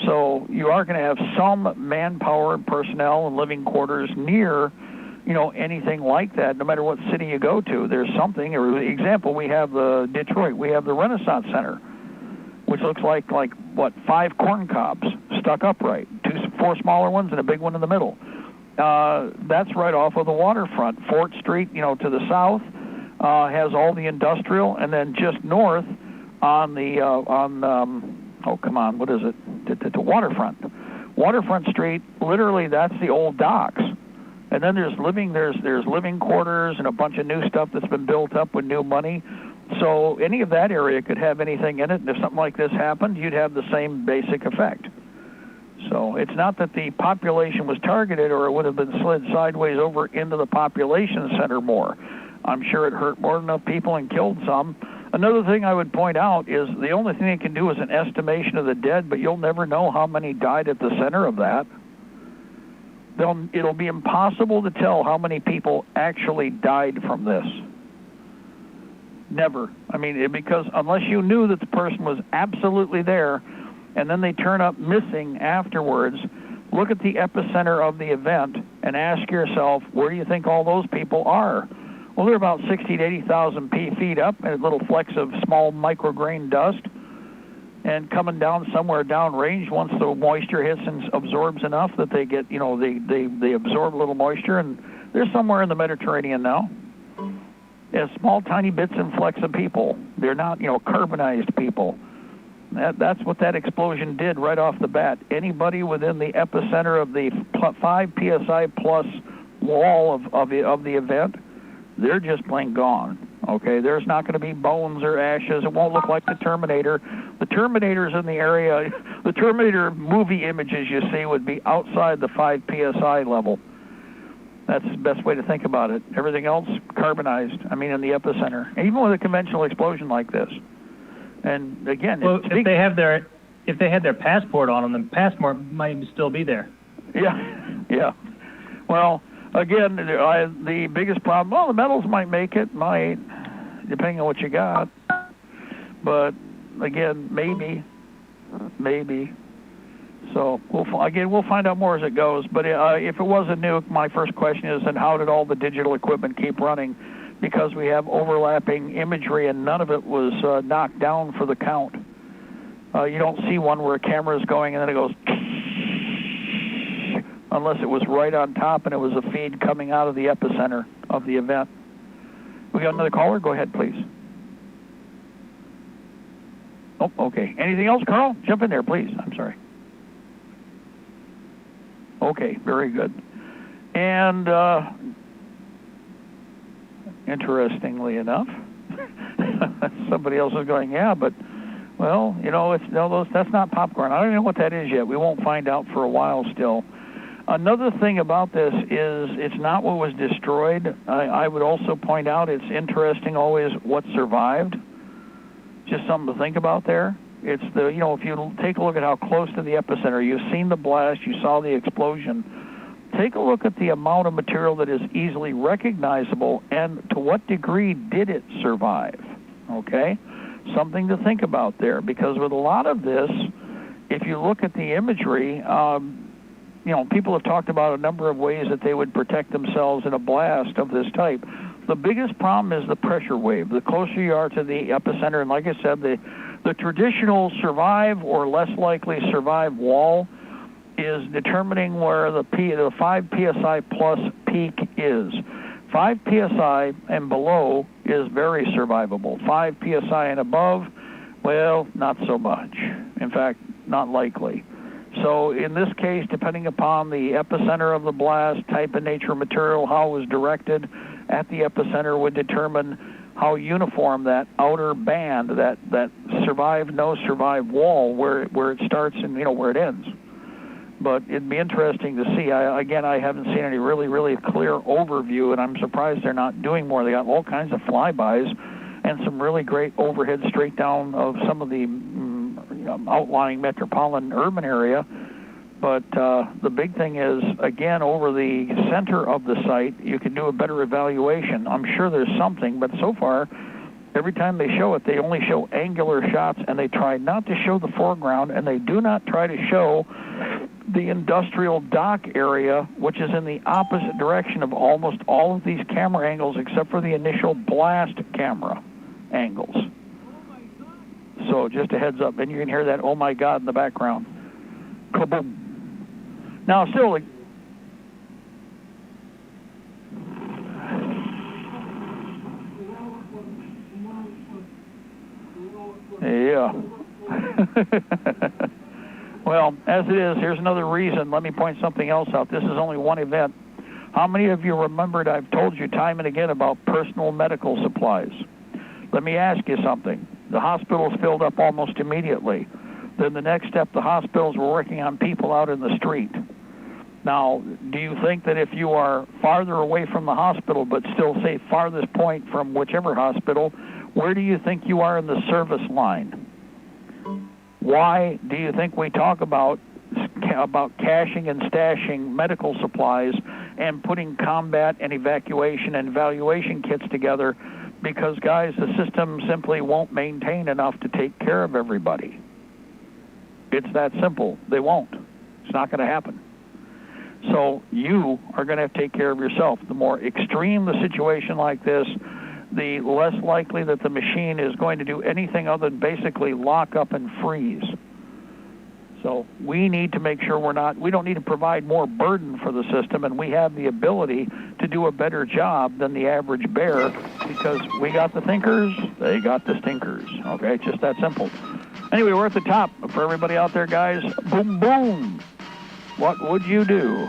So you are going to have some manpower and personnel and living quarters near, anything like that, no matter what city you go to. There's something. For example, we have Detroit. We have the Renaissance Center, which looks like 5 corn cobs stuck upright, 4 smaller ones and a big one in the middle. That's right off of the waterfront. Fort Street, to the south, has all the industrial, and then just north on the what is it? The waterfront. Waterfront Street, literally, that's the old docks. And then there's living quarters and a bunch of new stuff that's been built up with new money. So any of that area could have anything in it, and if something like this happened, you'd have the same basic effect. So it's not that the population was targeted or it would have been slid sideways over into the population center more. I'm sure it hurt more than enough people and killed some. Another thing I would point out is the only thing it can do is an estimation of the dead, but you'll never know how many died at the center of that. It'll be impossible to tell how many people actually died from this. Never. I mean, because unless you knew that the person was absolutely there, and then they turn up missing afterwards, look at the epicenter of the event and ask yourself, where do you think all those people are? Well, they're about 60 to 80,000 feet up, and little flecks of small micrograin dust, and coming down somewhere downrange once the moisture hits and absorbs enough that they get, they absorb a little moisture, and they're somewhere in the Mediterranean now. As small, tiny bits and flecks of people. They're not, carbonized people. That's what that explosion did right off the bat. Anybody within the epicenter of the 5 psi plus wall of the event, they're just plain gone. Okay, there's not going to be bones or ashes. It won't look like the Terminator. The Terminator's in the area. The Terminator movie images you see would be outside the 5 psi level. That's the best way to think about it. Everything else carbonized. I mean, in the epicenter, even with a conventional explosion like this. And again, well, if they had their passport on them, the passport might still be there. Yeah. Well, again, the biggest problem. Well, the metals might make it, depending on what you got. But again, maybe. So we'll find out more as it goes. But if it was a nuke, my first question is, then how did all the digital equipment keep running? Because we have overlapping imagery, and none of it was knocked down for the count. You don't see one where a camera is going and then it goes, unless it was right on top and it was a feed coming out of the epicenter of the event. We got another caller? Go ahead, please. Oh, okay. Anything else, Carl? Jump in there, please. I'm sorry. Okay, very good. And interestingly enough, somebody else is going, yeah, but, well, that's not popcorn. I don't know what that is yet. We won't find out for a while still. Another thing about this is it's not what was destroyed. I would also point out it's interesting always what survived. Just something to think about there. It's if you take a look at how close to the epicenter, you've seen the blast, you saw the explosion. Take a look at the amount of material that is easily recognizable and to what degree did it survive, okay? Something to think about there, because with a lot of this, if you look at the imagery, people have talked about a number of ways that they would protect themselves in a blast of this type. The biggest problem is the pressure wave. The closer you are to the epicenter, and like I said, the traditional survive or less likely survive wall is determining where the 5 psi plus peak is. 5 psi and below is very survivable. 5 psi and above, well, not so much. In fact, not likely. So in this case, depending upon the epicenter of the blast, type of nature of material, how it was directed at the epicenter would determine how uniform that outer band, that survive, no survive wall, where it starts and where it ends. But it'd be interesting to see. I haven't seen any really clear overview, and I'm surprised they're not doing more. They got all kinds of flybys and some really great overhead straight down of some of the outlying metropolitan urban area. But the big thing is, again, over the center of the site, you can do a better evaluation. I'm sure there's something, but so far, every time they show it, they only show angular shots, and they try not to show the foreground, and they do not try to show the industrial dock area, which is in the opposite direction of almost all of these camera angles, except for the initial blast camera angles. So just a heads up, and you can hear that "oh my God" in the background. Kaboom. Now, still, yeah. Well, as it is, here's another reason. Let me point something else out. This is only one event. How many of you remembered I've told you time and again about personal medical supplies? Let me ask you something. The hospitals filled up almost immediately. Then the next step, the hospitals were working on people out in the street. Now, do you think that if you are farther away from the hospital, but still, say, farthest point from whichever hospital, where do you think you are in the service line? Why do you think we talk about caching and stashing medical supplies and putting combat and evacuation and evaluation kits together? Because, guys, the system simply won't maintain enough to take care of everybody. It's that simple. They won't. It's not going to happen. So you are going to have to take care of yourself. The more extreme the situation like this, the less likely that the machine is going to do anything other than basically lock up and freeze. So we need to make sure we don't need to provide more burden for the system, and we have the ability to do a better job than the average bear, because we got the thinkers, they got the stinkers. Okay, it's just that simple. Anyway, we're at the top. For everybody out there, guys, boom, boom. What would you do?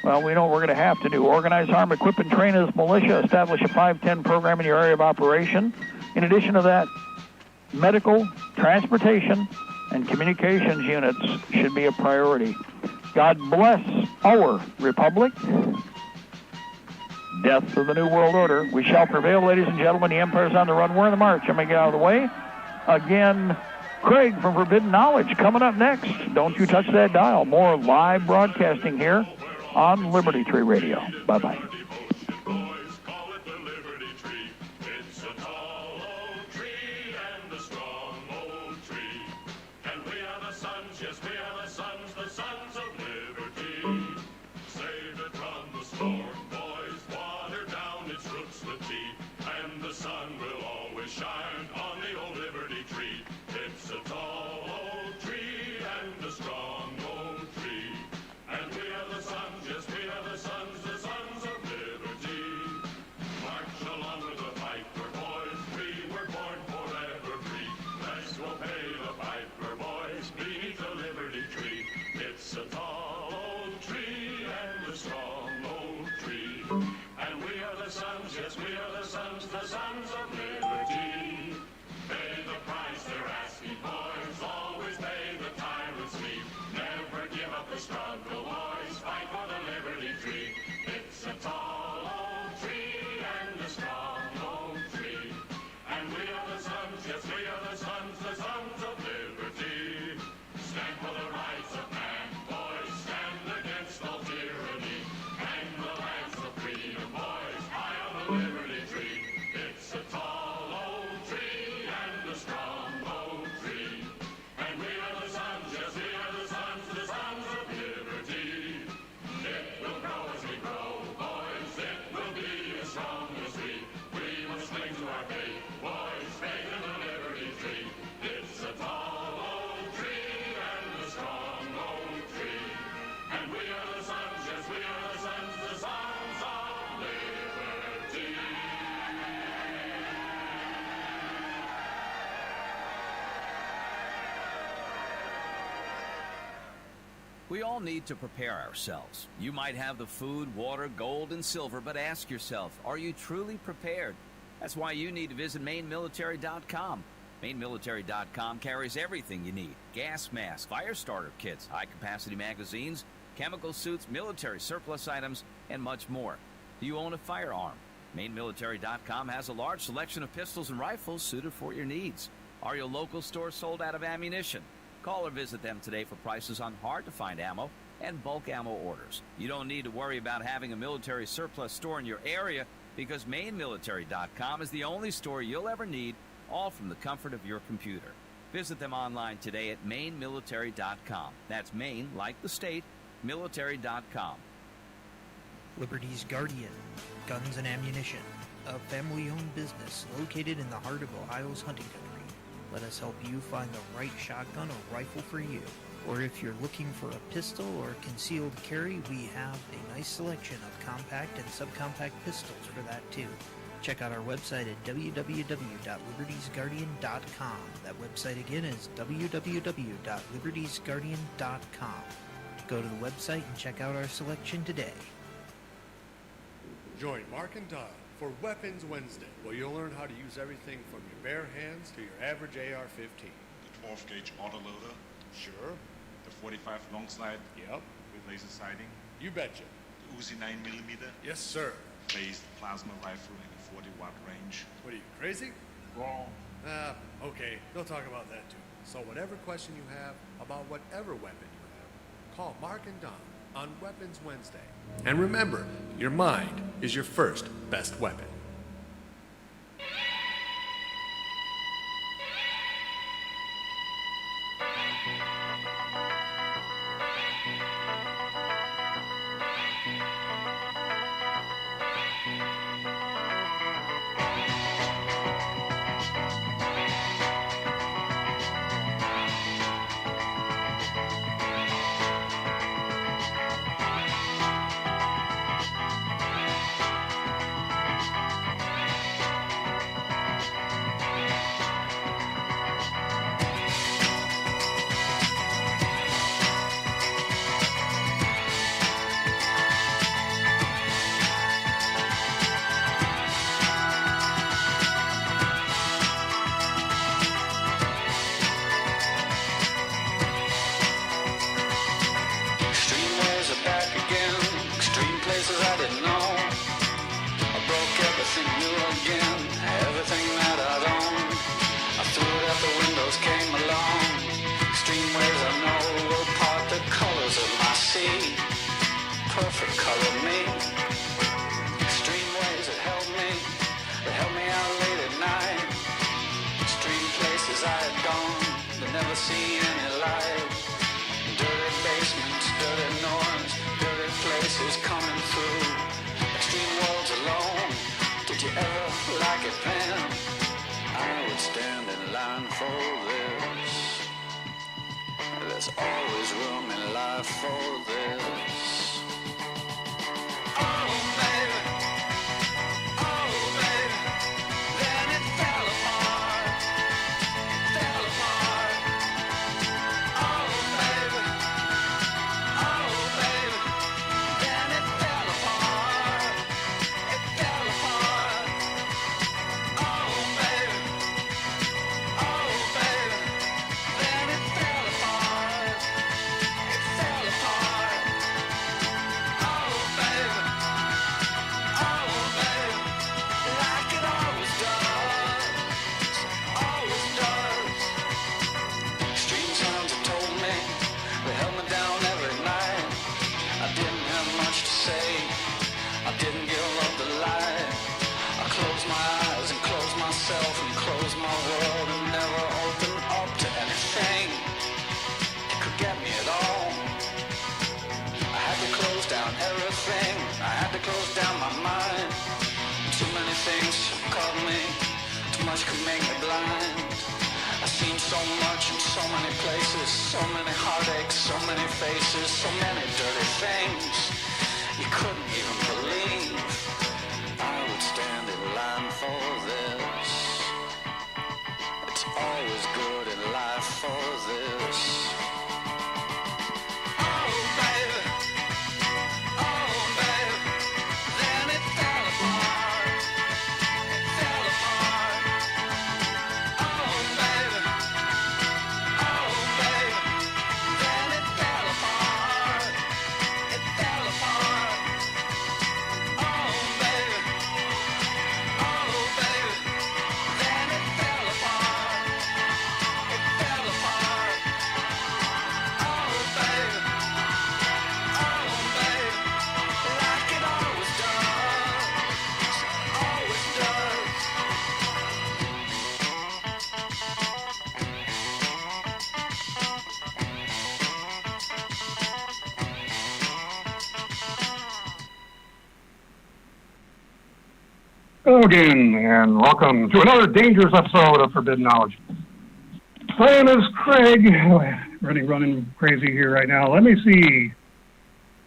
Well, we know what we're going to have to do. Organize, arm, equip, and train as militia. Establish a 510 program in your area of operation. In addition to that, medical, transportation, and communications units should be a priority. God bless our republic. Death to the New World Order. We shall prevail, ladies and gentlemen. The empire's on the run. We're in the march. I'm going to get out of the way. Again, Craig from Forbidden Knowledge coming up next. Don't you touch that dial. More live broadcasting here on Liberty Tree Radio. Bye-bye. And we are the sons, yes, we are the sons of liberty. We all need to prepare ourselves. You might have the food, water, gold, and silver, but ask yourself, are you truly prepared? That's why you need to visit MaineMilitary.com. MaineMilitary.com carries everything you need. Gas masks, fire starter kits, high-capacity magazines, chemical suits, military surplus items, and much more. Do you own a firearm? MaineMilitary.com has a large selection of pistols and rifles suited for your needs. Are your local stores sold out of ammunition? Call or visit them today for prices on hard-to-find ammo and bulk ammo orders. You don't need to worry about having a military surplus store in your area because MaineMilitary.com is the only store you'll ever need, all from the comfort of your computer. Visit them online today at MaineMilitary.com. That's Maine, like the state, military.com. Liberty's Guardian, Guns and Ammunition, a family-owned business located in the heart of Ohio's hunting country. Let us help you find the right shotgun or rifle for you. Or if you're looking for a pistol or concealed carry, we have a nice selection of compact and subcompact pistols for that too. Check out our website at www.libertiesguardian.com. That website again is www.libertiesguardian.com. Go to the website and check out our selection today. Join Mark and Don for Weapons Wednesday, where you'll learn how to use everything from your bare hands to your average AR-15. The 12 gauge autoloader. Sure. The 45 long slide. Yep. With laser sighting. You betcha. The Uzi 9mm. Yes, sir. Phased plasma rifle in a 40-watt range. What are you, crazy? Wrong. Okay. They'll talk about that too. So whatever question you have about whatever weapon you have, call Mark and Don on Weapons Wednesday. And remember, your mind is your first best weapon. Always good in life for this. Oh, Hello again, and welcome to another dangerous episode of Forbidden Knowledge. My name is Craig. Running crazy here right now. Let me see.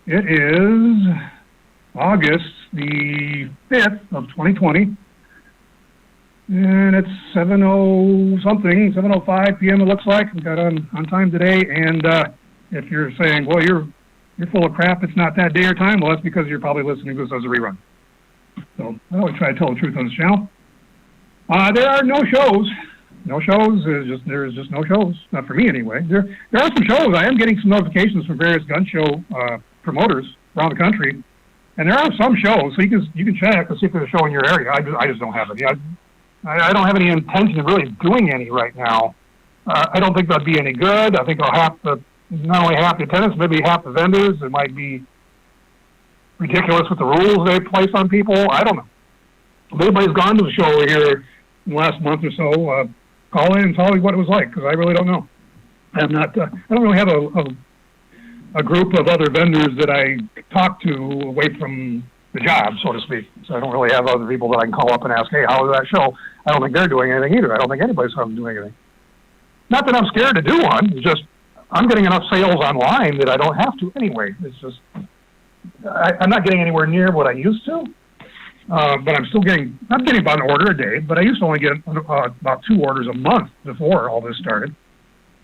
It is August the 5th of 2020, and it's 7:05 p.m. it looks like. We got on time today, and if you're saying, well, you're full of crap, it's not that day or time, well, that's because you're probably listening to this as a rerun. So I always try to tell the truth on this channel. There are no shows. No shows. There's just no shows. Not for me anyway. There are some shows. I am getting some notifications from various gun show promoters around the country, and there are some shows. So you can check to see if there's a show in your area. I just don't have any. I don't have any intention of really doing any right now. I don't think that'd be any good. I think I'll have to not only half the attendance, maybe half the vendors. It might be ridiculous with the rules they place on people. I don't know. If anybody's gone to the show over here in the last month or so, call in and tell me what it was like, because I really don't know. I don't really have a group of other vendors that I talk to away from the job, so to speak. So I don't really have other people that I can call up and ask, hey, how was that show? I don't think they're doing anything either. I don't think anybody's doing anything. Not that I'm scared to do one. It's just I'm getting enough sales online that I don't have to anyway. It's just I'm not getting anywhere near what I used to. But I'm getting about an order a day, but I used to only get about 2 orders a month before all this started.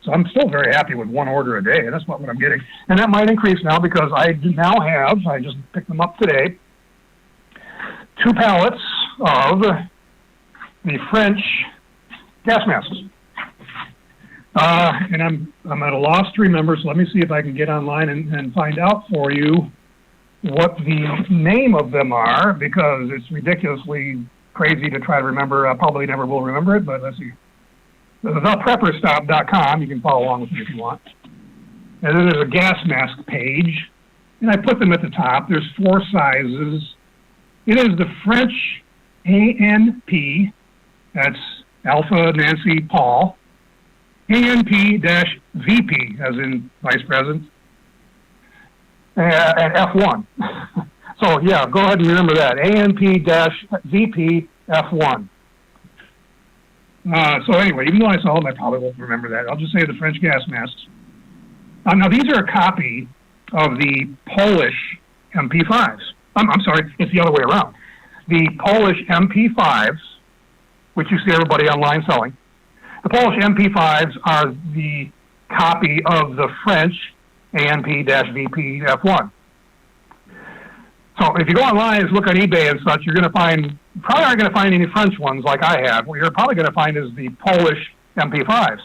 So I'm still very happy with 1 order a day, and that's not what I'm getting. And that might increase now because I just picked them up today, 2 pallets of the French gas masks. And I'm at a loss to remember, so let me see if I can get online and find out for you what the name of them are, because it's ridiculously crazy to try to remember. I probably never will remember it, but let's see. Theprepperstop.com. You can follow along with me if you want. And then there's a gas mask page, and I put them at the top. There's 4 sizes. It is the French ANP, that's Alpha Nancy Paul, ANP-VP, as in Vice President, and F1. So, yeah, go ahead and remember that. ANP-VP F1. So anyway, even though I saw them, I probably won't remember that. I'll just say the French gas masks. Now, these are a copy of the Polish MP5s. I'm sorry, it's the other way around. The Polish MP5s, which you see everybody online selling, the Polish MP5s are the copy of the French ANP-VP F1. So if you go online and look on eBay and such, probably aren't going to find any French ones like I have. What you're probably going to find is the Polish MP5s.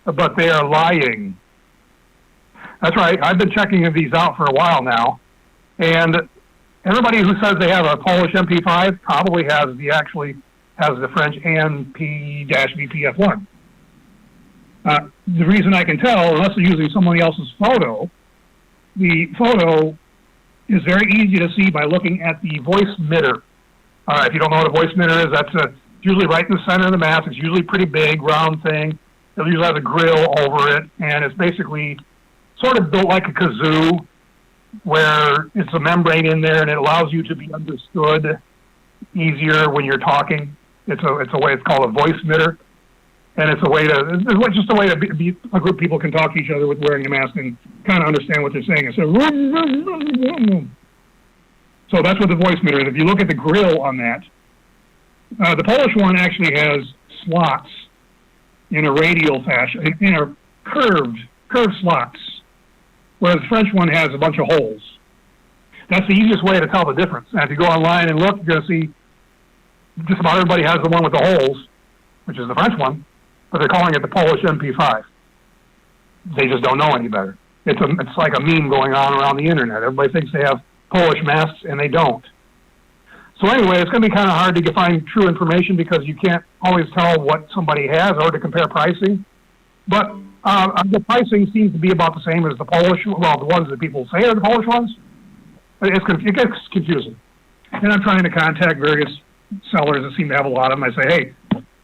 But they are lying. That's right. I've been checking these out for a while now. And everybody who says they have a Polish MP5 probably has the French ANP-VP F1. The reason I can tell, unless they're using somebody else's photo, the photo is very easy to see by looking at the voice emitter. If you don't know what a voice emitter is, that's usually right in the center of the mask. It's usually a pretty big, round thing. It usually has a grill over it, and it's basically sort of built like a kazoo, where it's a membrane in there, and it allows you to be understood easier when you're talking. It's called a voice emitter. And it's just a way to be a group of people can talk to each other with wearing a mask and kind of understand what they're saying. So that's what the voice emitter is. If you look at the grill on that, the Polish one actually has slots in a radial fashion, in a curved slots, whereas the French one has a bunch of holes. That's the easiest way to tell the difference. And if you go online and look, you're going to see just about everybody has the one with the holes, which is the French one, but they're calling it the Polish MP5. They just don't know any better. It's like a meme going on around the internet. Everybody thinks they have Polish masks, and they don't. So anyway, it's going to be kind of hard to find true information because you can't always tell what somebody has or to compare pricing. But the pricing seems to be about the same as the Polish, the ones that people say are the Polish ones. It gets confusing. And I'm trying to contact various sellers that seem to have a lot of them. I say, hey,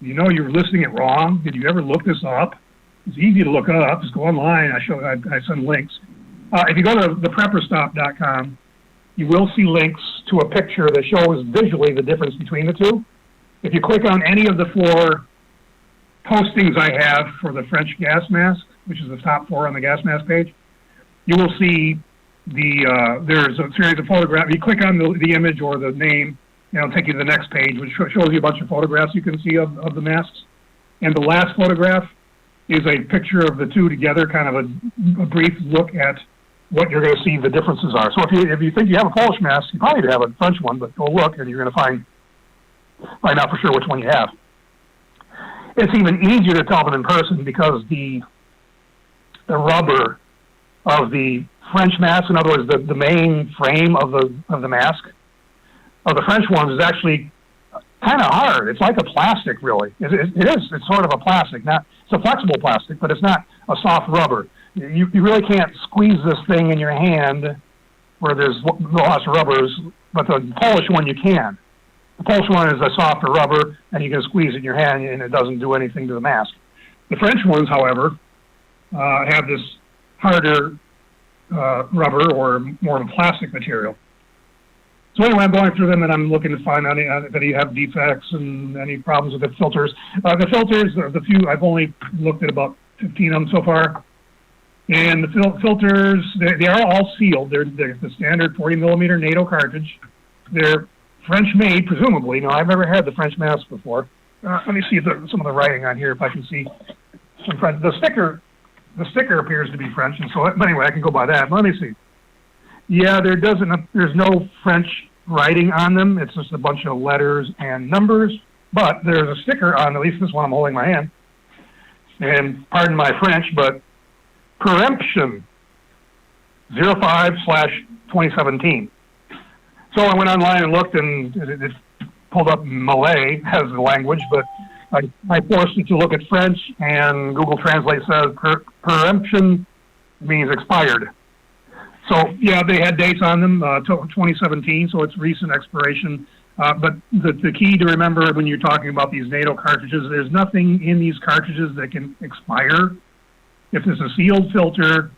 you're listing it wrong. Did you ever look this up? It's easy to look up. Just go online. I send links. If you go to theprepperstop.com, you will see links to a picture that shows visually the difference between the two. If you click on any of the 4 postings I have for the French gas mask, which is the top 4 on the gas mask page, you will see there's a series of photographs. You click on the image or the name, and it'll take you to the next page, which shows you a bunch of photographs you can see of the masks. And the last photograph is a picture of the two together, kind of a brief look at what you're going to see the differences are. So if you think you have a Polish mask, you probably have a French one, but go look and you're going to find out for sure which one you have. It's even easier to tell them in person because the rubber of the French mask, in other words, the main frame of the mask, of the French ones is actually kind of hard. It's like a plastic, really. It is. It's sort of a plastic. It's a flexible plastic, but it's not a soft rubber. You really can't squeeze this thing in your hand where there's lots of rubbers, but the Polish one you can. The Polish one is a softer rubber, and you can squeeze it in your hand, and it doesn't do anything to the mask. The French ones, however, have this harder rubber or more of a plastic material. So anyway, I'm going through them, and I'm looking to find out if any have defects and any problems with the filters. The filters, the few, I've only looked at about 15 of them so far. And the filters, they are all sealed. They're the standard 40-millimeter NATO cartridge. They're French-made, presumably. Now, I've never had the French mask before. Let me see some of the writing on here, if I can see some French. The sticker appears to be French, and so, but anyway, I can go by that. Let me see. Yeah, there's no French writing on them. It's just a bunch of letters and numbers, but there's a sticker on at least this one I'm holding in my hand. And pardon my French, but Peremption 05/2017. So I went online and looked, and it pulled up Malay as the language, but I forced it to look at French, and Google Translate says Peremption means expired. So, yeah, they had dates on them, 2017, so it's recent expiration. But the key to remember when you're talking about these NATO cartridges, there's nothing in these cartridges that can expire. If there's a sealed filter,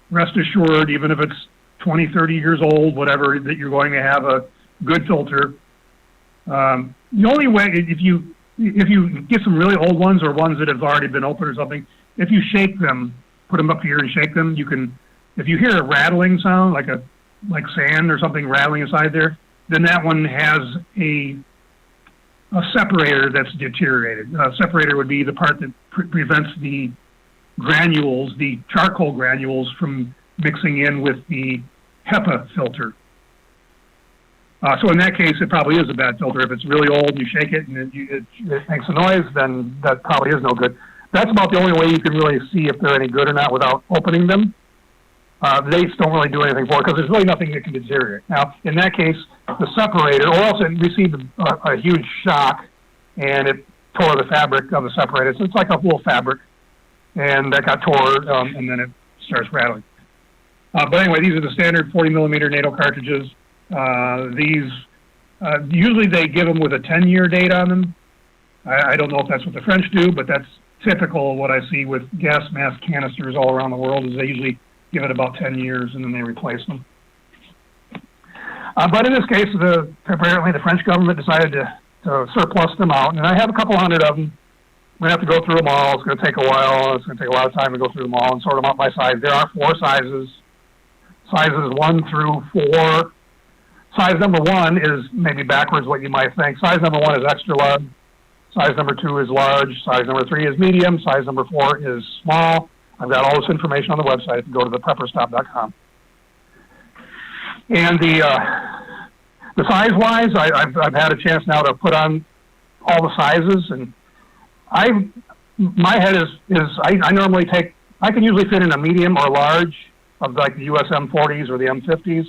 rest assured, even if it's 20, 30 years old, whatever, that you're going to have a good filter. The only way, if you get some really old ones or ones that have already been opened or something, if you shake them, put them up here and shake them, you can. If you hear a rattling sound, like sand or something rattling inside there, then that one has a separator that's deteriorated. A separator would be the part that prevents the granules, the charcoal granules, from mixing in with the HEPA filter. So in that case, it probably is a bad filter. If it's really old and you shake it and it makes a noise, then that probably is no good. That's about the only way you can really see if they're any good or not without opening them. The dates don't really do anything for it because there's really nothing that can deteriorate. Now, in that case, the separator, or else it received a huge shock and it tore the fabric of the separator. So it's like a wool fabric, and that got tore, and then it starts rattling. But anyway, these are the standard 40-millimeter NATO cartridges. These usually they give them with a 10-year date on them. I don't know if that's what the French do, but that's typical of what I see with gas mask canisters all around the world. Is they usually give it about 10 years and then they replace them. But in this case, apparently the French government decided to surplus them out, and I have a couple hundred of them. I'm going to have to go through them all. It's going to take a while. It's going to take a lot of time to go through them all and sort them out by size. There are 4 sizes, sizes 1 through 4. Size number 1 is maybe backwards what you might think. Size number 1 is extra large. Size number 2 is large. Size number 3 is medium. Size number 4 is small. I've got all this information on the website. You can go to theprepperstop.com. And the size-wise, I've had a chance now to put on all the sizes, and my head is I normally take, I can usually fit in a medium or large of like the US M40s or the M50s.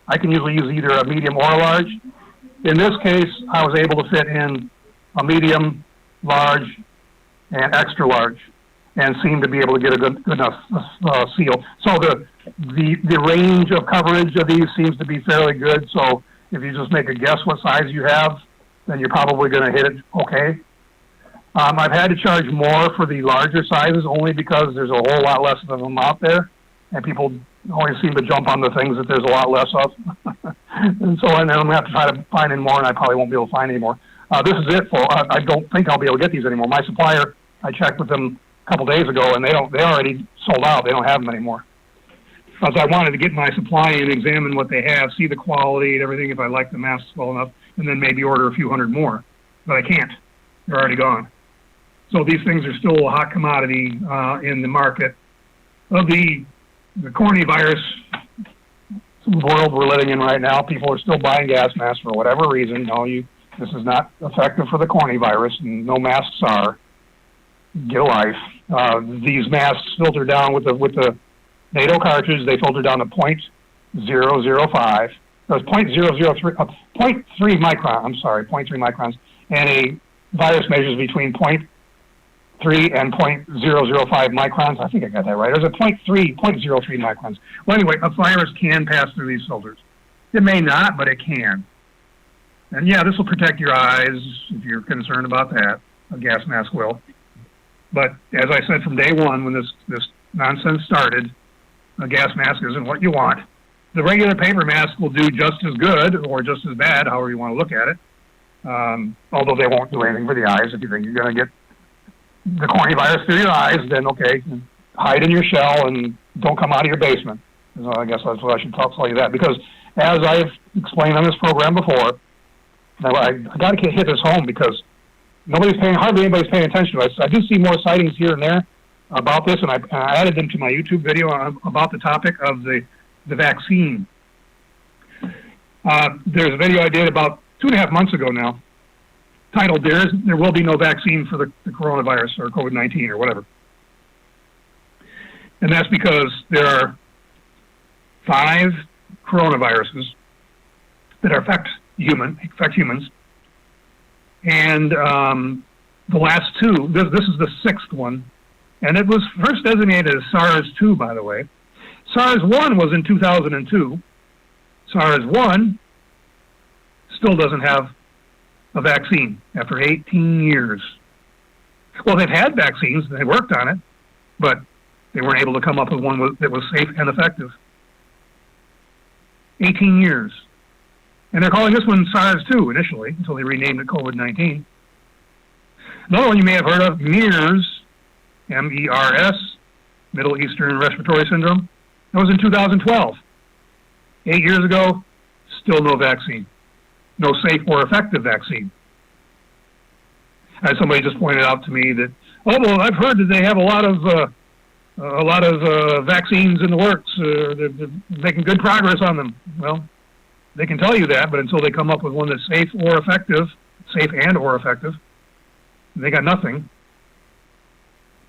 I can usually use either a medium or a large. In this case, I was able to fit in a medium, large, and extra large, and seem to be able to get a good enough seal. So the range of coverage of these seems to be fairly good. So if you just make a guess what size you have, then you're probably going to hit it okay. I've had to charge more for the larger sizes only because there's a whole lot less of them out there. and people always seem to jump on the things that there's a lot less of. And so I'm going to have to try to find any more, and I probably won't be able to find any more. This is it, folks. I don't think I'll be able to get these anymore. My supplier, I checked with them a couple days ago, and they already sold out. They don't have them anymore. Because I wanted to get my supply and examine what they have, see the quality and everything, if I like the masks well enough, and then maybe order a few hundred more. But I can't. They're already gone. So these things are still a hot commodity in the market. Of the corny virus world we're living in right now, people are still buying gas masks for whatever reason. No, this is not effective for the corny virus, and no masks are. Get a life. These masks filter down with the NATO cartridge. They filter down to 0.005. There's 0.003, 0.3 micron. I'm sorry, 0.3 microns, and a virus measures between 0.3 and 0.005 microns. I think I got that right. There's a 0.03 microns. Well, anyway, a virus can pass through these filters. It may not, but it can. And yeah, this will protect your eyes if you're concerned about that. A gas mask will. But as I said from day one, when this nonsense started, a gas mask isn't what you want. The regular paper mask will do just as good or just as bad, however you want to look at it. Although they won't do anything for the eyes. If you think you're going to get the corny virus through your eyes, then okay, hide in your shell and don't come out of your basement. So I guess that's what I should tell you that. Because as I've explained on this program before, I got to hit this home because hardly anybody's paying attention to it. I do see more sightings here and there about this, and I added them to my YouTube video about the topic of the vaccine. There's a video I did about 2.5 months ago now, titled "There Will Be No Vaccine for the Coronavirus or COVID-19 or whatever," and that's because there are 5 coronaviruses that affect humans, and the last 2. This is the 6th one, and it was first designated as SARS-2, by the way. SARS-1 was in 2002. SARS-1 still doesn't have a vaccine after 18 years. Well, they've had vaccines, they worked on it, but they weren't able to come up with one that was safe and effective. 18 years. And they're calling this one SARS-2 initially, until they renamed it COVID-19. Another one you may have heard of, MERS, M-E-R-S, Middle Eastern Respiratory Syndrome. That was in 2012. 8 years ago, still no vaccine. No safe or effective vaccine. As somebody just pointed out to me that, well, I've heard that they have a lot of vaccines in the works. They're making good progress on them. Well, they can tell you that, but until they come up with one that's safe and or effective, they got nothing.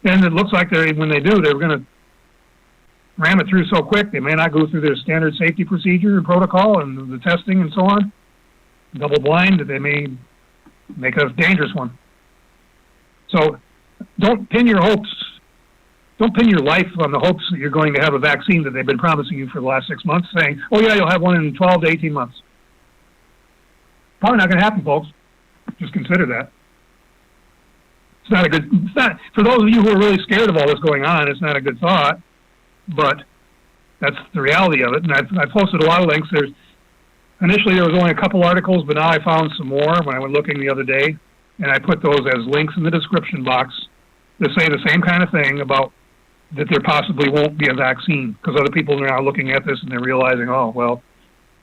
And it looks like when they do, they're going to ram it through so quick, they may not go through their standard safety procedure and protocol and the testing and so on. Double blind, that they may make a dangerous one. So don't pin your life on the hopes that you're going to have a vaccine that they've been promising you for the last 6 months, saying, oh yeah, you'll have one in 12 to 18 months. Probably not going to happen, folks. Just consider that. For those of you who are really scared of all this going on, it's not a good thought, but that's the reality of it. And I posted a lot of links. Initially there was only a couple articles, but now I found some more when I went looking the other day, and I put those as links in the description box that say the same kind of thing about that there possibly won't be a vaccine, because other people are now looking at this and they're realizing, oh, well,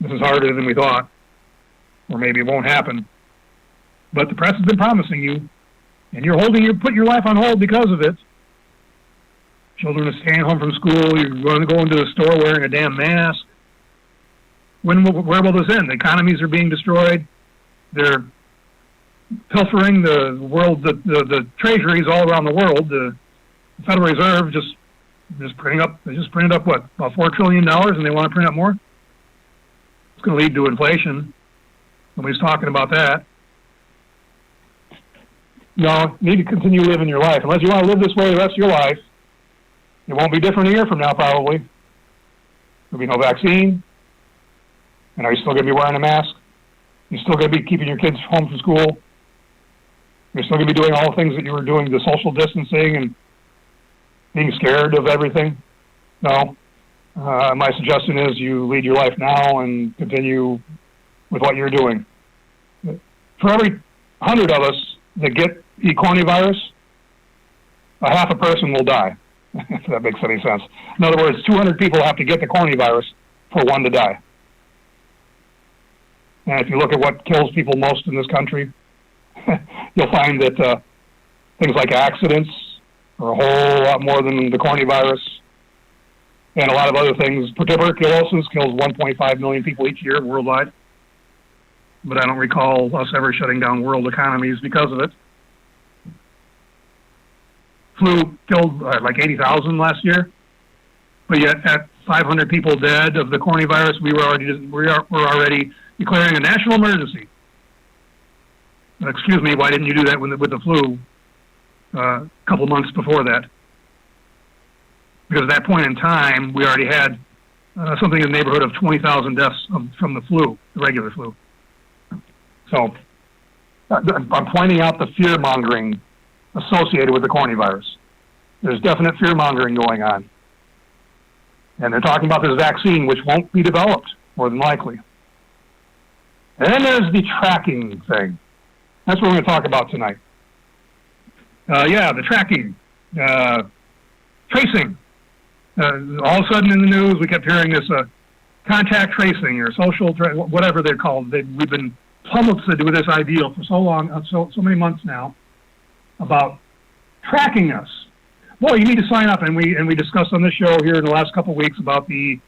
this is harder than we thought, or maybe it won't happen. But the press has been promising you, and you're putting your life on hold because of it. Children are staying home from school. You're going to go into the store wearing a damn mask. Where will this end? The economies are being destroyed. They're pilfering the world, the treasuries all around the world. The Federal Reserve just printed up what, about $4 trillion, and they want to print up more. It's going to lead to inflation. Nobody's talking about that. No, you need to continue living your life. Unless you want to live this way the rest of your life, it won't be different a year from now, probably. There'll be no vaccine. And are you still going to be wearing a mask? You're still going to be keeping your kids home from school? You're still going to be doing all the things that you were doing, the social distancing and being scared of everything? No. My suggestion is you lead your life now and continue with what you're doing. For every 100 of us that get E. coli virus, a half a person will die, if that makes any sense. In other words, 200 people have to get the coronavirus for one to die. And if you look at what kills people most in this country, you'll find that things like accidents are a whole lot more than the coronavirus. And a lot of other things. Tuberculosis kills 1.5 million people each year worldwide. But I don't recall us ever shutting down world economies because of it. Flu killed like 80,000 last year. But yet at 500 people dead of the coronavirus, we were already declaring a national emergency. Excuse me, why didn't you do that with the flu a couple months before that? Because at that point in time, we already had something in the neighborhood of 20,000 deaths from the flu, the regular flu. So I'm pointing out the fear-mongering associated with the coronavirus. There's definite fear-mongering going on. And they're talking about this vaccine, which won't be developed, more than likely. And then there's the tracking thing. That's what we're going to talk about tonight. The tracking. Tracing. All of a sudden in the news, we kept hearing this contact tracing or social, whatever they're called. We've been pummeled with this ideal for so long, so many months now, about tracking us. Well, you need to sign up, and we discussed on this show here in the last couple of weeks about the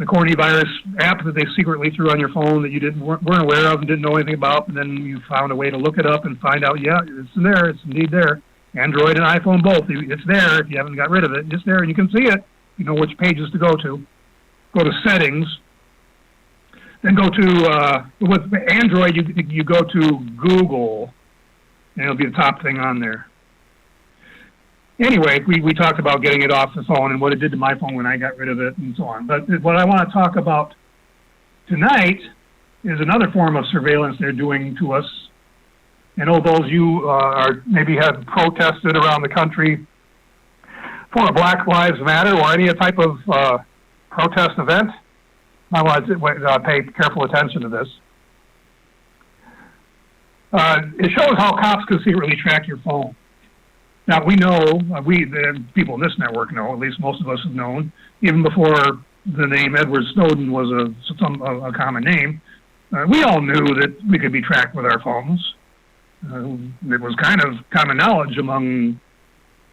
coronavirus app that they secretly threw on your phone that you weren't aware of and didn't know anything about, and then you found a way to look it up and find out, yeah, it's there, it's indeed there. Android and iPhone both, it's there if you haven't got rid of it. It's there, and you can see it. You know which pages to go to. Go to settings. Then go to, with Android, you go to Google, and it'll be the top thing on there. Anyway, we talked about getting it off the phone and what it did to my phone when I got rid of it and so on. But what I want to talk about tonight is another form of surveillance they're doing to us. And all those you maybe have protested around the country for a Black Lives Matter or any type of protest event, I want to pay careful attention to this. It shows how cops can secretly track your phone. Now, we know, the people in this network know, at least most of us have known, even before the name Edward Snowden was a common name, we all knew that we could be tracked with our phones. It was kind of common knowledge among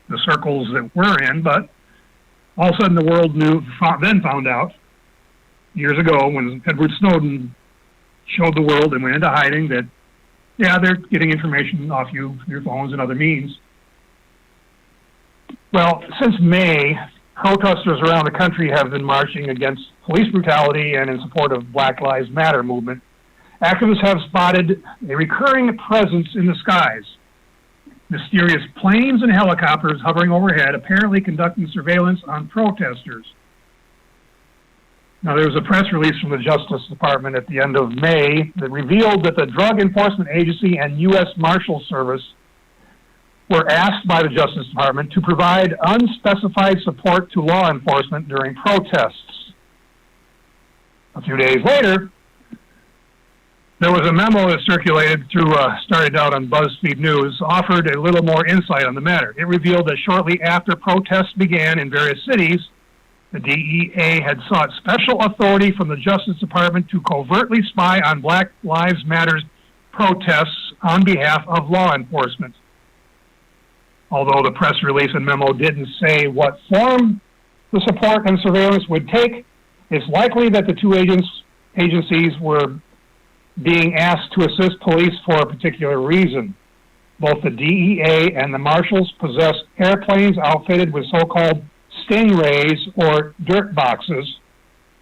the circles that we're in, but all of a sudden the world found out years ago when Edward Snowden showed the world and went into hiding that, yeah, they're getting information off you, your phones and other means. Well, since May, protesters around the country have been marching against police brutality and in support of Black Lives Matter movement. Activists have spotted a recurring presence in the skies. Mysterious planes and helicopters hovering overhead, apparently conducting surveillance on protesters. Now, there was a press release from the Justice Department at the end of May that revealed that the Drug Enforcement Agency and U.S. Marshal Service were asked by the Justice Department to provide unspecified support to law enforcement during protests. A few days later, there was a memo that circulated started out on BuzzFeed News, offered a little more insight on the matter. It revealed that shortly after protests began in various cities, the DEA had sought special authority from the Justice Department to covertly spy on Black Lives Matter protests on behalf of law enforcement. Although the press release and memo didn't say what form the support and surveillance would take, it's likely that the two agencies were being asked to assist police for a particular reason. Both the DEA and the Marshals possess airplanes outfitted with so-called stingrays or dirt boxes,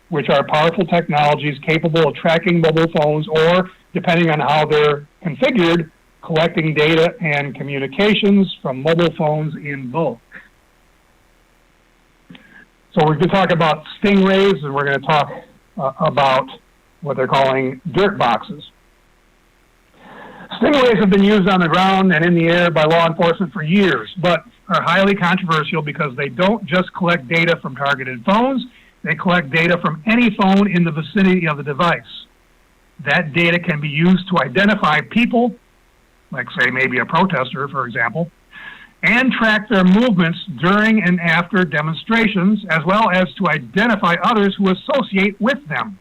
which are powerful technologies capable of tracking mobile phones or, depending on how they're configured, collecting data and communications from mobile phones in bulk. So we're going to talk about stingrays, and we're going to talk about what they're calling dirt boxes. Stingrays have been used on the ground and in the air by law enforcement for years, but are highly controversial because they don't just collect data from targeted phones, they collect data from any phone in the vicinity of the device. That data can be used to identify people, like say maybe a protester, for example, and track their movements during and after demonstrations, as well as to identify others who associate with them.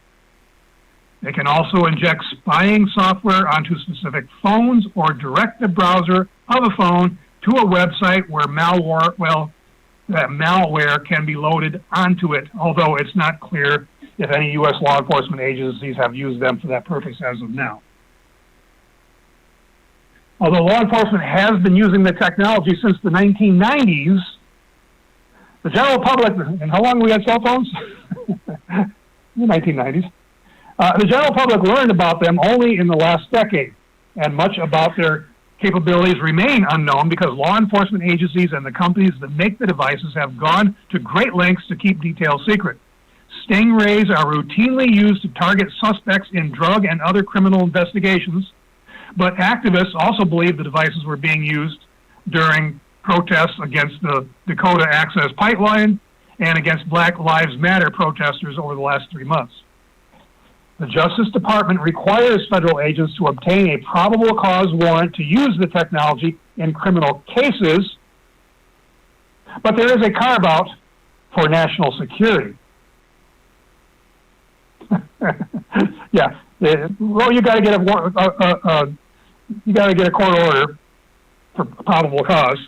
They can also inject spying software onto specific phones or direct the browser of a phone to a website where that malware can be loaded onto it, although it's not clear if any U.S. law enforcement agencies have used them for that purpose as of now. Although law enforcement has been using the technology since the 1990s, the general public, and how long we had cell phones? The 1990s. The general public learned about them only in the last decade, and much about their capabilities remain unknown because law enforcement agencies and the companies that make the devices have gone to great lengths to keep details secret. Stingrays are routinely used to target suspects in drug and other criminal investigations, but activists also believe the devices were being used during protests against the Dakota Access Pipeline and against Black Lives Matter protesters over the last 3 months. The Justice Department requires federal agents to obtain a probable cause warrant to use the technology in criminal cases, but there is a carve-out for national security. Yeah, well, you got to get a court order for probable cause,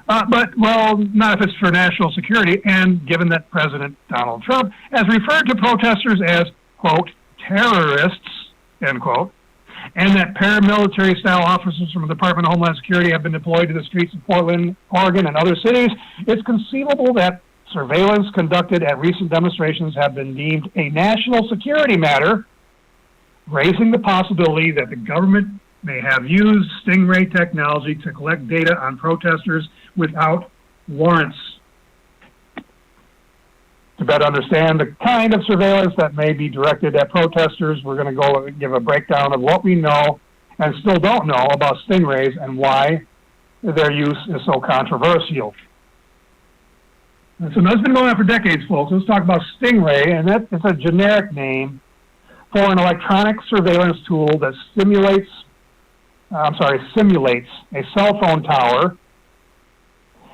but well, not if it's for national security. And given that President Donald Trump has referred to protesters as quote terrorists, end quote, and that paramilitary-style officers from the Department of Homeland Security have been deployed to the streets of Portland, Oregon, and other cities, it's conceivable that surveillance conducted at recent demonstrations have been deemed a national security matter, raising the possibility that the government may have used Stingray technology to collect data on protesters without warrants. To better understand the kind of surveillance that may be directed at protesters, we're going to go give a breakdown of what we know and still don't know about stingrays and why their use is so controversial. And so that's been going on for decades, folks. Let's talk about Stingray, and it's a generic name for an electronic surveillance tool that simulates a cell phone tower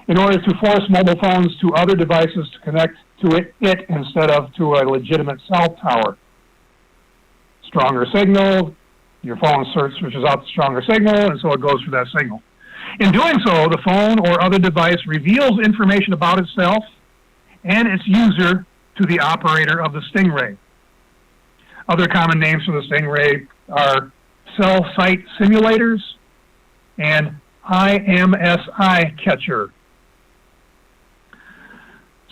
in order to force mobile phones to other devices to connect to it instead of to a legitimate cell tower. Stronger signal, your phone switches out the stronger signal, and so it goes for that signal. In doing so, the phone or other device reveals information about itself and its user to the operator of the Stingray. Other common names for the Stingray are cell site simulators and IMSI catcher.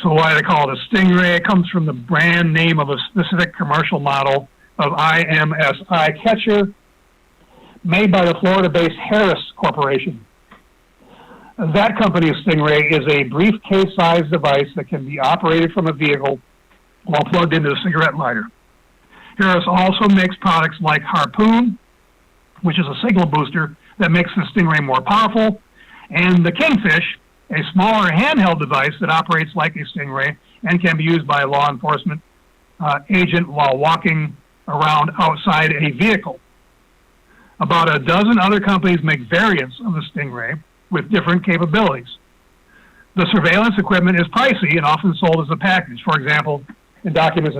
So why do they call it a Stingray? It comes from the brand name of a specific commercial model of IMSI catcher made by the Florida-based Harris Corporation. That company's Stingray is a briefcase-sized device that can be operated from a vehicle while plugged into a cigarette lighter. Harris also makes products like Harpoon, which is a signal booster that makes the Stingray more powerful, and the Kingfish, a smaller handheld device that operates like a Stingray and can be used by a law enforcement agent while walking around outside a vehicle. About a dozen other companies make variants of the Stingray with different capabilities. The surveillance equipment is pricey and often sold as a package. For example, in documents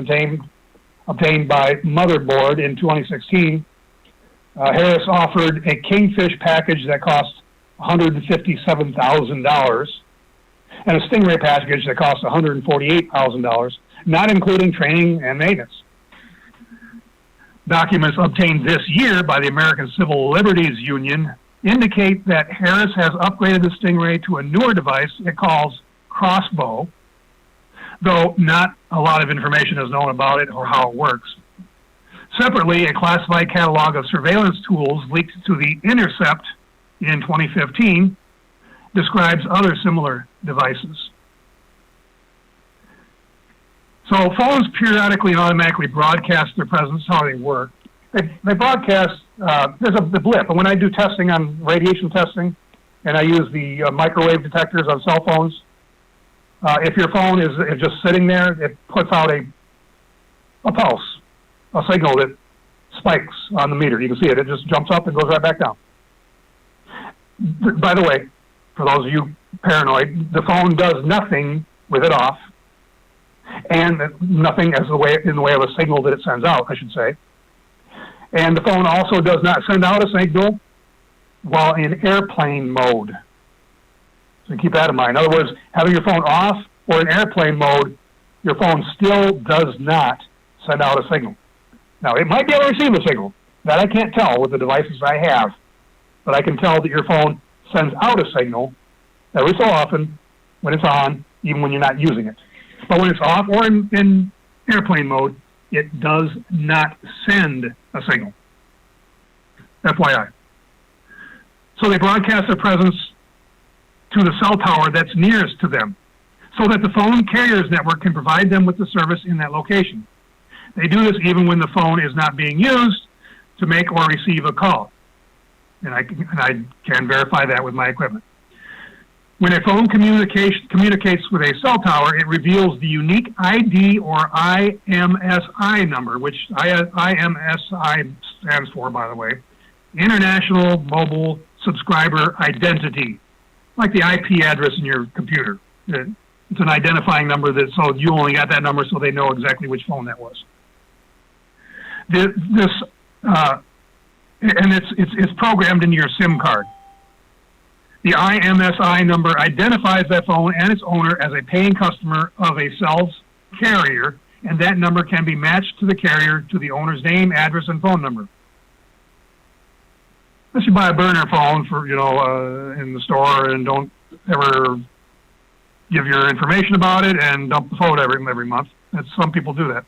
obtained by Motherboard in 2016, Harris offered a Kingfish package that cost $157,000 and a Stingray package that cost $148,000, not including training and maintenance. Documents obtained this year by the American Civil Liberties Union indicate that Harris has upgraded the Stingray to a newer device it calls Crossbow, though not a lot of information is known about it or how it works. Separately, a classified catalog of surveillance tools leaked to The Intercept in 2015 describes other similar devices. So phones periodically and automatically broadcast their presence, how they work. They broadcast, there's a blip, and when I do testing on radiation testing, and I use the microwave detectors on cell phones, If your phone is just sitting there, it puts out a pulse, a signal that spikes on the meter. You can see it. It just jumps up and goes right back down. By the way, for those of you paranoid, the phone does nothing with it off, and nothing in the way of a signal that it sends out, I should say. And the phone also does not send out a signal while in airplane mode. So keep that in mind. In other words, having your phone off or in airplane mode, your phone still does not send out a signal. Now, it might be able to receive a signal. That I can't tell with the devices I have. But I can tell that your phone sends out a signal every so often when it's on, even when you're not using it. But when it's off or in airplane mode, it does not send a signal. FYI. So they broadcast their presence to the cell tower that's nearest to them, so that the phone carrier's network can provide them with the service in that location. They do this even when the phone is not being used to make or receive a call. And I can verify that with my equipment. When a phone communicates with a cell tower, it reveals the unique ID or IMSI number, which IMSI stands for, by the way, International Mobile Subscriber Identity, like the IP address in your computer. It's an identifying number so you only got that number so they know exactly which phone that was. It's programmed into your SIM card. The IMSI number identifies that phone and its owner as a paying customer of a cell's carrier, and that number can be matched to the carrier to the owner's name, address, and phone number. Unless you buy a burner phone for in the store and don't ever give your information about it and dump the phone every month. Some people do that.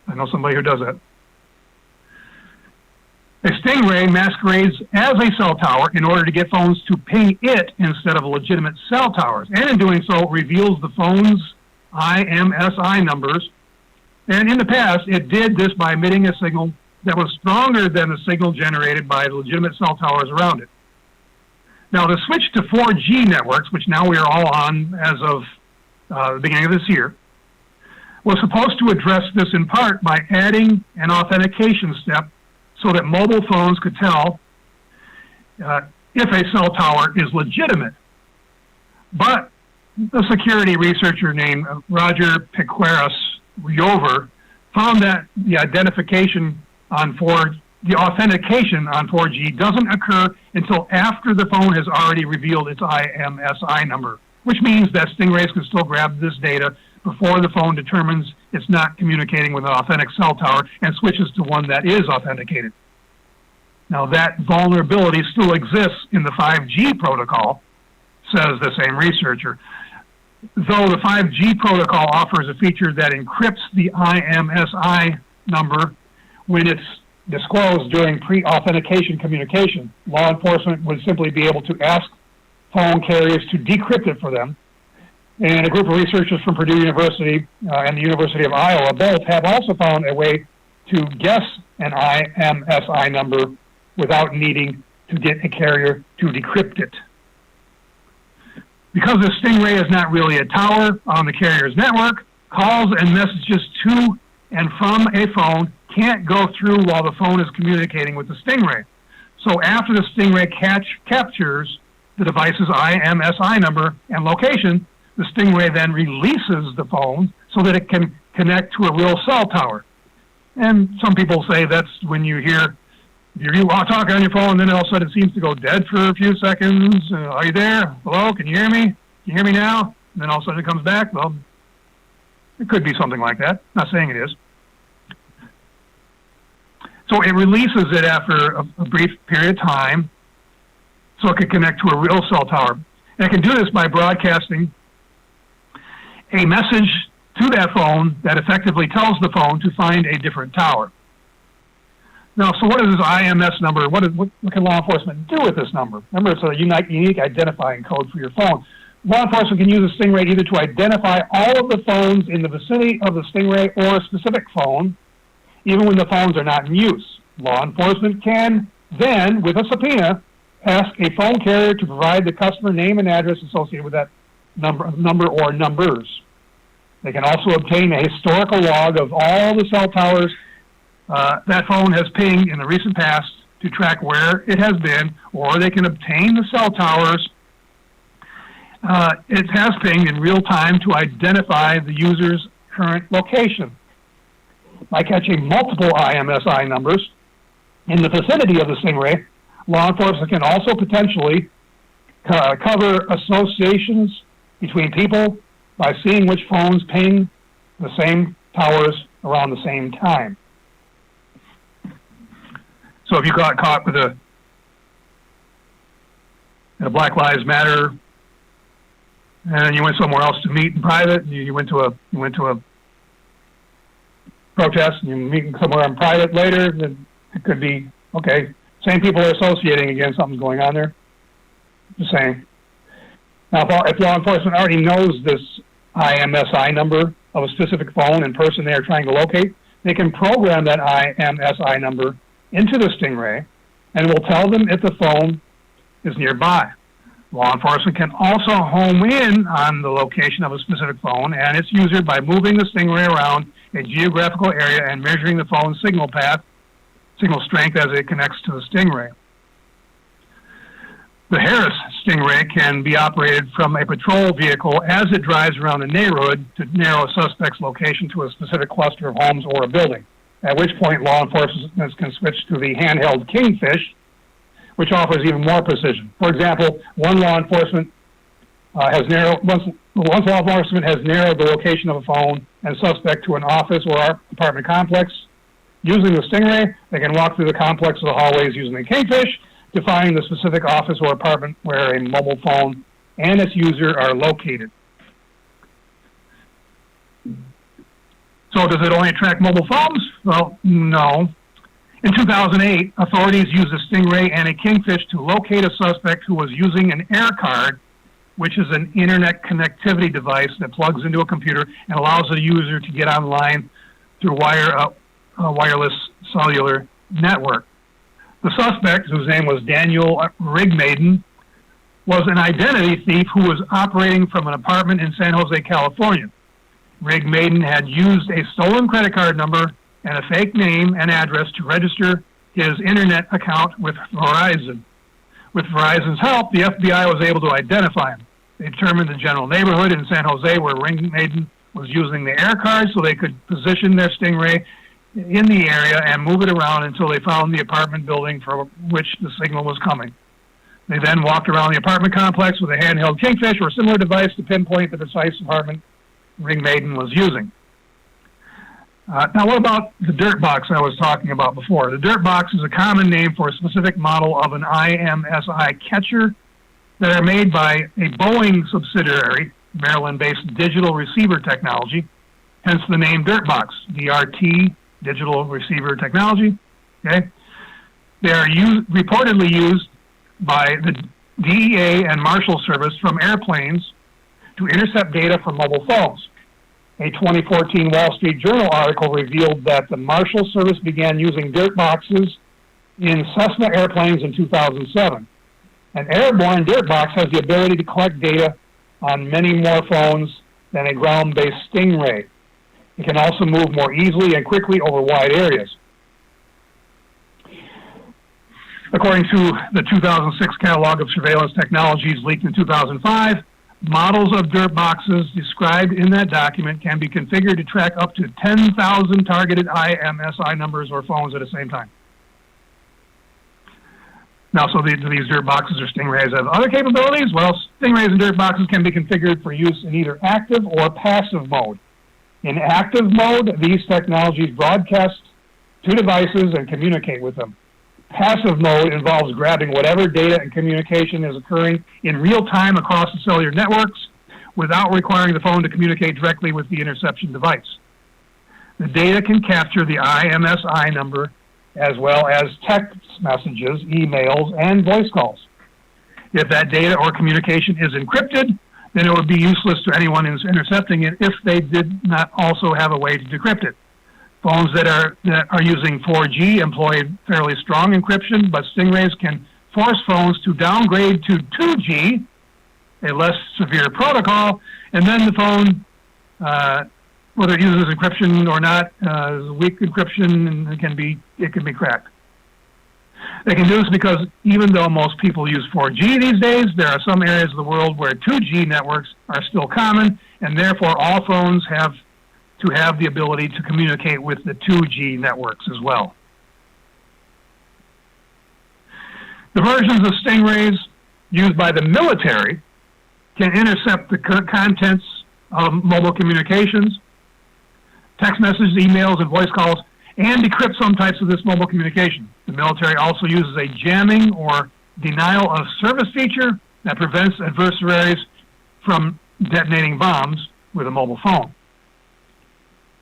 I know somebody who does that. A Stingray masquerades as a cell tower in order to get phones to ping it instead of legitimate cell towers, and in doing so reveals the phone's IMSI numbers. And in the past, it did this by emitting a signal that was stronger than the signal generated by the legitimate cell towers around it. Now, the switch to 4G networks, which now we are all on as of the beginning of this year, was supposed to address this in part by adding an authentication step so that mobile phones could tell if a cell tower is legitimate. But a security researcher named Roger Piqueras-Riover found that the authentication on 4G doesn't occur until after the phone has already revealed its IMSI number, which means that stingrays can still grab this data before the phone determines it's not communicating with an authentic cell tower and switches to one that is authenticated. Now, that vulnerability still exists in the 5G protocol, says the same researcher. Though the 5G protocol offers a feature that encrypts the IMSI number when it's disclosed during pre-authentication communication, law enforcement would simply be able to ask phone carriers to decrypt it for them. And a group of researchers from Purdue University and the University of Iowa both have also found a way to guess an IMSI number without needing to get a carrier to decrypt it. Because the Stingray is not really a tower on the carrier's network, calls and messages to and from a phone can't go through while the phone is communicating with the Stingray. So after the Stingray captures the device's IMSI number and location, the Stingray then releases the phone so that it can connect to a real cell tower. And some people say that's when you hear, you're talking on your phone, and then all of a sudden it seems to go dead for a few seconds. Are you there? Hello? Can you hear me? Can you hear me now? And then all of a sudden it comes back. Well, it could be something like that. Not saying it is. So it releases it after a brief period of time so it can connect to a real cell tower. And it can do this by broadcasting a message to that phone that effectively tells the phone to find a different tower. Now, so what is this IMS number? What can law enforcement do with this number? Remember, it's a unique identifying code for your phone. Law enforcement can use a Stingray either to identify all of the phones in the vicinity of the Stingray or a specific phone, even when the phones are not in use. Law enforcement can then, with a subpoena, ask a phone carrier to provide the customer name and address associated with that number or numbers. They can also obtain a historical log of all the cell towers that phone has pinged in the recent past to track where it has been, or they can obtain the cell towers it has pinged in real time to identify the user's current location. By catching multiple IMSI numbers in the vicinity of the Stingray, law enforcement can also potentially cover associations between people by seeing which phones ping the same towers around the same time. So if you got caught with a Black Lives Matter, and you went somewhere else to meet in private, you went to a protest, and you're meeting somewhere in private later, then it could be, okay, same people are associating again, something's going on there. Just saying. Now, if law enforcement already knows this IMSI number of a specific phone and person they are trying to locate, they can program that IMSI number into the Stingray, and will tell them if the phone is nearby. Law enforcement can also home in on the location of a specific phone and its user by moving the Stingray around a geographical area and measuring the phone's signal strength as it connects to the Stingray. The Harris Stingray can be operated from a patrol vehicle as it drives around a neighborhood to narrow a suspect's location to a specific cluster of homes or a building, at which point law enforcement can switch to the handheld Kingfish, which offers even more precision. For example, once law enforcement has narrowed the location of a phone and suspect to an office or apartment complex, using the Stingray, they can walk through the complex of the hallways using the Kingfish to find the specific office or apartment where a mobile phone and its user are located. So does it only track mobile phones? Well, no. In 2008, authorities used a Stingray and a Kingfish to locate a suspect who was using an air card, which is an internet connectivity device that plugs into a computer and allows the user to get online through wireless cellular network. The suspect, whose name was Daniel Rigmaiden, was an identity thief who was operating from an apartment in San Jose, California. Rigmaiden had used a stolen credit card number and a fake name and address to register his internet account with Verizon. With Verizon's help, the FBI was able to identify him. They determined the general neighborhood in San Jose where Rigmaiden was using the air card so they could position their Stingray in the area and move it around until they found the apartment building from which the signal was coming. They then walked around the apartment complex with a handheld Kingfish or similar device to pinpoint the precise apartment Rigmaiden was using. Now, what about the dirt box I was talking about before? The dirt box is a common name for a specific model of an IMSI catcher that are made by a Boeing subsidiary, Maryland-based Digital Receiver Technology, hence the name dirt box, DRT, Digital Receiver Technology. Okay, they are reportedly used by the DEA and Marshal Service from airplanes to intercept data from mobile phones. A 2014 Wall Street Journal article revealed that the Marshal Service began using dirt boxes in Cessna airplanes in 2007. An airborne dirt box has the ability to collect data on many more phones than a ground-based Stingray. It can also move more easily and quickly over wide areas. According to the 2006 Catalog of Surveillance Technologies leaked in 2005, models of dirt boxes described in that document can be configured to track up to 10,000 targeted IMSI numbers or phones at the same time. Now, so these dirt boxes or Stingrays have other capabilities? Well, Stingrays and dirt boxes can be configured for use in either active or passive mode. In active mode, these technologies broadcast to devices and communicate with them. Passive mode involves grabbing whatever data and communication is occurring in real time across the cellular networks without requiring the phone to communicate directly with the interception device. The data can capture the IMSI number as well as text messages, emails, and voice calls. If that data or communication is encrypted, then it would be useless to anyone who's intercepting it if they did not also have a way to decrypt it. Phones that are using 4G employ fairly strong encryption, but Stingrays can force phones to downgrade to 2G a less severe protocol, and then the phone, whether it uses encryption or not, is weak encryption, and it can be cracked. They can do this because even though most people use 4G these days, there are some areas of the world where 2G networks are still common, and therefore all phones have to have the ability to communicate with the 2G networks as well. The versions of Stingrays used by the military can intercept the contents of mobile communications, text messages, emails, and voice calls, and decrypt some types of this mobile communication. The military also uses a jamming or denial of service feature that prevents adversaries from detonating bombs with a mobile phone.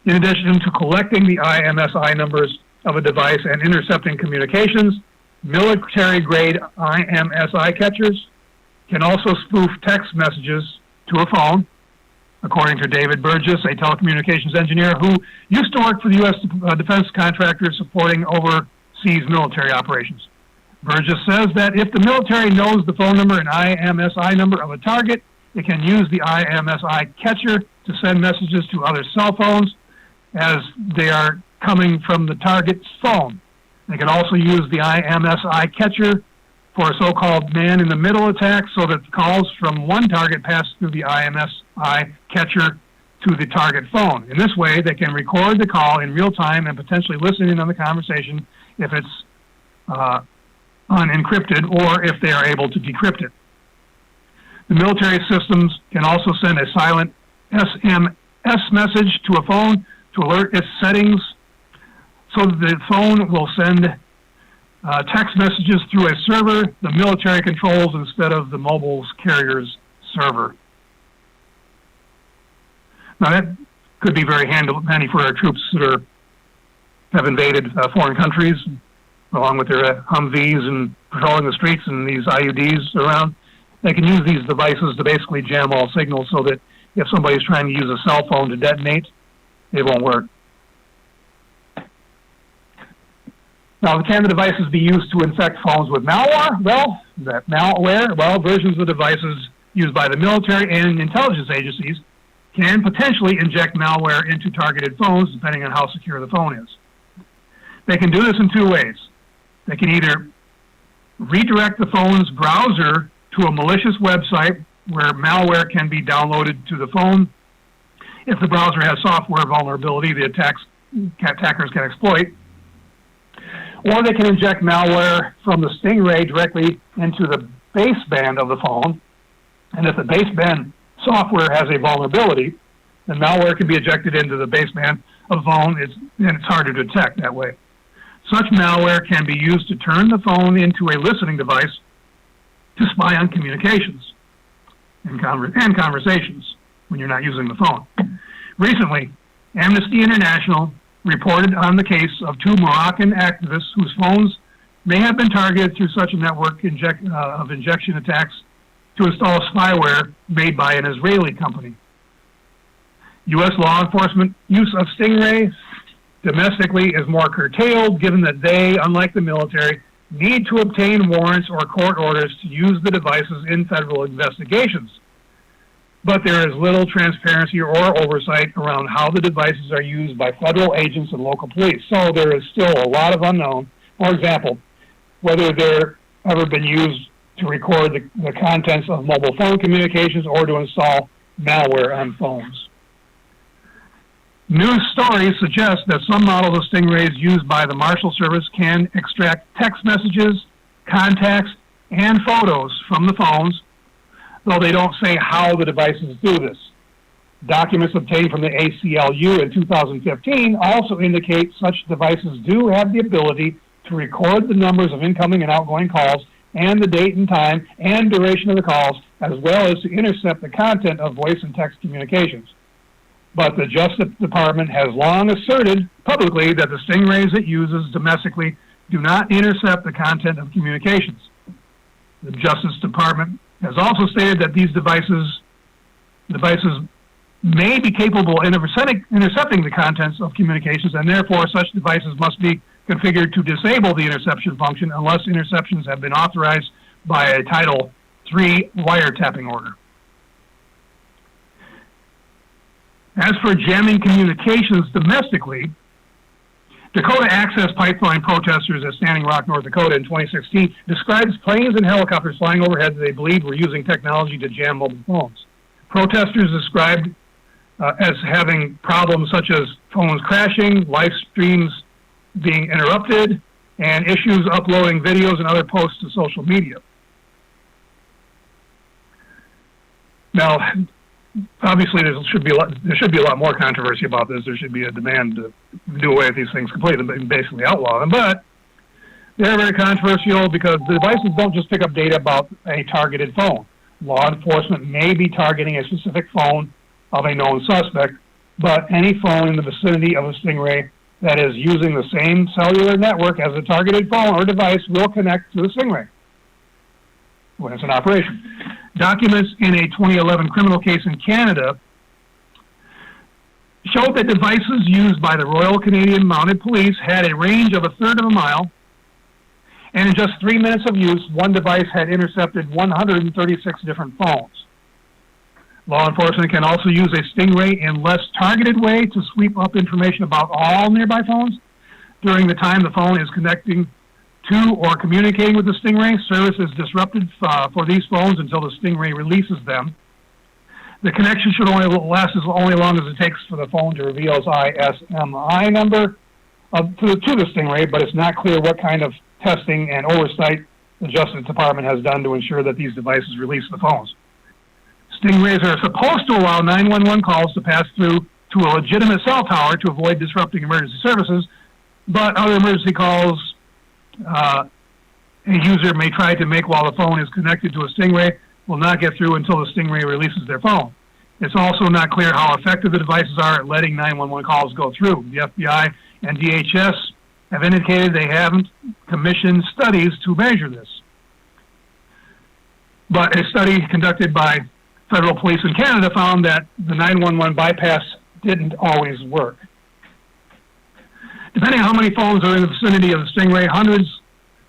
In addition to collecting the IMSI numbers of a device and intercepting communications, military-grade IMSI catchers can also spoof text messages to a phone, according to David Burgess, a telecommunications engineer who used to work for the U.S. defense contractors supporting overseas military operations. Burgess says that if the military knows the phone number and IMSI number of a target, it can use the IMSI catcher to send messages to other cell phones as they are coming from the target's phone. They can also use the IMSI catcher for a so-called man-in-the-middle attack so that calls from one target pass through the IMSI catcher to the target phone. In this way, they can record the call in real time and potentially listen in on the conversation if it's unencrypted or if they are able to decrypt it. The military systems can also send a silent SMS message to a phone to alert its settings so that the phone will send text messages through a server the military controls instead of the mobile carrier's server. Now that could be very handy for our troops that have invaded foreign countries, along with their Humvees and patrolling the streets and these IUDs around. They can use these devices to basically jam all signals so that if somebody's trying to use a cell phone to detonate, it won't work. Now, can the devices be used to infect phones with malware? Well, versions of devices used by the military and intelligence agencies can potentially inject malware into targeted phones, depending on how secure the phone is. They can do this in two ways. They can either redirect the phone's browser to a malicious website where malware can be downloaded to the phone. If the browser has software vulnerability, the attackers can exploit. Or they can inject malware from the Stingray directly into the baseband of the phone. And if the baseband software has a vulnerability, then malware can be ejected into the baseband of the phone, and it's harder to detect that way. Such malware can be used to turn the phone into a listening device to spy on communications and conversations when you're not using the phone. Recently, Amnesty International reported on the case of two Moroccan activists whose phones may have been targeted through such a network of injection attacks to install spyware made by an Israeli company. U.S. law enforcement use of Stingray domestically is more curtailed, given that they, unlike the military, need to obtain warrants or court orders to use the devices in federal investigations. But there is little transparency or oversight around how the devices are used by federal agents and local police. So there is still a lot of unknown. For example, whether they're ever been used to record the contents of mobile phone communications or to install malware on phones. News stories suggest that some models of Stingrays used by the Marshal Service can extract text messages, contacts, and photos from the phones, though they don't say how the devices do this. Documents obtained from the ACLU in 2015 also indicate such devices do have the ability to record the numbers of incoming and outgoing calls and the date and time and duration of the calls, as well as to intercept the content of voice and text communications. But the Justice Department has long asserted publicly that the Stingrays it uses domestically do not intercept the content of communications. The Justice Department has also stated that these devices may be capable of intercepting the contents of communications, and therefore such devices must be configured to disable the interception function unless interceptions have been authorized by a Title III wiretapping order. As for jamming communications domestically, Dakota Access Pipeline protesters at Standing Rock, North Dakota in 2016 described planes and helicopters flying overhead that they believed were using technology to jam mobile phones. Protesters described as having problems such as phones crashing, live streams being interrupted, and issues uploading videos and other posts to social media. Now, obviously, there should be a lot more controversy about this. There should be a demand to do away with these things completely, basically outlaw them. But they're very controversial because the devices don't just pick up data about a targeted phone. Law enforcement may be targeting a specific phone of a known suspect, but any phone in the vicinity of a Stingray that is using the same cellular network as a targeted phone or device will connect to the Stingray when it's in operation. Documents in a 2011 criminal case in Canada showed that devices used by the Royal Canadian Mounted Police had a range of a third of a mile, and in just 3 minutes of use, one device had intercepted 136 different phones. Law enforcement can also use a Stingray in less targeted way to sweep up information about all nearby phones. During the time the phone is connecting to or communicating with the Stingray, service is disrupted for these phones until the Stingray releases them. The connection should only last as long as it takes for the phone to reveal its ISMI number to the Stingray, but it's not clear what kind of testing and oversight the Justice Department has done to ensure that these devices release the phones. Stingrays are supposed to allow 911 calls to pass through to a legitimate cell tower to avoid disrupting emergency services, but other emergency calls a user may try to make while the phone is connected to a Stingray will not get through until the Stingray releases their phone. It's also not clear how effective the devices are at letting 911 calls go through. The FBI and DHS have indicated they haven't commissioned studies to measure this. But a study conducted by federal police in Canada found that the 911 bypass didn't always work. Depending on how many phones are in the vicinity of the Stingray, hundreds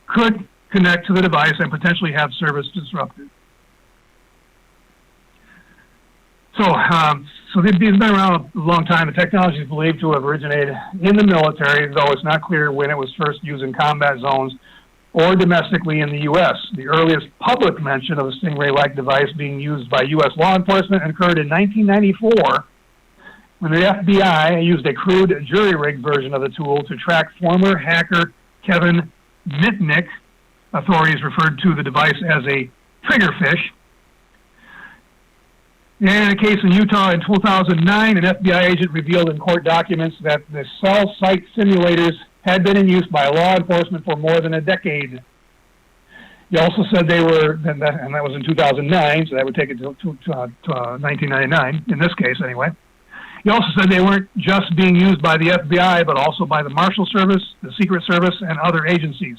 could connect to the device and potentially have service disrupted. So they've been around a long time. The technology is believed to have originated in the military, though it's not clear when it was first used in combat zones or domestically in the U.S. The earliest public mention of a Stingray-like device being used by U.S. law enforcement occurred in 1994 when the FBI used a crude jury-rigged version of the tool to track former hacker Kevin Mitnick. Authorities referred to the device as a triggerfish. In a case in Utah in 2009, an FBI agent revealed in court documents that the cell site simulators had been in use by law enforcement for more than a decade. He also said they were, and that was in 2009, so that would take it to 1999, in this case anyway. He also said they weren't just being used by the FBI, but also by the Marshal Service, the Secret Service, and other agencies.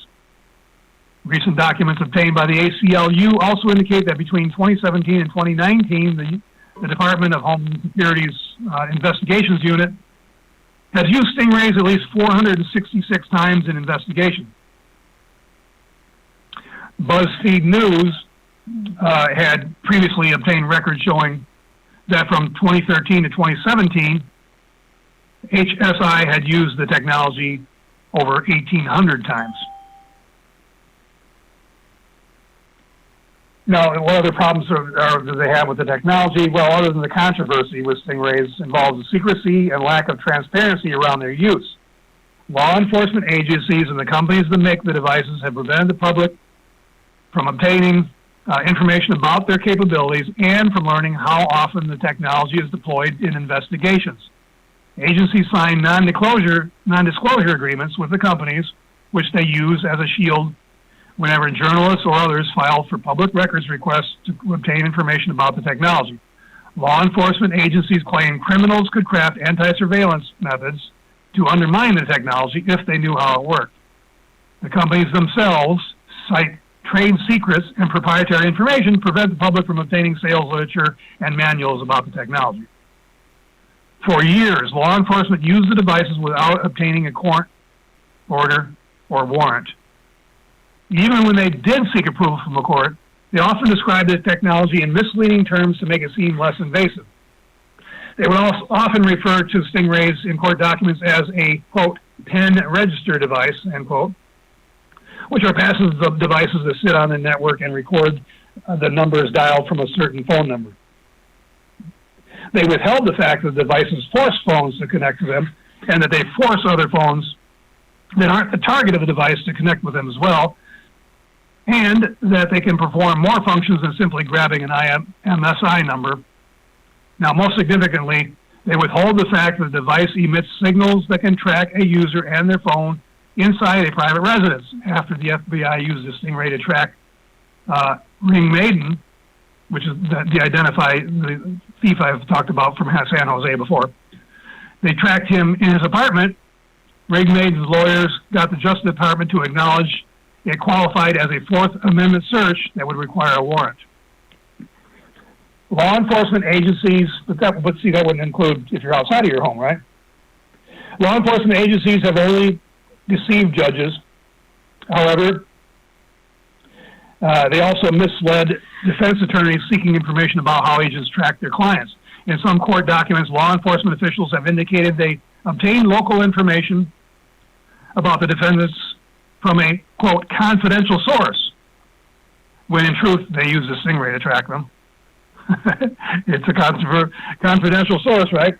Recent documents obtained by the ACLU also indicate that between 2017 and 2019, the Department of Homeland Security's Investigations Unit has used Stingrays at least 466 times in investigation. BuzzFeed News had previously obtained records showing that from 2013 to 2017, HSI had used the technology over 1,800 times. Now, what other problems do they have with the technology? Well, other than the controversy with Stingrays involves the secrecy and lack of transparency around their use. Law enforcement agencies and the companies that make the devices have prevented the public from obtaining information about their capabilities and from learning how often the technology is deployed in investigations. Agencies sign non-disclosure agreements with the companies, which they use as a shield whenever journalists or others file for public records requests to obtain information about the technology. Law enforcement agencies claim criminals could craft anti-surveillance methods to undermine the technology if they knew how it worked. The companies themselves cite trade secrets and proprietary information prevent the public from obtaining sales literature and manuals about the technology. For years, law enforcement used the devices without obtaining a court order or warrant. Even when they did seek approval from the court, they often described the technology in misleading terms to make it seem less invasive. They would also often refer to stingrays in court documents as a, quote, pen register device, end quote, which are passive devices that sit on the network and record the numbers dialed from a certain phone number. They withheld the fact that the devices force phones to connect to them, and that they force other phones that aren't the target of the device to connect with them as well, and that they can perform more functions than simply grabbing an MSI number. Now, most significantly, they withhold the fact that the device emits signals that can track a user and their phone inside a private residence, after the FBI used the stingray to track Ring Maiden, which is the thief I've talked about from San Jose before. They tracked him in his apartment. Ring Maiden's lawyers got the Justice Department to acknowledge it qualified as a Fourth Amendment search that would require a warrant. Law enforcement agencies, but that wouldn't include if you're outside of your home, right? Law enforcement agencies have only deceived judges. However, they also misled defense attorneys seeking information about how agents track their clients. In some court documents, law enforcement officials have indicated they obtained local information about the defendants from a, quote, confidential source, when in truth they used a stingray to track them. It's a confidential source, right?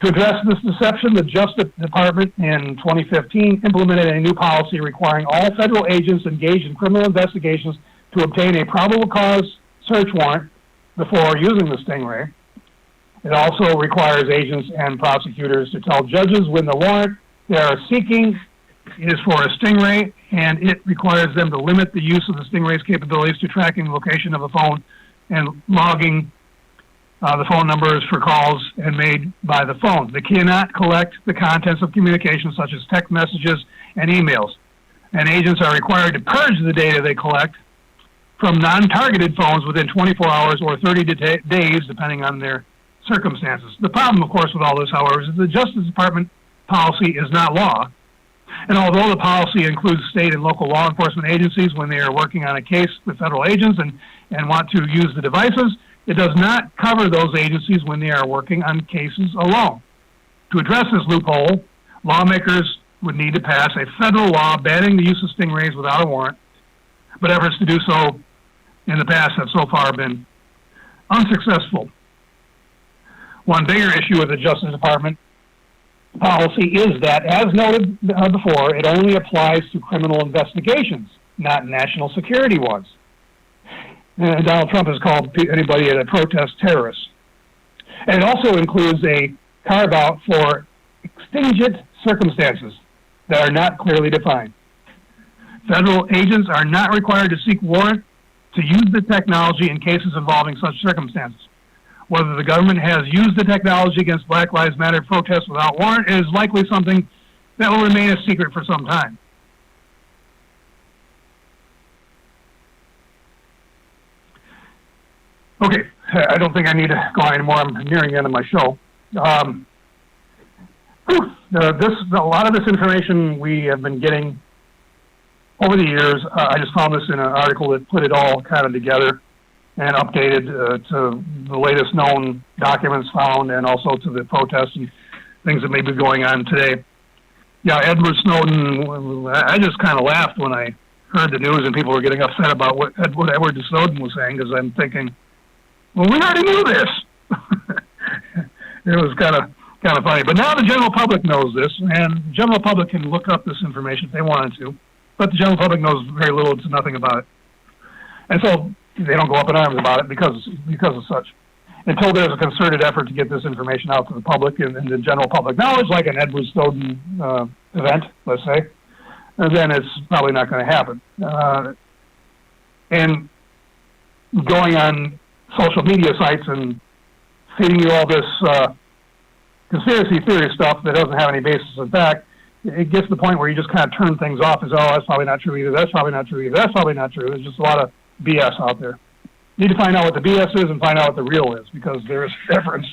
To address this deception, the Justice Department in 2015 implemented a new policy requiring all federal agents engaged in criminal investigations to obtain a probable cause search warrant before using the stingray. It also requires agents and prosecutors to tell judges when the warrant they are seeking is for a stingray, and it requires them to limit the use of the stingray's capabilities to tracking the location of a phone and logging the phone numbers for calls and made by the phone. They cannot collect the contents of communications such as text messages and emails, and agents are required to purge the data they collect from non-targeted phones within 24 hours or 30 days, depending on their circumstances. The problem, of course, with all this, however, is that the Justice Department policy is not law. And although the policy includes state and local law enforcement agencies when they are working on a case with federal agents and want to use the devices, it does not cover those agencies when they are working on cases alone. To address this loophole, lawmakers would need to pass a federal law banning the use of stingrays without a warrant, but efforts to do so in the past have so far been unsuccessful. One bigger issue with the Justice Department policy is that, as noted before, it only applies to criminal investigations, not national security ones. And Donald Trump has called anybody at a protest terrorists. And it also includes a carve-out for exigent circumstances that are not clearly defined. Federal agents are not required to seek warrant to use the technology in cases involving such circumstances. Whether the government has used the technology against Black Lives Matter protests without warrant is likely something that will remain a secret for some time. Okay, I don't think I need to go on anymore. I'm nearing the end of my show. A lot of this information we have been getting over the years. I just found this in an article that put it all kind of together and updated to the latest known documents found, and also to the protests and things that may be going on today. Yeah, Edward Snowden, I just kind of laughed when I heard the news and people were getting upset about what Edward Snowden was saying, because I'm thinking, well, we already knew this. It was kind of funny. But now the general public knows this, and the general public can look up this information if they wanted to, but the general public knows very little to nothing about it. And so they don't go up in arms about it because of such. Until there's a concerted effort to get this information out to the public and the general public knowledge, like an Edward Snowden event, let's say, then it's probably not going to happen. And going on social media sites and feeding you all this conspiracy theory stuff that doesn't have any basis in fact, it gets to the point where you just kind of turn things off as, oh, that's probably not true either, that's probably not true either, that's probably not true. There's just a lot of BS out there. You need to find out what the BS is and find out what the real is, because there is a difference.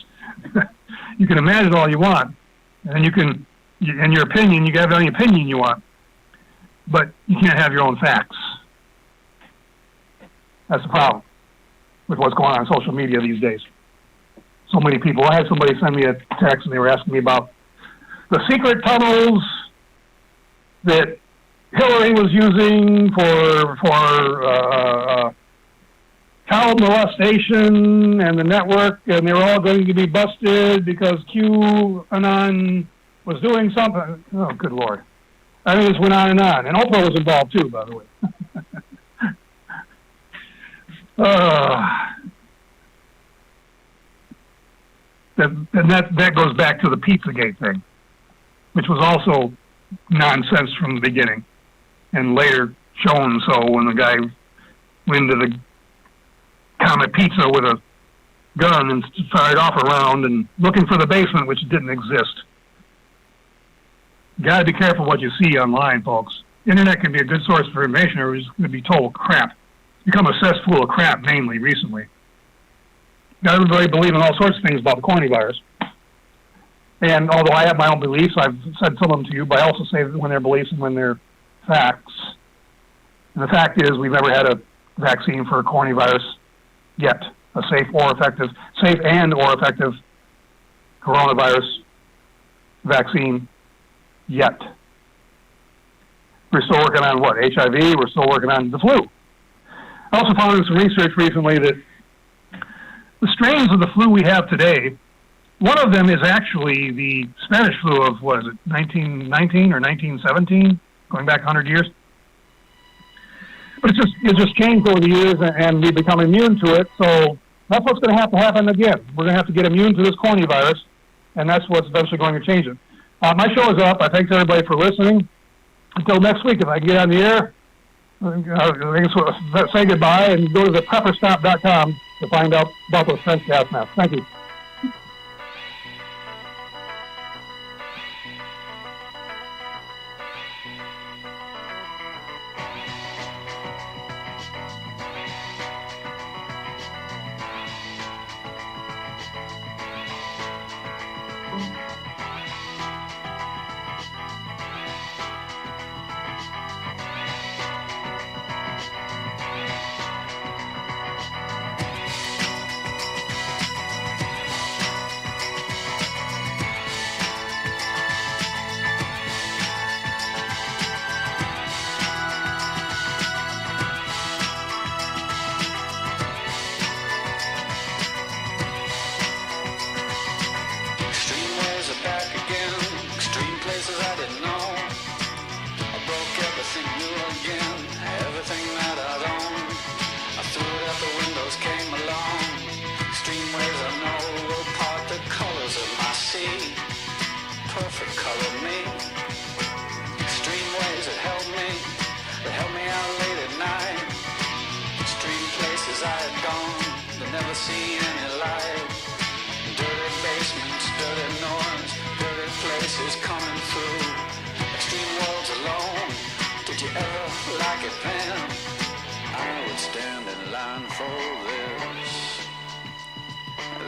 You can imagine all you want, and in your opinion, you can have any opinion you want, but you can't have your own facts. That's the problem with what's going on social media these days. so many people. I had somebody send me a text, and they were asking me about the secret tunnels that Hillary was using for child molestation and the network, and they were all going to be busted because QAnon was doing something. Oh, good Lord. I mean, this went on, and Oprah was involved too, by the way. That goes back to the Pizzagate thing, which was also nonsense from the beginning, and later shown so when the guy went into the Comet Pizza with a gun and fired off a round and looking for the basement, which didn't exist. Gotta be careful what you see online, folks. Internet can be a good source of information, or it's going to be total crap. It's become a cesspool of crap, mainly, recently. Got everybody believing all sorts of things about the coronavirus. And although I have my own beliefs, I've said some of them to you, but I also say when they're beliefs and when they're facts. And the fact is we've never had a vaccine for coronavirus yet. A safe and or effective coronavirus vaccine yet. We're still working on what? HIV? We're still working on the flu. I also found in some research recently that the strains of the flu we have today, one of them is actually the Spanish flu of, 1919 or 1917, going back 100 years. But it just changed over the years, and we become immune to it, so that's what's going to have to happen again. We're going to have to get immune to this coronavirus, and that's what's eventually going to change it. My show is up. I thank everybody for listening. Until next week, if I can get on the air, say goodbye and go to the prepperstop.com to find out about those French gas masks. Thank you.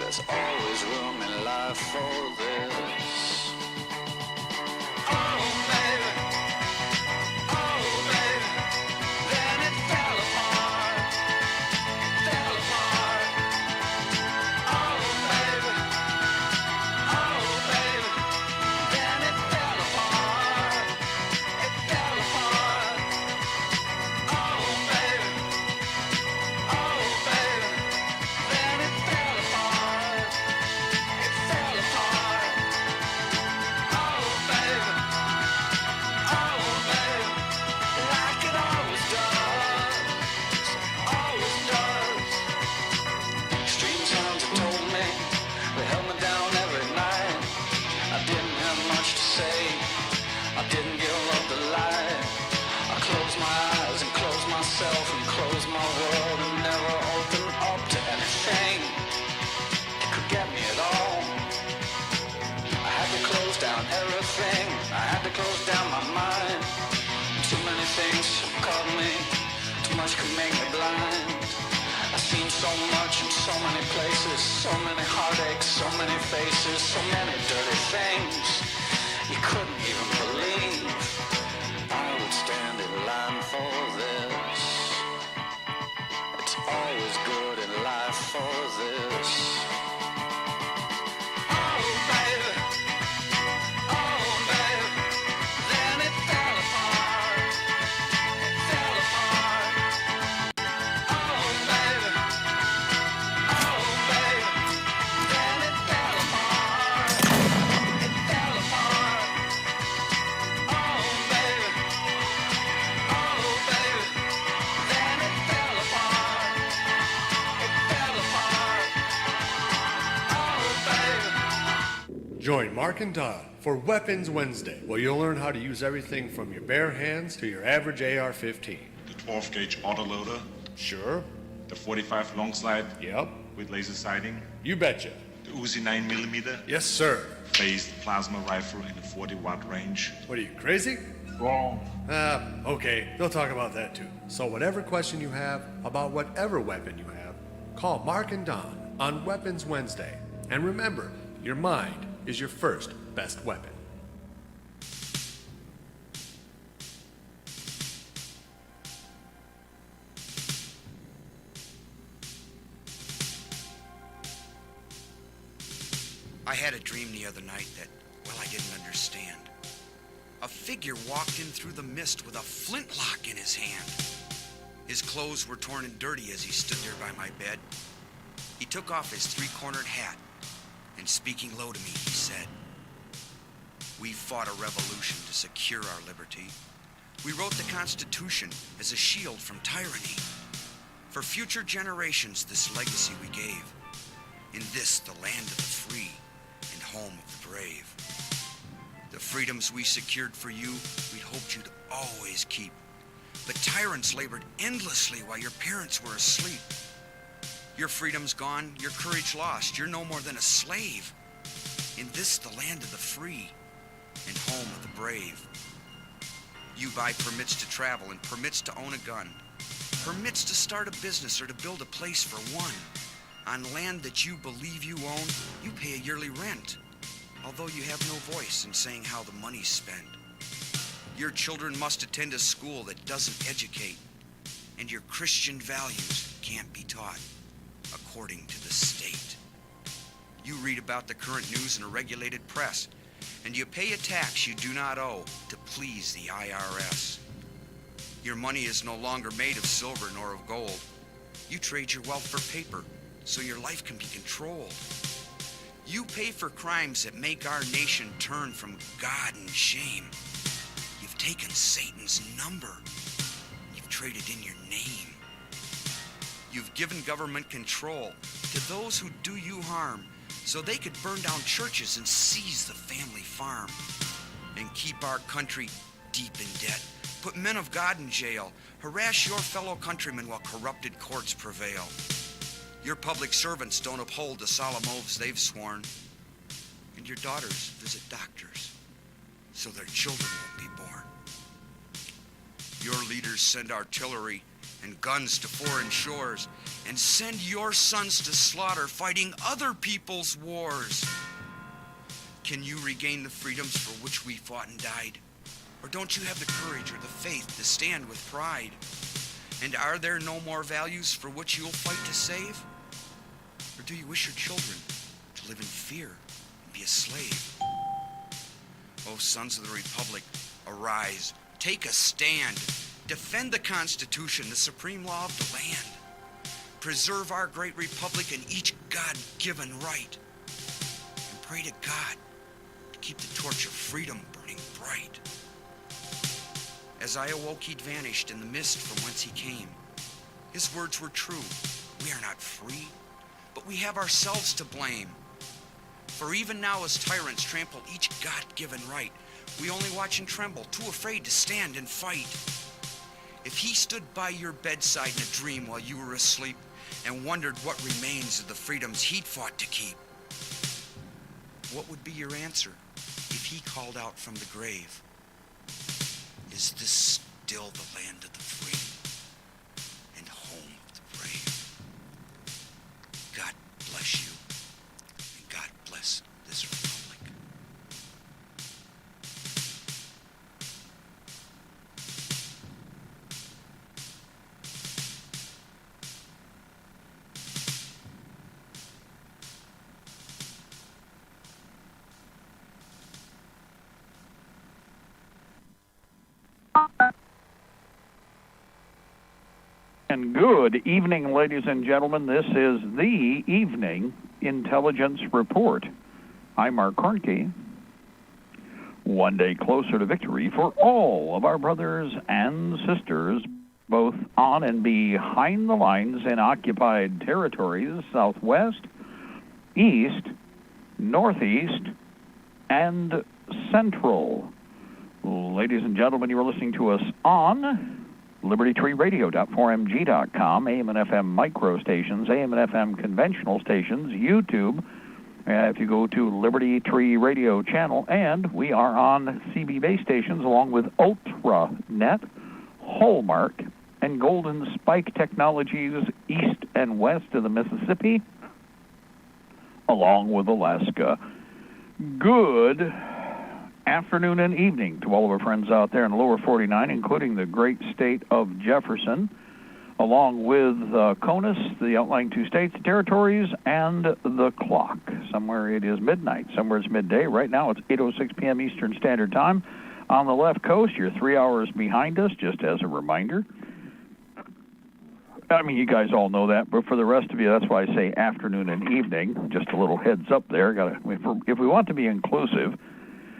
It's always good in life for this. Join Mark and Don for Weapons Wednesday, where you'll learn how to use everything from your bare hands to your average AR-15. The 12 gauge autoloader. Sure. The 45 long slide. Yep. With laser sighting. You betcha. The Uzi 9mm. Yes, sir. Phased plasma rifle in a 40-watt range. What are you, crazy? Wrong. Okay, they'll talk about that too. So whatever question you have about whatever weapon you have, call Mark and Don on Weapons Wednesday. And remember, your mind is your first best weapon. I had a dream the other night that, well, I didn't understand. A figure walked in through the mist with a flintlock in his hand. His clothes were torn and dirty as he stood there by my bed. He took off his three-cornered hat, and speaking low to me, he said, "We fought a revolution to secure our liberty. We wrote the Constitution as a shield from tyranny. For future generations, this legacy we gave. In this, the land of the free and home of the brave. The freedoms we secured for you, we'd hoped you'd always keep. But tyrants labored endlessly while your parents were asleep. Your freedom's gone, your courage lost. You're no more than a slave. In this, the land of the free and home of the brave. You buy permits to travel and permits to own a gun. Permits to start a business or to build a place for one. On land that you believe you own, you pay a yearly rent, although you have no voice in saying how the money's spent. Your children must attend a school that doesn't educate, and your Christian values can't be taught according to the state. You read about the current news in a regulated press, and you pay a tax you do not owe to please the IRS. Your money is no longer made of silver nor of gold. You trade your wealth for paper so your life can be controlled. You pay for crimes that make our nation turn from God and shame. You've taken Satan's number. You've traded in your name. You've given government control to those who do you harm so they could burn down churches and seize the family farm and keep our country deep in debt. Put men of God in jail. Harass your fellow countrymen while corrupted courts prevail. Your public servants don't uphold the solemn oaths they've sworn. And your daughters visit doctors so their children won't be born. Your leaders send artillery and guns to foreign shores and send your sons to slaughter fighting other people's wars. Can you regain the freedoms for which we fought and died? Or don't you have the courage or the faith to stand with pride? And are there no more values for which you'll fight to save? Or do you wish your children to live in fear and be a slave? Oh, sons of the Republic, arise, take a stand. Defend the Constitution, the supreme law of the land. Preserve our great republic and each God-given right. And pray to God to keep the torch of freedom burning bright. As I awoke, he'd vanished in the mist from whence he came. His words were true. We are not free, but we have ourselves to blame. For even now as tyrants trample each God-given right, we only watch and tremble, too afraid to stand and fight. If he stood by your bedside in a dream while you were asleep and wondered what remains of the freedoms he'd fought to keep, what would be your answer if he called out from the grave? Is this still the land of the free and home of the brave? God bless you, and God bless this republic. And good evening, ladies and gentlemen. This is the Evening Intelligence Report. I'm Mark Kornke. One day closer to victory for all of our brothers and sisters, both on and behind the lines in occupied territories, southwest, east, northeast, and Central. Ladies and gentlemen, you are listening to us on LibertyTreeradio.4mg.com, AM and FM micro stations, AM and FM conventional stations, YouTube. If you go to Liberty Tree Radio channel, and we are on CB base stations along with UltraNet, Hallmark, and Golden Spike Technologies east and west of the Mississippi, along with Alaska. Good afternoon and evening to all of our friends out there in the lower 49, including the great state of Jefferson, along with CONUS, the outlying 2 states, territories, and the clock. Somewhere it is midnight, somewhere it's midday. Right now it's 8:06 p.m. Eastern Standard Time. On the left coast, you're 3 hours behind us, just as a reminder. I mean, you guys all know that, but for the rest of you, that's why I say afternoon and evening. Just a little heads up there. If we want to be inclusive.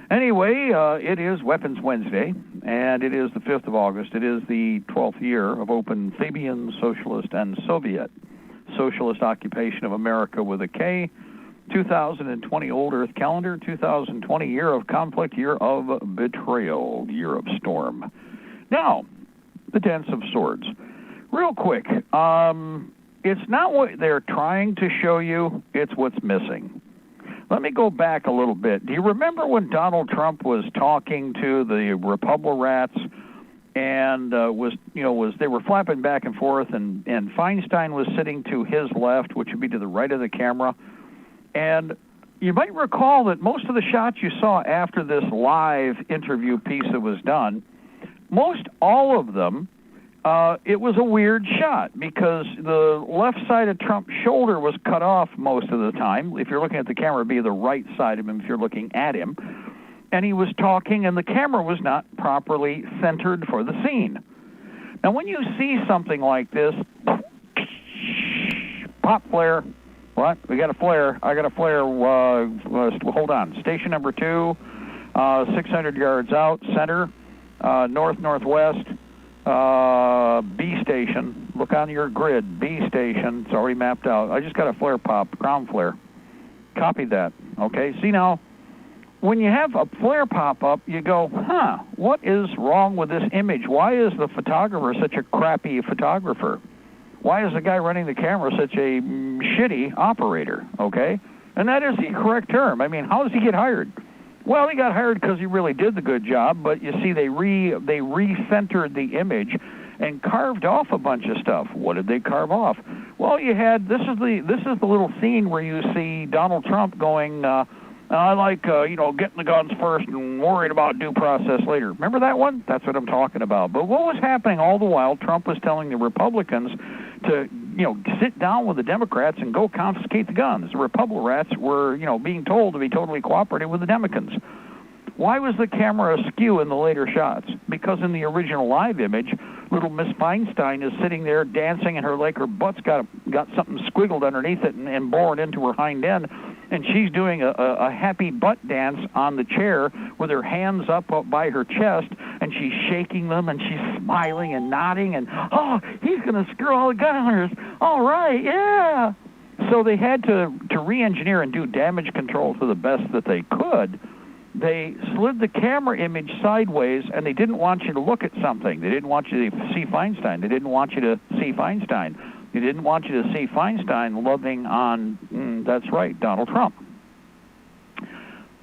Anyway, it is Weapons Wednesday, and it is the 5th of August. It is the 12th year of open Fabian Socialist and Soviet Socialist occupation of America with a K. 2020 Old Earth calendar, 2020 year of conflict, year of betrayal, year of storm. Now, the Dance of Swords. Real quick, it's not what they're trying to show you, it's what's missing. Let me go back a little bit. Do you remember when Donald Trump was talking to the Republicans and they were flapping back and forth, and Feinstein was sitting to his left, which would be to the right of the camera, and you might recall that most of the shots you saw after this live interview piece that was done, most all of them, it was a weird shot because the left side of Trump's shoulder was cut off most of the time. If you're looking at the camera, it'd be the right side of him if you're looking at him. And he was talking, and the camera was not properly centered for the scene. Now, when you see something like this, pop flare. What? We got a flare. I got a flare. Hold on. Station number 2, 600 yards out, center, northwest. B station. Look on your grid. B station. It's already mapped out. I just got a flare pop, ground flare. Copy that. Okay. See now, when you have a flare pop up, you go, what is wrong with this image? Why is the photographer such a crappy photographer? Why is the guy running the camera such a shitty operator? Okay. And that is the correct term. I mean, how does he get hired? Well, he got hired because he really did the good job, but you see, they re-centered the image and carved off a bunch of stuff. What did they carve off? Well, you had this is the little scene where you see Donald Trump going, I like getting the guns first and worried about due process later. Remember that one? That's what I'm talking about. But what was happening all the while? Trump was telling the Republicans to sit down with the Democrats and go confiscate the guns. The Republicans were being told to be totally cooperative with the Democrats. Why was the camera askew in the later shots? Because in the original live image, little Miss Feinstein is sitting there dancing, and her butt's got something squiggled underneath it and bored into her hind end, and she's doing a happy butt dance on the chair with her hands up by her chest, and she's shaking them, and she's smiling and nodding, and, he's going to screw all the gun owners. All right, yeah. So they had to re-engineer and do damage control to the best that they could. They slid the camera image sideways, and they didn't want you to look at something. They didn't want you to see Feinstein. They didn't want you to see Feinstein. They didn't want you to see Feinstein loving on, that's right, Donald Trump.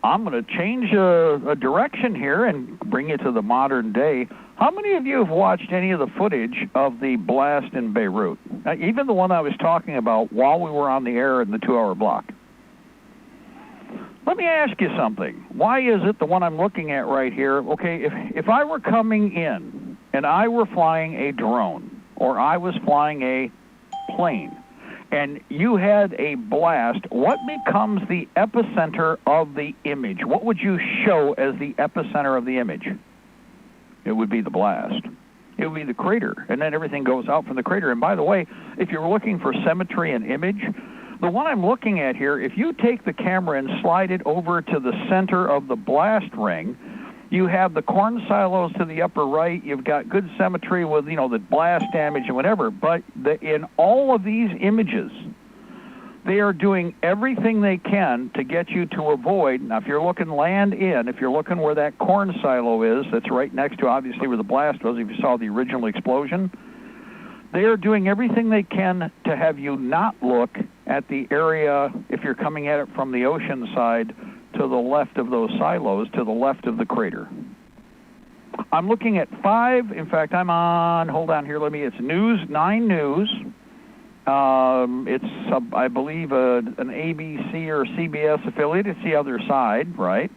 I'm going to change a direction here and bring you to the modern day. How many of you have watched any of the footage of the blast in Beirut? Even the one I was talking about while we were on the air in the 2-hour block. Let me ask you something. Why is it the one I'm looking at right here? Okay, if I were coming in and I were flying a drone or I was flying a plane and you had a blast, what becomes the epicenter of the image? What would you show as the epicenter of the image? It would be the blast. It would be the crater, and then everything goes out from the crater. And by the way, if you're looking for symmetry and image, the one I'm looking at here, if you take the camera and slide it over to the center of the blast ring, you have the corn silos to the upper right. You've got good symmetry with, the blast damage and whatever. But in all of these images, They are doing everything they can to get you to avoid. Now, if you're looking land in, if you're looking where that corn silo is, that's right next to, obviously, where the blast was, if you saw the original explosion, they are doing everything they can to have you not look at the area, if you're coming at it from the ocean side, to the left of those silos, to the left of the crater. I'm looking at 5. In fact, I'm on, hold on here, it's News, 9 News. It's, I believe, an ABC or CBS affiliate. It's the other side, right?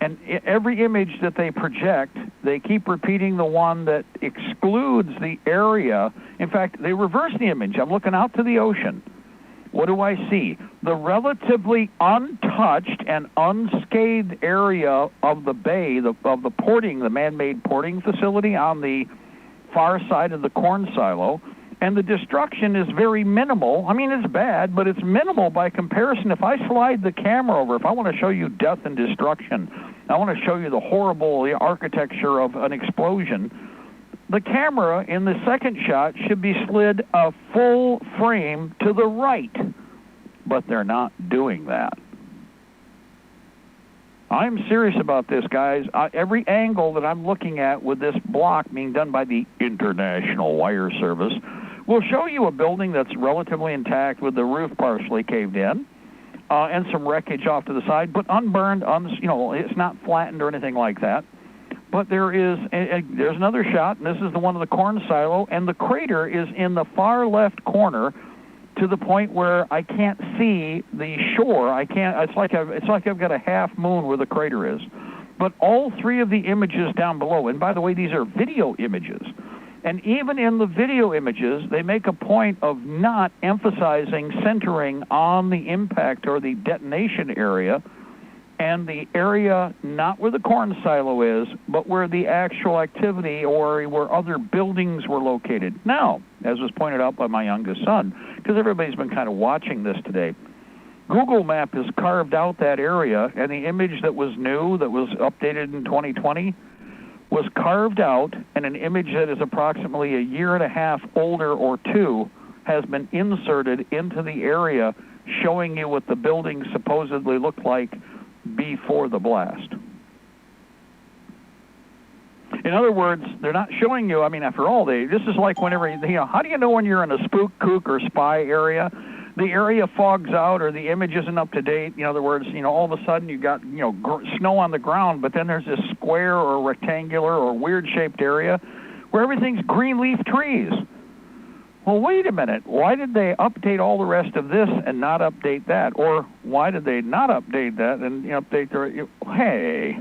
And every image that they project, they keep repeating the one that excludes the area. In fact, they reverse the image. I'm looking out to the ocean. What do I see? The relatively untouched and unscathed area of the bay, of the porting, the man-made porting facility on the far side of the corn silo. And the destruction is very minimal. I mean, it's bad, but it's minimal by comparison. If I slide the camera over, if I want to show you death and destruction, I want to show you the horrible architecture of an explosion, the camera in the second shot should be slid a full frame to the right. But they're not doing that. I'm serious about this, guys. Every angle that I'm looking at with this block being done by the International Wire Service will show you a building that's relatively intact with the roof partially caved in and some wreckage off to the side, but unburned, it's not flattened or anything like that. But there's another shot, and this is the one of the corn silo, and the crater is in the far left corner to the point where I can't see the shore. It's like I've got a half moon where the crater is. But all 3 of the images down below, and by the way, these are video images, and even in the video images, they make a point of not emphasizing, centering on the impact or the detonation area, and the area not where the corn silo is, but where the actual activity or where other buildings were located. Now, as was pointed out by my youngest son, because everybody's been kind of watching this today, Google Map has carved out that area, and the image that was new, that was updated in 2020, was carved out, and an image that is approximately a year and a half older or 2 has been inserted into the area, showing you what the building supposedly looked like before the blast. In other words, they're not showing you, after all, this is like whenever, how do you know when you're in a spook, kook, or spy area? The area fogs out or the image isn't up to date. In other words, all of a sudden you got, snow on the ground, but then there's this square or rectangular or weird-shaped area where everything's green leaf trees. Well, wait a minute. Why did they update all the rest of this and not update that? Or why did they not update that and update the... Hey.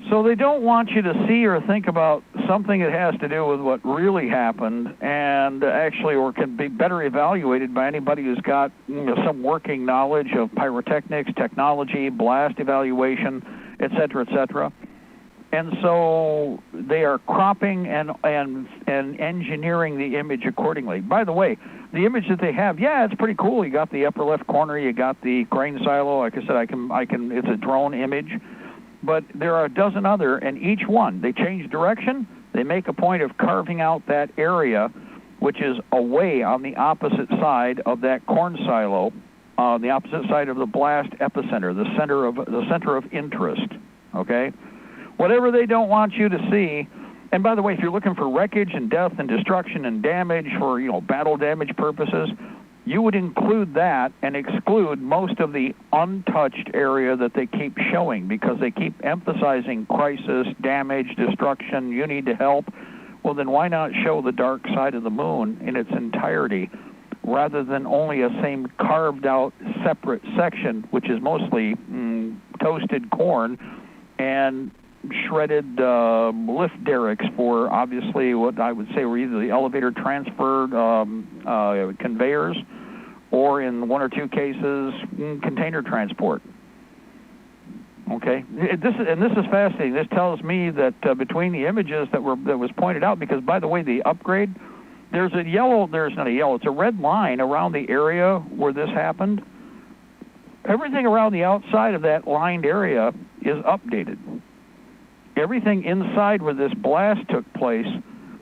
So they don't want you to see or think about something that has to do with what really happened and actually or can be better evaluated by anybody who's got some working knowledge of pyrotechnics, technology, blast evaluation, et cetera, et cetera. And so they are cropping and engineering the image accordingly. By the way, the image that they have, it's pretty cool. You got the upper left corner, you got the grain silo. Like I said, I can. It's a drone image, but there are a dozen other, and each one they change direction. They make a point of carving out that area, which is away on the opposite side of that corn silo, the opposite side of the blast epicenter, the center of interest. Okay. Whatever they don't want you to see, and by the way, if you're looking for wreckage and death and destruction and damage for, battle damage purposes, you would include that and exclude most of the untouched area that they keep showing because they keep emphasizing crisis, damage, destruction, you need to help. Well, then why not show the dark side of the moon in its entirety rather than only a same carved out separate section, which is mostly toasted corn and shredded lift derricks for obviously what I would say were either the elevator transfer conveyors or in 1 or 2 cases container transport. Okay, this is fascinating. This tells me that between the images that was pointed out, because by the way, the upgrade, it's a red line around the area where this happened. Everything around the outside of that lined area is updated. Everything inside where this blast took place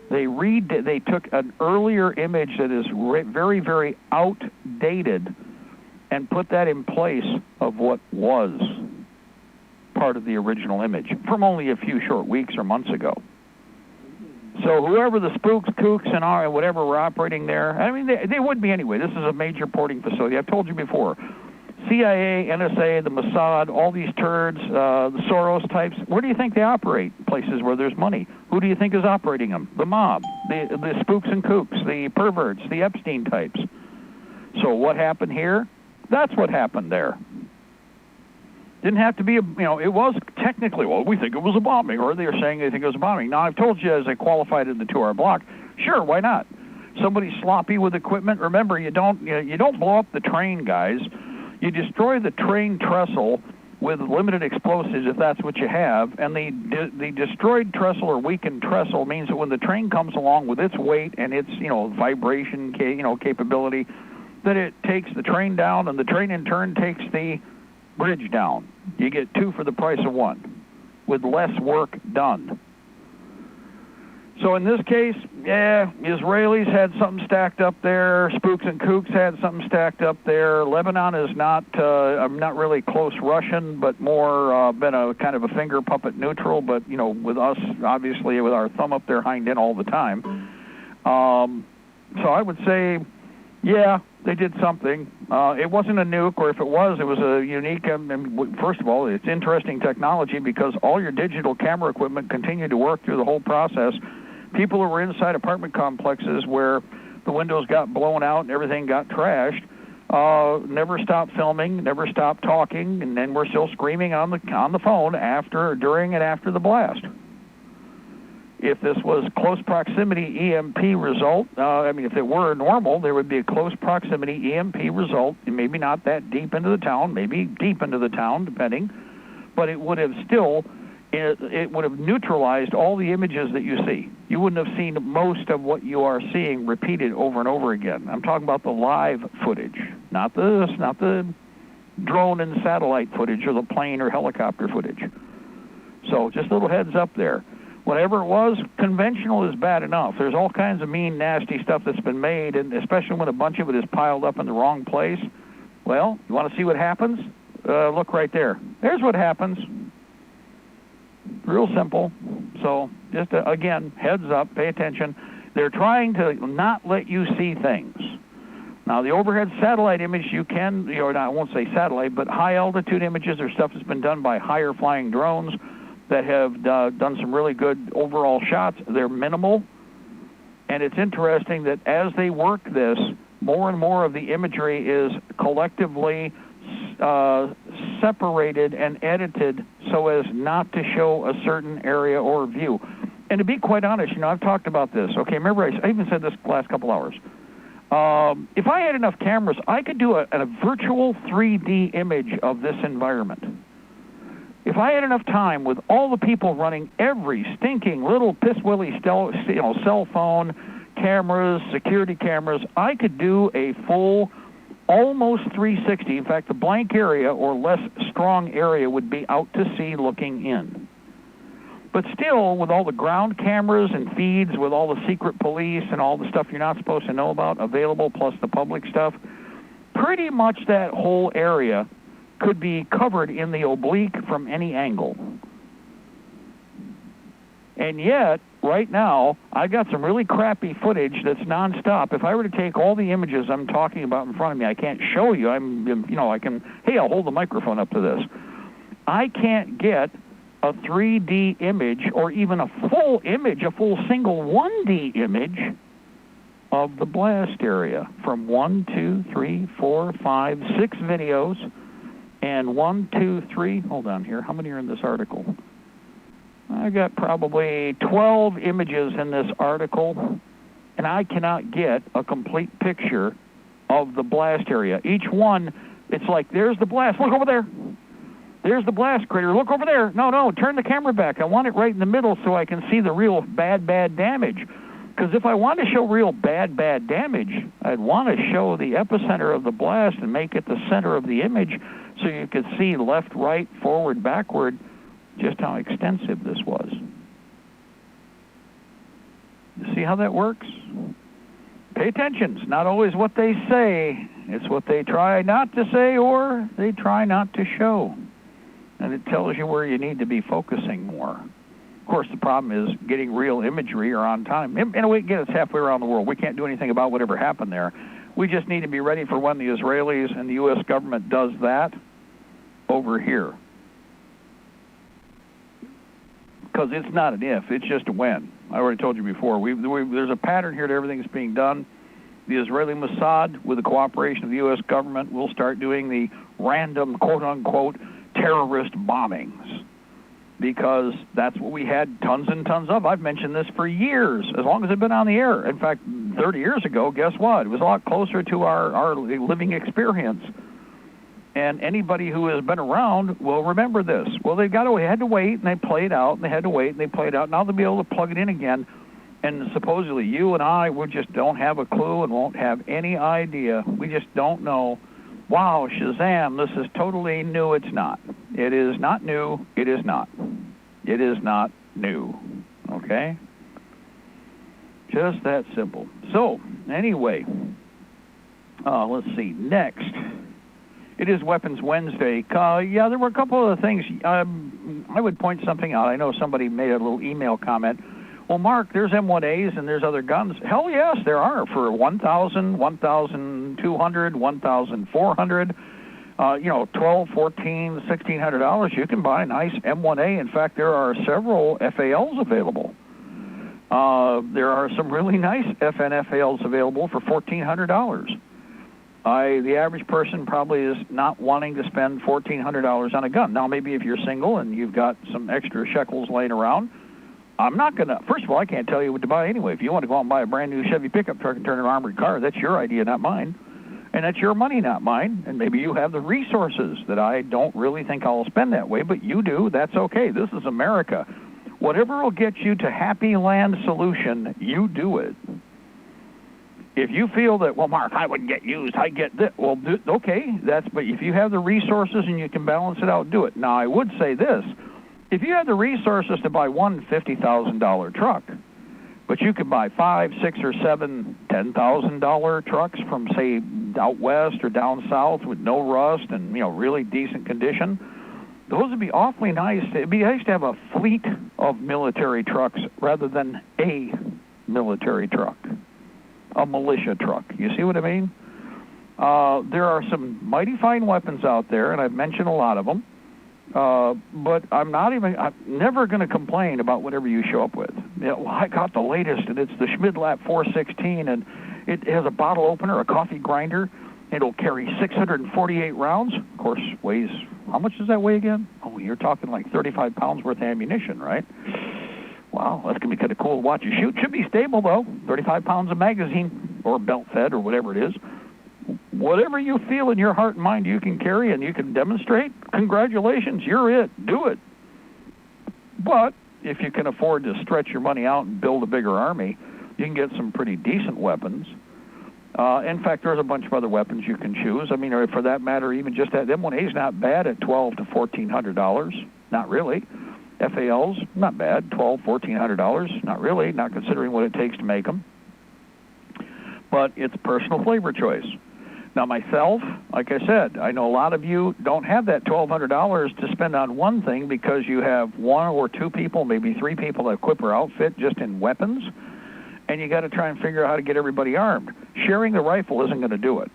They took an earlier image that is very, very outdated and put that in place of what was part of the original image from only a few short weeks or months ago. So whoever the spooks, kooks, and whatever were operating there, I mean, they would be anyway. This is a major porting facility. I've told you before. CIA, NSA, the Mossad, all these turds, the Soros types, where do you think they operate? Places where there's money. Who do you think is operating them? The mob, the spooks and kooks, the perverts, the Epstein types. So what happened here? That's what happened there. Didn't have to be it was technically, we think it was a bombing, or they're saying they think it was a bombing. Now, I've told you as I qualified in the 2-hour block, sure, why not? Somebody sloppy with equipment. Remember, you don't blow up the train, guys. You destroy the train trestle with limited explosives if that's what you have, and the destroyed trestle or weakened trestle means that when the train comes along with its weight and its vibration capability, that it takes the train down, and the train in turn takes the bridge down. You get 2 for the price of 1 with less work done. So in this case, Israelis had something stacked up there. Spooks and kooks had something stacked up there. Lebanon is not really close Russian, but more been a kind of a finger puppet neutral. But with us, obviously, with our thumb up their hind end all the time. So I would say, yeah, they did something. It wasn't a nuke, or if it was a unique. First of all, it's interesting technology because all your digital camera equipment continued to work through the whole process. People who were inside apartment complexes where the windows got blown out and everything got trashed never stopped filming, never stopped talking, and then we're still screaming on the phone during and after the blast. If this was close proximity EMP result, if it were normal, there would be a close proximity EMP result, maybe not that deep into the town, maybe deep into the town, depending, but it would have neutralized all the images that you see. You wouldn't have seen most of what you are seeing repeated over and over again. I'm talking about the live footage, not the drone and satellite footage or the plane or helicopter footage. So just a little heads up there. Whatever it was, conventional is bad enough. There's all kinds of mean, nasty stuff that's been made, and especially when a bunch of it is piled up in the wrong place. Well, you want to see what happens? Look right there. There's what happens. Real simple. So just, again, heads up, pay attention. They're trying to not let you see things. Now, the overhead satellite image, you can, I won't say satellite, but high-altitude images are stuff that's been done by higher-flying drones that have done some really good overall shots. They're minimal, and it's interesting that as they work this, more and more of the imagery is collectively separated and edited so as not to show a certain area or view. And to be quite honest, I've talked about this. Okay, remember I even said this the last couple hours. If I had enough cameras, I could do a virtual 3D image of this environment. If I had enough time with all the people running every stinking little piss-willy cell phone, cameras, security cameras, I could do a full almost 360. In fact, the blank area or less strong area would be out to sea looking in. But still, with all the ground cameras and feeds, with all the secret police and all the stuff you're not supposed to know about available, plus the public stuff, pretty much that whole area could be covered in the oblique from any angle. And yet, right now, I got some really crappy footage that's nonstop. If I were to take all the images I'm talking about in front of me, I can't show you. I'll hold the microphone up to this. I can't get a 3D image or even a full image, a full single 1D image of the blast area from 1, 2, 3, 4, 5, 6 videos. And 1, 2, 3, hold on here, how many are in this article? I got probably 12 images in this article, and I cannot get a complete picture of the blast area. Each one, it's like, there's the blast, look over there. There's the blast crater, look over there. No, turn the camera back. I want it right in the middle so I can see the real bad damage. Because if I want to show real bad damage, I'd want to show the epicenter of the blast and make it the center of the image so you could see left, right, forward, backward, just how extensive this was. You see how that works? Pay attention. It's not always what they say. It's what they try not to say or they try not to show. And it tells you where you need to be focusing more. Of course, the problem is getting real imagery or on time. In a way, again, it's halfway around the world. We can't do anything about whatever happened there. We just need to be ready for when the Israelis and the U.S. government does that over here. Because it's not an if, it's just a when. I already told you before. There's a pattern here to everything that's being done. The Israeli Mossad, with the cooperation of the U.S. government, will start doing the random, quote-unquote, terrorist bombings. Because that's what we had tons and tons of. I've mentioned this for years, as long as I've been on the air. In fact, 30 years ago, guess what? It was a lot closer to our living experience. And anybody who has been around will remember this. Well, they had to wait, and they played out, and they had to wait, and they played out. Now they'll be able to plug it in again. And supposedly you and I, we just don't have a clue and won't have any idea. We just don't know. Wow, Shazam, this is totally new. It's not. It is not new. It is not. It is not new. Okay? Just that simple. So, anyway, let's see. Next. It is Weapons Wednesday. Yeah, there were a couple of things. I would point something out. I know somebody made a little email comment. Well, Mark, there's M1As and there's other guns. Hell yes, there are. For $1,000, $1,200, $1,400, $1,200, $1,400, $1,600, you can buy a nice M1A. In fact, there are several FALs available. There are some really nice FNFALs available for $1,400. The average person probably is not wanting to spend $1,400 on a gun. Now, maybe if you're single and you've got some extra shekels laying around, I'm not going to, first of all, I can't tell you what to buy anyway. If you want to go out and buy a brand new Chevy pickup truck and turn an armored car, that's your idea, not mine. And that's your money, not mine. And maybe you have the resources that I don't really think I'll spend that way, but you do. That's okay. This is America. Whatever will get you to Happy Land Solution, you do it. If you feel that, well, Mark, I wouldn't get used, I get this, well, okay, but if you have the resources and you can balance it out, do it. Now, I would say this, if you have the resources to buy one $50,000 truck, but you could buy 5, 6, or 7 $10,000 trucks from, say, out west or down south with no rust and, really decent condition, those would be awfully nice. It'd be nice to have a fleet of military trucks rather than a military truck. A militia truck. You see what I mean? There are some mighty fine weapons out there, and I've mentioned a lot of them. But I'm never going to complain about whatever you show up with. I got the latest, and it's the Schmidlap 416, and it has a bottle opener, a coffee grinder. It'll carry 648 rounds. Of course, weighs, how much does that weigh again? Oh, you're talking like 35 pounds worth of ammunition, right? Wow, that's going to be kind of cool to watch you shoot. Should be stable, though. 35 pounds of magazine, or belt-fed, or whatever it is. Whatever you feel in your heart and mind you can carry and you can demonstrate, congratulations, you're it. Do it. But if you can afford to stretch your money out and build a bigger army, you can get some pretty decent weapons. In fact, there's a bunch of other weapons you can choose. I mean, or for that matter, even just that M1A is not bad at $1,200 to $1,400. Not really. FALs, not bad, $1,200, $1,400. Not really, not considering what it takes to make them. But it's personal flavor choice. Now, myself, like I said, I know a lot of you don't have that $1,200 to spend on one thing because you have 1 or 2 people, maybe 3 people that equip or outfit just in weapons, and you got to try and figure out how to get everybody armed. Sharing the rifle isn't going to do it.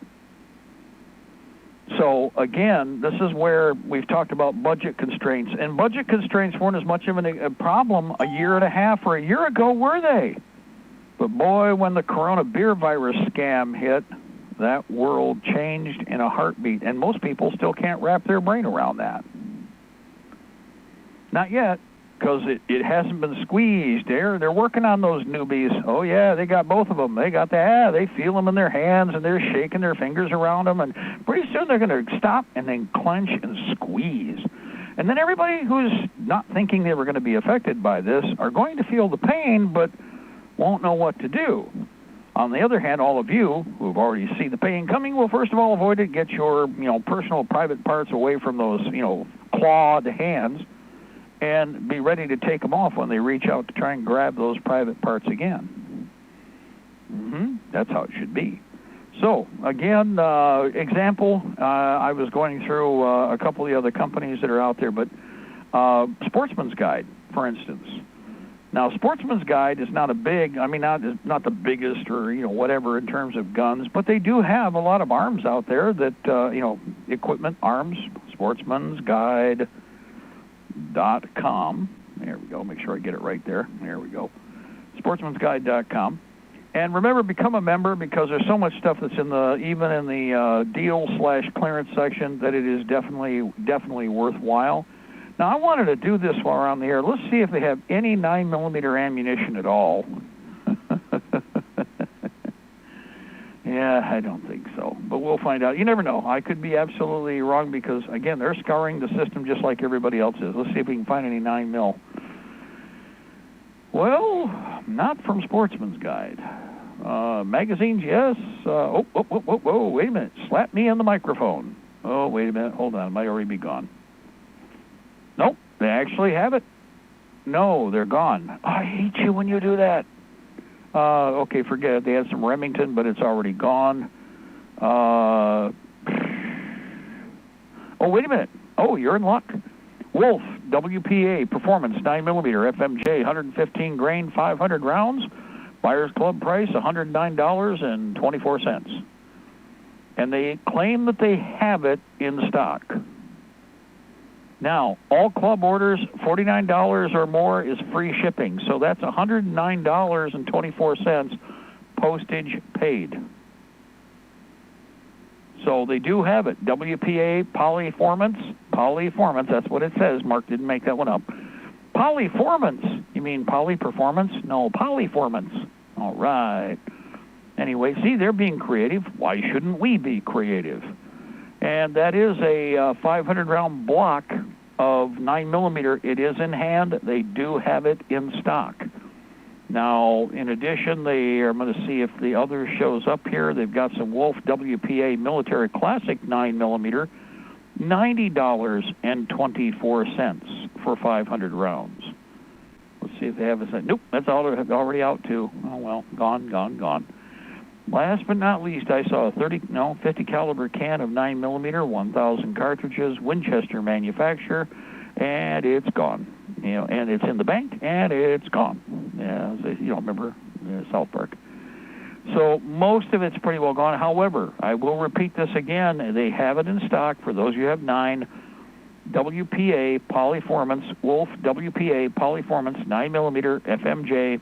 So, again, this is where we've talked about budget constraints. And budget constraints weren't as much of a problem a year and a half or a year ago, were they? But, boy, when the corona beer virus scam hit, that world changed in a heartbeat. And most people still can't wrap their brain around that. Not yet, because it hasn't been squeezed. They're working on those newbies. Oh, yeah, they got both of them. They got they feel them in their hands, and they're shaking their fingers around them. And pretty soon they're going to stop and then clench and squeeze. And then everybody who's not thinking they were going to be affected by this are going to feel the pain, but won't know what to do. On the other hand, all of you who've already seen the pain coming will first of all avoid it, get your personal private parts away from those clawed hands, and be ready to take them off when they reach out to try and grab those private parts again. That's how it should be. So, again, example, I was going through a couple of the other companies that are out there, but Sportsman's Guide, for instance. Now, Sportsman's Guide is not a big, not the biggest or, whatever in terms of guns, but they do have a lot of arms out there that, equipment, arms, sportsmansguide.com. There we go. Make sure I get it right there. There we go. sportsmansguide.com. And remember, become a member, because there's so much stuff that's even in the deal/clearance section that it is definitely worthwhile. Now, I wanted to do this while we're on the air. Let's see if they have any 9mm ammunition at all. Yeah, I don't think so, but we'll find out. You never know. I could be absolutely wrong because, again, they're scouring the system just like everybody else is. Let's see if we can find any 9mm. Well, not from Sportsman's Guide. Magazines, yes. Whoa, wait a minute. Slap me on the microphone. Oh, wait a minute. Hold on. It might already be gone. Nope, they actually have it. No, they're gone. Oh, I hate you when you do that. Okay, forget it. They had some Remington, but it's already gone. Oh, wait a minute. Oh, you're in luck. Wolf, WPA, Performance, 9mm, FMJ, 115 grain, 500 rounds. Buyer's Club price, $109.24. And they claim that they have it in stock. Now, all club orders, $49 or more is free shipping. So that's $109.24 postage paid. So they do have it. WPA Polyformance, that's what it says. Mark didn't make that one up. Polyformance. You mean Polyperformance? No, Polyformance. All right. Anyway, see, they're being creative. Why shouldn't we be creative? And that is a 500-round block of 9mm. It is in hand. They do have it in stock. Now, in addition, I'm going to see if the other shows up here. They've got some Wolf WPA Military Classic 9mm, $90.24 for 500 rounds. Let's see if they have it. Nope, that's already out too. Oh, well, gone. Last but not least, I saw a 50 caliber can of 9mm, 1,000 cartridges, Winchester manufacturer, and it's gone. And it's in the bank, and it's gone. Yeah, remember South Park. So most of it's pretty well gone. However, I will repeat this again. They have it in stock for those who have 9. WPA Polyformance, Wolf WPA Polyformance 9mm FMJ,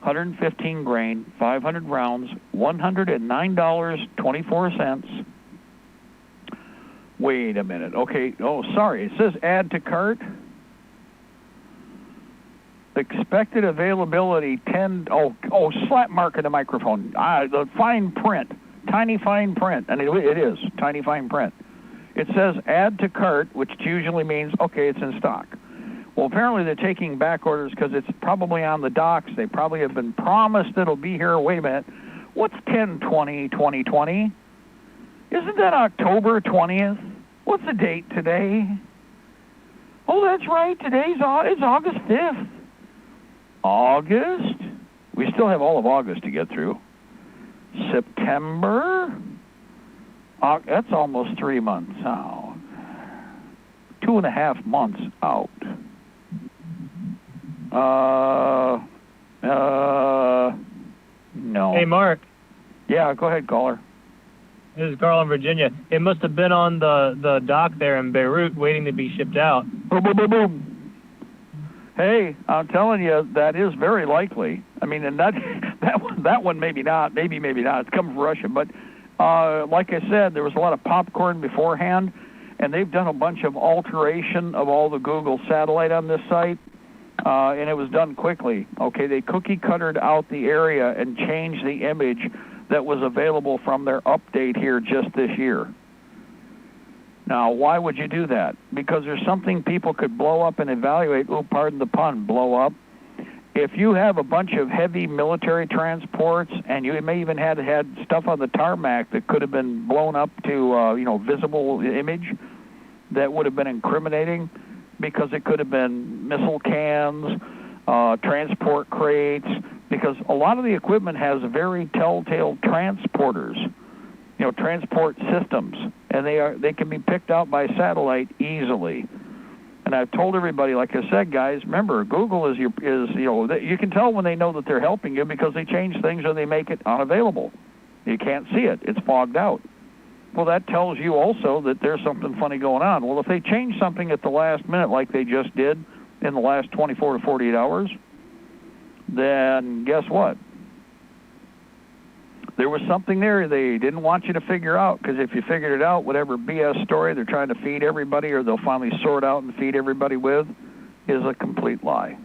115 grain, 500 rounds, $109.24. Wait a minute. Okay. Oh, sorry. It says add to cart. Expected availability 10. Oh, slap mark in the microphone. The fine print, tiny fine print, and it is tiny fine print. It says add to cart, which usually means okay, it's in stock. Well, apparently they're taking back orders because it's probably on the docks. They probably have been promised it'll be here. Wait a minute. What's 10/20/2020? Isn't that October 20th? What's the date today? Oh, that's right. It's August 5th. August? We still have all of August to get through. September? That's almost 3 months out. 2.5 months out. No. Hey, Mark. Yeah, go ahead, caller. This is Carl in Virginia. It must have been on the dock there in Beirut waiting to be shipped out. Boom, boom, boom, boom. Hey, I'm telling you, that is very likely. I mean, and that one maybe not. Maybe not. It's coming from Russia. But like I said, there was a lot of popcorn beforehand, and they've done a bunch of alteration of all the Google satellite on this site, and it was done quickly. Okay, they cookie-cuttered out the area and changed the image that was available from their update here just this year. Now, why would you do that? Because there's something people could blow up and evaluate. Oh, pardon the pun, blow up. If you have a bunch of heavy military transports, and you may even had stuff on the tarmac that could have been blown up to, visible image, that would have been incriminating, because it could have been missile cans, transport crates. because a lot of the equipment has very telltale transporters, transport systems, and they can be picked out by satellite easily. And I've told everybody, like I said, guys, remember, Google is you can tell when they know that they're helping you because they change things or they make it unavailable. You can't see it. It's fogged out. Well, that tells you also that there's something funny going on. Well, if they change something at the last minute like they just did in the last 24 to 48 hours, then guess what? There was something there they didn't want you to figure out, because if you figured it out, whatever BS story they're trying to feed everybody or they'll finally sort out and feed everybody with is a complete lie.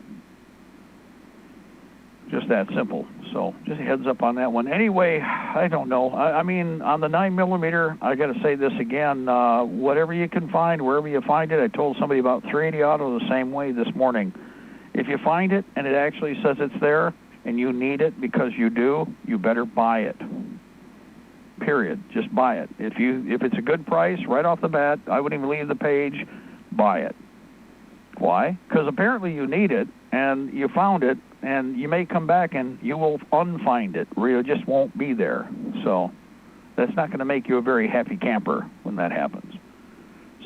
Just that simple. So just a heads up on that one. Anyway, I don't know. I mean, on the 9mm, I got to say this again. Whatever you can find, wherever you find it, I told somebody about 380 Auto the same way this morning. If you find it and it actually says it's there and you need it because you do, you better buy it. Period. Just buy it. If it's a good price right off the bat, I wouldn't even leave the page. Buy it. Why? Because apparently you need it and you found it, and you may come back and you will unfind it, or it just won't be there. So that's not going to make you a very happy camper when that happens.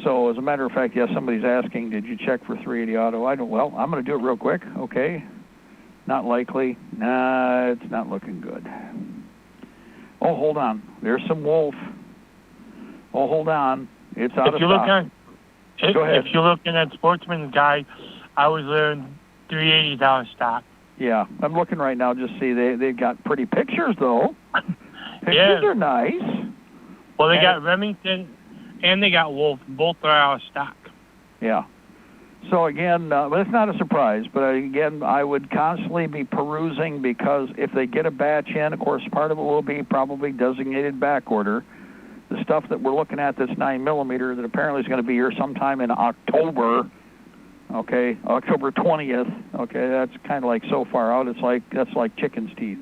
So as a matter of fact, yes, somebody's asking, did you check for 380 Auto? Well, I'm going to do it real quick. Okay. Not likely. Nah, it's not looking good. Oh, hold on. There's some Wolf. Oh, hold on. It's out of stock. Go ahead. If you're looking at Sportsman's Guide, I was learning $380 stock. Yeah, I'm looking right now. Just see they've got pretty pictures though. Pictures are nice. Well, they got Remington and they got Wolf. Both are out of stock. Yeah. So again, but it's not a surprise. But again, I would constantly be perusing, because if they get a batch in, of course, part of it will be probably designated back order. The stuff that we're looking at that's 9mm that apparently is going to be here sometime in October. Okay, October 20th. Okay, that's kind of like so far out. That's like chicken's teeth.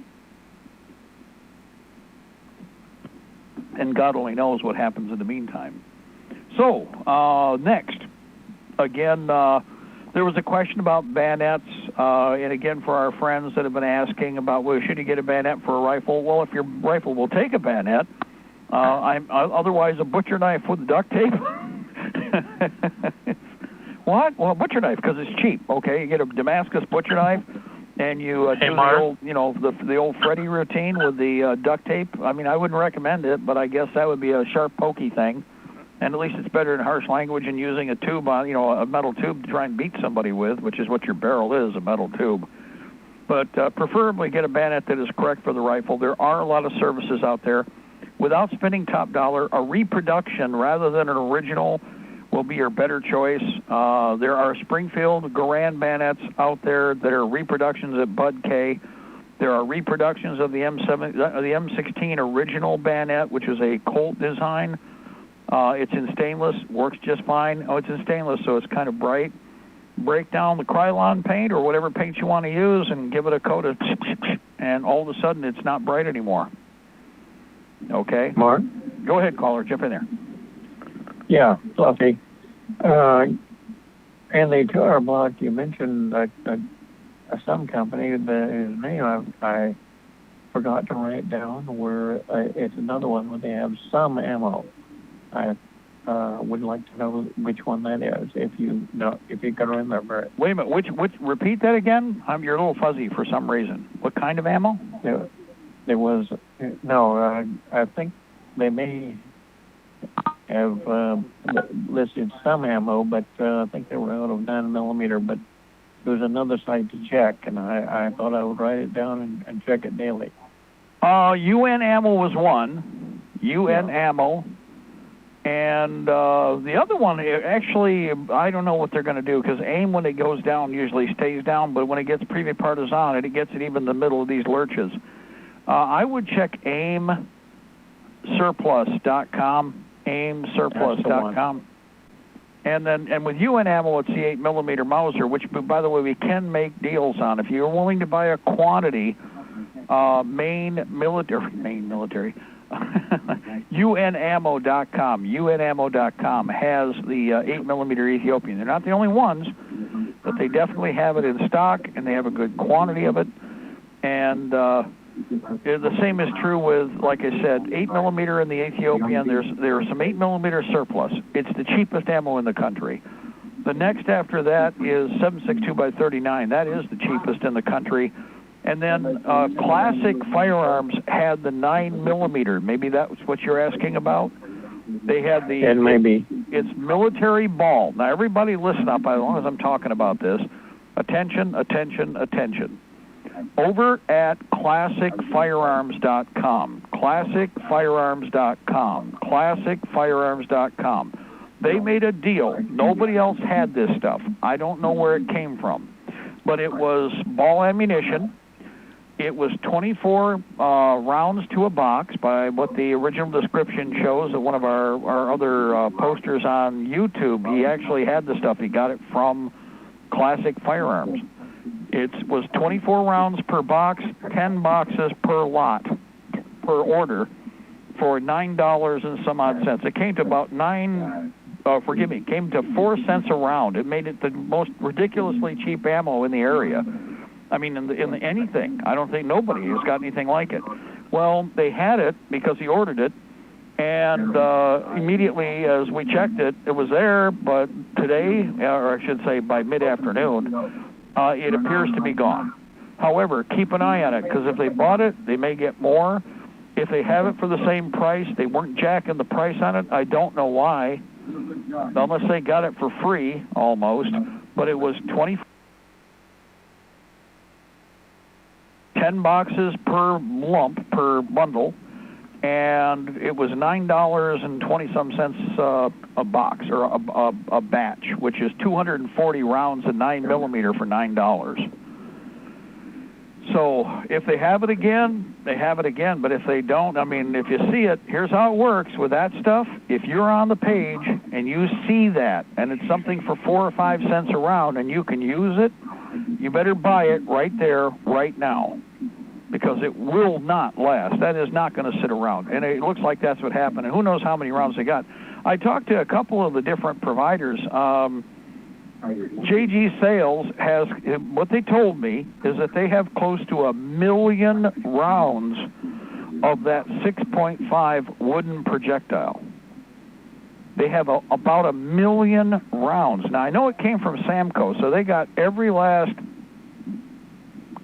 And God only knows what happens in the meantime. So next, again, there was a question about bayonets, and again for our friends that have been asking about, well, should you get a bayonet for a rifle? Well, if your rifle will take a bayonet, otherwise a butcher knife with duct tape. What? Well, a butcher knife, because it's cheap. Okay, you get a Damascus butcher knife, and you do the old, the old Freddy routine with the duct tape. I mean, I wouldn't recommend it, but I guess that would be a sharp, pokey thing. And at least it's better than harsh language and using a tube on, a metal tube to try and beat somebody with, which is what your barrel is, a metal tube. But preferably get a bayonet that is correct for the rifle. There are a lot of services out there. Without spending top dollar, a reproduction rather than an original will be your better choice. There are Springfield Garand bayonets out there that are reproductions at Bud K. There are reproductions of the M16 original bayonet, which is a Colt design. It's in stainless, works just fine. Oh, it's in stainless, so it's kind of bright. Break down the Krylon paint or whatever paint you want to use and give it a coat of, and all of a sudden it's not bright anymore. Okay? Mark? Go ahead, caller. Jump in there. Yeah, Fluffy. In the tour block, you mentioned some company, his name I forgot to write down, where it's another one where they have some ammo. I would like to know which one that is, if you can remember it. Wait a minute, which repeat that again? You're a little fuzzy for some reason. What kind of ammo? There was, I think they may have listed some ammo, but I think they were out of 9mm, but there was another site to check, and I thought I would write it down and check it daily. UN ammo was one. UN ammo. And the other one, actually, I don't know what they're going to do, because AIM, when it goes down, usually stays down, but when it gets Privé Partisan, it gets it even in the middle of these lurches. I would check aimsurplus.com, aimsurplus.com. And with UN ammo, it's the 8mm Mauser, which, by the way, we can make deals on. If you're willing to buy a quantity, Maine military, unammo.com. Unammo.com has the 8mm Ethiopian. They're not the only ones, but they definitely have it in stock, and they have a good quantity of it. And the same is true with, like I said, 8 millimeter in the Ethiopian. There's some 8 millimeter surplus. It's the cheapest ammo in the country. The next after that is 7.62 by 39. That is the cheapest in the country. And then Classic Firearms had the 9 millimeter. Maybe that's what you're asking about. They had the. And maybe. It's military ball. Now everybody listen up. As long as I'm talking about this, attention, attention, attention. Over at ClassicFirearms.com, ClassicFirearms.com, ClassicFirearms.com. They made a deal. Nobody else had this stuff. I don't know where it came from, but it was ball ammunition. It was 24 rounds to a box by what the original description shows. At one of our other posters on YouTube, he actually had the stuff. He got it from Classic Firearms. It was 24 rounds per box, 10 boxes per lot, per order, for $9 and some odd cents. It came to about it came to 4 cents a round. It made it the most ridiculously cheap ammo in the area. I mean, in anything. I don't think nobody has got anything like it. Well, they had it because he ordered it, and immediately as we checked it, it was there, but today, or I should say by mid-afternoon, it appears to be gone. However, keep an eye on it, because if they bought it, they may get more. If they have it for the same price, they weren't jacking the price on it. I don't know why, unless they got it for free, almost. But it was 10 boxes per lump, per bundle, and it was $9.20 a box, or a batch, which is 240 rounds of 9 millimeter for $9. So if they have it again, they have it again. But if they don't, I mean, if you see it, here's how it works with that stuff. If you're on the page and you see that, and it's something for 4 or 5 cents a round, and you can use it, you better buy it right there, right now, because it will not last. That is not going to sit around. And it looks like that's what happened. And who knows how many rounds they got. I talked to a couple of the different providers. JG Sales has, what they told me is that they have close to 1 million rounds of that 6.5 wooden projectile. They have about 1 million rounds. Now, I know it came from Samco, so they got every last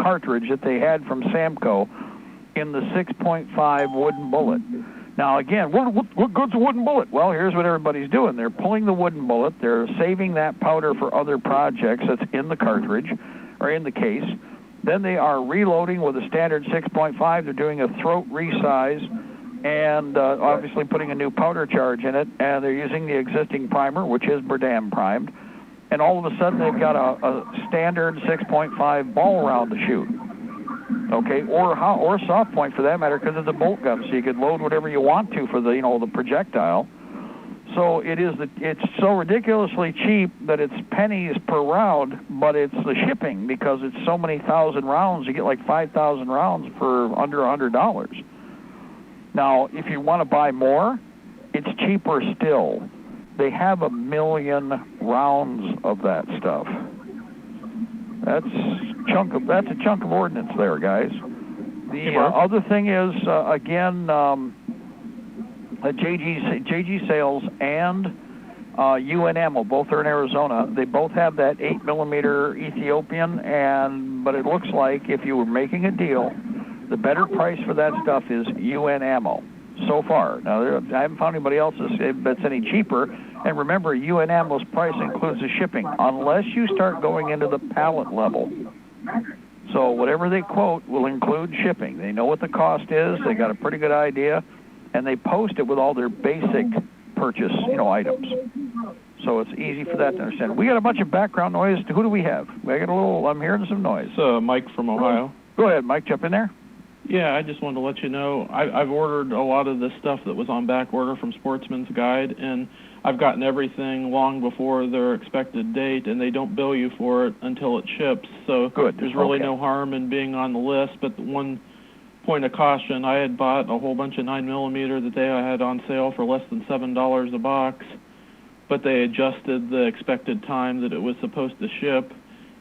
cartridge that they had from Samco in the 6.5 wooden bullet. Now, again, what good's a wooden bullet? Well, here's what everybody's doing. They're pulling the wooden bullet. They're saving that powder for other projects that's in the cartridge or in the case. Then they are reloading with a standard 6.5. They're doing a throat resize and obviously putting a new powder charge in it. And they're using the existing primer, which is Berdam primed. And all of a sudden, they've got a standard 6.5 ball round to shoot. Okay, or soft point for that matter, because it's a bolt gun, so you could load whatever you want to for the the projectile. So it's so ridiculously cheap that it's pennies per round, but it's the shipping, because it's so many thousand rounds. You get like 5,000 rounds for under $100. Now, if you want to buy more, it's cheaper still. They have 1 million rounds of that stuff. That's a chunk of ordnance there, guys. The other thing is, again, JG Sales and UN Ammo, both are in Arizona. They both have that 8 millimeter Ethiopian, but it looks like if you were making a deal, the better price for that stuff is UN Ammo so far. Now, I haven't found anybody else that's any cheaper. And remember, UN Ammo's price includes the shipping, unless you start going into the pallet level. So whatever they quote will include shipping. They know what the cost is. They got a pretty good idea, and they post it with all their basic purchase, items. So it's easy for that to understand. We got a bunch of background noise. Who do we have? I'm hearing some noise. Mike from Ohio. Go ahead, Mike. Jump in there. Yeah, I just wanted to let you know, I've ordered a lot of the stuff that was on back order from Sportsman's Guide, and I've gotten everything long before their expected date, and they don't bill you for it until it ships. So there's really no harm in being on the list. But one point of caution, I had bought a whole bunch of 9 millimeter that they had on sale for less than $7 a box, but they adjusted the expected time that it was supposed to ship,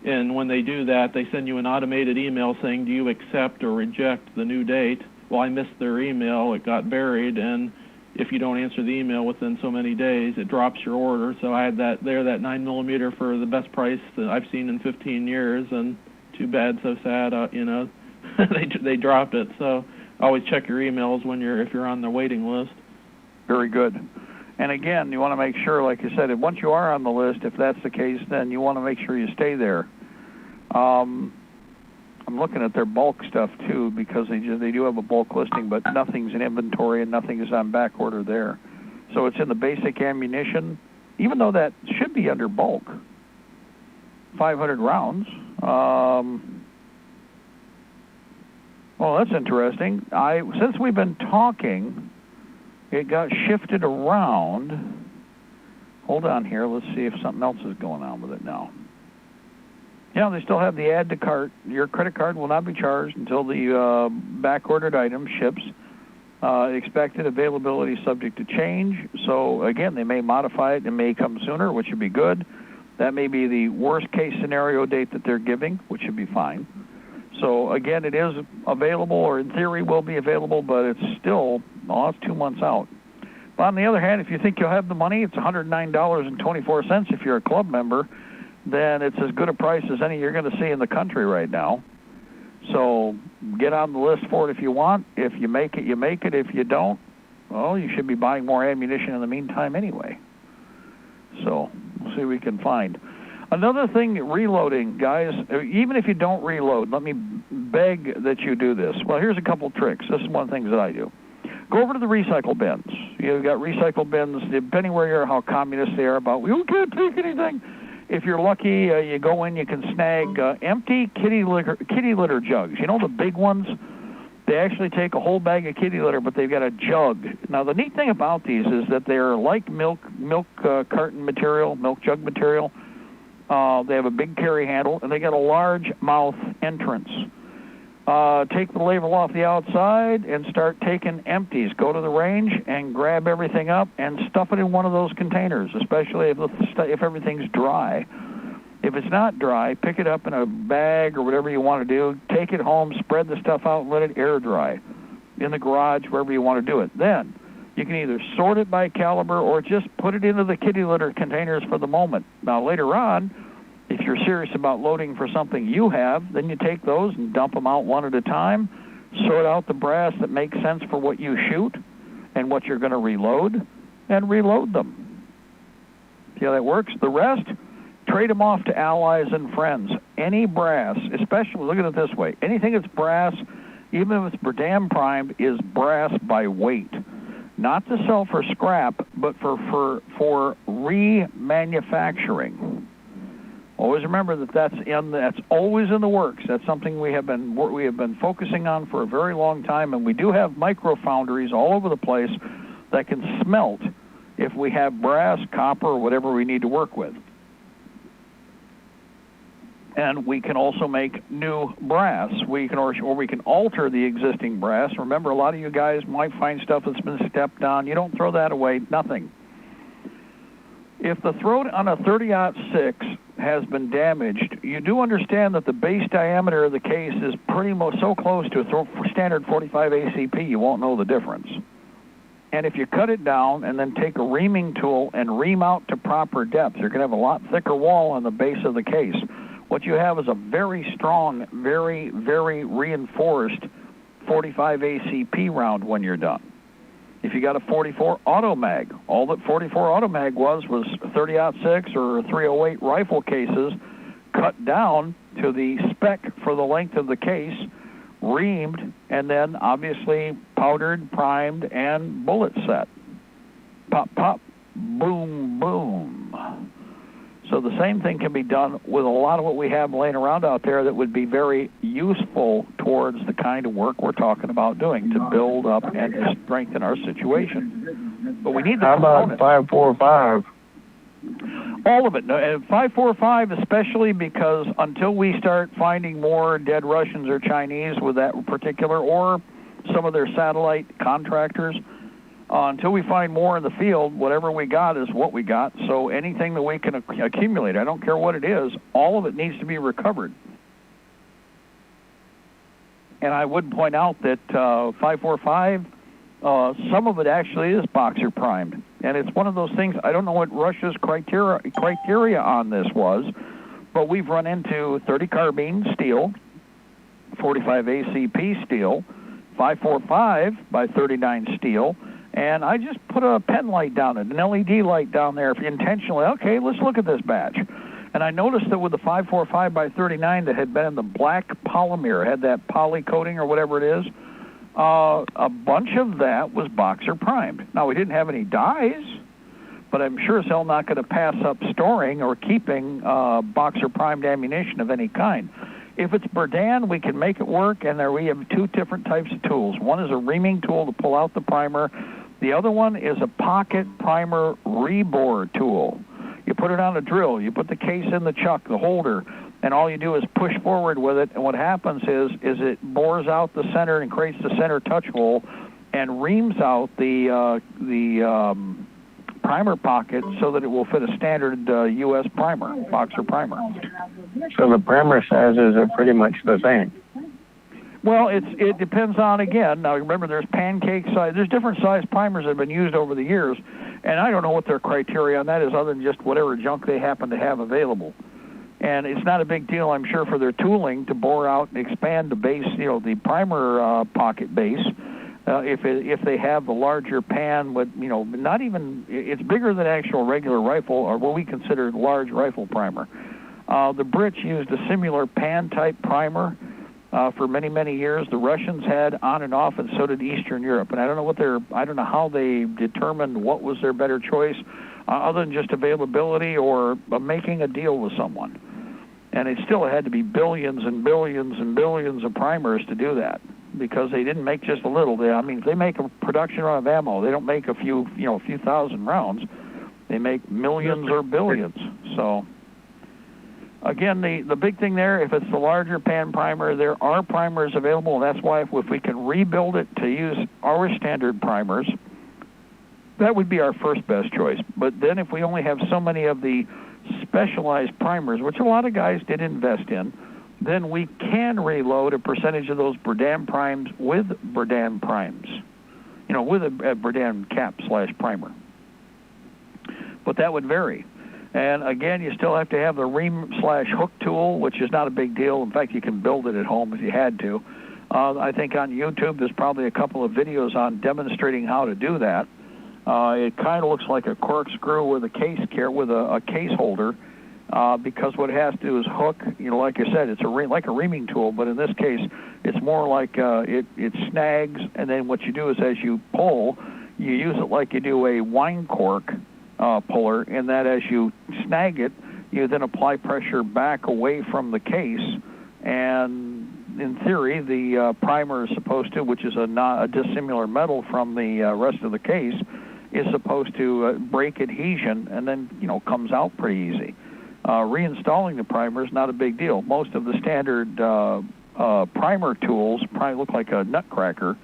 And when they do that, they send you an automated email saying, do you accept or reject the new date? Well, I missed their email. It got buried, and if you don't answer the email within so many days, it drops your order. So I had that 9mm for the best price that I've seen in 15 years, and too bad, so sad, they dropped it. So always check your emails if you're on the waiting list. Very good. And again, you want to make sure, like you said, once you are on the list, if that's the case, then you want to make sure you stay there. I'm looking at their bulk stuff too, because they do have a bulk listing, but nothing's in inventory and nothing is on back order there. So it's in the basic ammunition, even though that should be under bulk. 500 rounds. Well, that's interesting. Since we've been talking, it got shifted around. Hold on here. Let's see if something else is going on with it now. Yeah, they still have the add to cart. Your credit card will not be charged until the back-ordered item ships. Expected availability subject to change. So, again, they may modify it and may come sooner, which would be good. That may be the worst-case scenario date that they're giving, which should be fine. So, again, it is available, or in theory will be available, but it's still, it's 2 months out. But on the other hand, if you think you'll have the money, it's $109.24 if you're a club member. Then it's as good a price as any you're going to see in the country right now. So get on the list for it if you want. If you make it, you make it. If you don't, well, you should be buying more ammunition in the meantime anyway. So we'll see what we can find. Another thing, reloading, guys, even if you don't reload, let me beg that you do this. Well, here's a couple tricks. This is one of the things that I do. Go over to the recycle bins. You've got recycle bins, depending where you are, how communist they are about, you can't take anything. If you're lucky, you go in, you can snag empty kitty litter jugs. You know the big ones? They actually take a whole bag of kitty litter, but they've got a jug. Now, the neat thing about these is that they're like milk carton material, milk jug material. They have a big carry handle, and they got a large mouth entrance. Take the label off the outside and start taking empties. Go to the range and grab everything up and stuff it in one of those containers, especially if everything's dry. If it's not dry, pick it up in a bag or whatever you want to do. Take it home, spread the stuff out, and let it air dry in the garage, wherever you want to do it. Then you can either sort it by caliber or just put it into the kitty litter containers for the moment. Now, later on, if you're serious about loading for something you have, then you take those and dump them out one at a time, sort out the brass that makes sense for what you shoot and what you're going to reload, and reload them. See how that works? The rest, trade them off to allies and friends. Any brass, especially, look at it this way, anything that's brass, even if it's Berdam primed, is brass by weight. Not to sell for scrap, but for remanufacturing. Always remember that that's always in the works. That's something we have been focusing on for a very long time, and we do have micro foundries all over the place that can smelt if we have brass, copper, or whatever we need to work with. And we can also make new brass. We can or we can alter the existing brass. Remember, a lot of you guys might find stuff that's been stepped on. You don't throw that away. Nothing. If the throat on a 30-06 has been damaged, you do understand that the base diameter of the case is pretty much so close to a standard 45 ACP, you won't know the difference. And if you cut it down and then take a reaming tool and ream out to proper depth, you're going to have a lot thicker wall on the base of the case. What you have is a very strong, very, very reinforced 45 ACP round when you're done. If you got a 44 auto mag, all that 44 auto mag was 30-06 or 308 rifle cases cut down to the spec for the length of the case, reamed, and then obviously powdered, primed, and bullet set. Pop, pop, boom, boom. So the same thing can be done with a lot of what we have laying around out there that would be very useful towards the kind of work we're talking about doing to build up and to strengthen our situation. But we need the components. How about 545? All of it. 545 especially, because until we start finding more dead Russians or Chinese with that particular, or some of their satellite contractors, until we find more in the field, whatever we got is what we got. So anything that we can accumulate, I don't care what it is, all of it needs to be recovered. And I would point out that 545, some of it actually is boxer primed. And it's one of those things, I don't know what Russia's criteria on this was, but we've run into 30 carbine steel, 45 ACP steel, 545 by 39 steel, and I just put a pen light down it, an LED light down there intentionally. Okay, let's look at this batch. And I noticed that with the 545 by 39 that had been in the black polymer, had that poly coating or whatever it is, a bunch of that was boxer primed. Now, we didn't have any dyes, but I'm sure as hell not going to pass up storing or keeping boxer primed ammunition of any kind. If it's Berdan, we can make it work, and there we have two different types of tools. One is a reaming tool to pull out the primer. The other one is a pocket primer rebore tool. You put it on a drill, you put the case in the chuck, the holder, and all you do is push forward with it, and what happens is it bores out the center and creates the center touch hole and reams out the primer pocket so that it will fit a standard U.S. primer, boxer primer. So the primer sizes are pretty much the same. Well, it depends on, again, now remember there's pancake size, there's different size primers that have been used over the years, and I don't know what their criteria on that is other than just whatever junk they happen to have available. And it's not a big deal, I'm sure, for their tooling to bore out and expand the base, the primer pocket base, if they have the larger pan with, not even, it's bigger than actual regular rifle, or what we consider large rifle primer. The Brits used a similar pan-type primer for many, many years. The Russians had on and off, and so did Eastern Europe. And I don't know how they determined what was their better choice, other than just availability or making a deal with someone. And it still had to be billions and billions and billions of primers to do that, because they didn't make just a little. If they make a production run of ammo, they don't make a few thousand rounds. They make millions or billions. So, again, the big thing there, if it's the larger pan primer, there are primers available, and that's why if we can rebuild it to use our standard primers, that would be our first best choice. But then if we only have so many of the specialized primers, which a lot of guys did invest in, then we can reload a percentage of those Berdan primes with Berdan primes, with a Berdan cap/primer. But that would vary. And again, you still have to have the ream/hook tool, which is not a big deal. In fact, you can build it at home if you had to. I think on YouTube there's probably a couple of videos on demonstrating how to do that. It kind of looks like a corkscrew with a case holder, because what it has to do is hook. Like I said, it's like a reaming tool, but in this case, it's more like it snags, and then what you do is as you pull, you use it like you do a wine cork puller, in that as you snag it, you then apply pressure back away from the case, and in theory, the primer is supposed to, which is a dissimilar metal from the rest of the case, is supposed to break adhesion and then, comes out pretty easy. Reinstalling the primer is not a big deal. Most of the standard primer tools probably look like a nutcracker.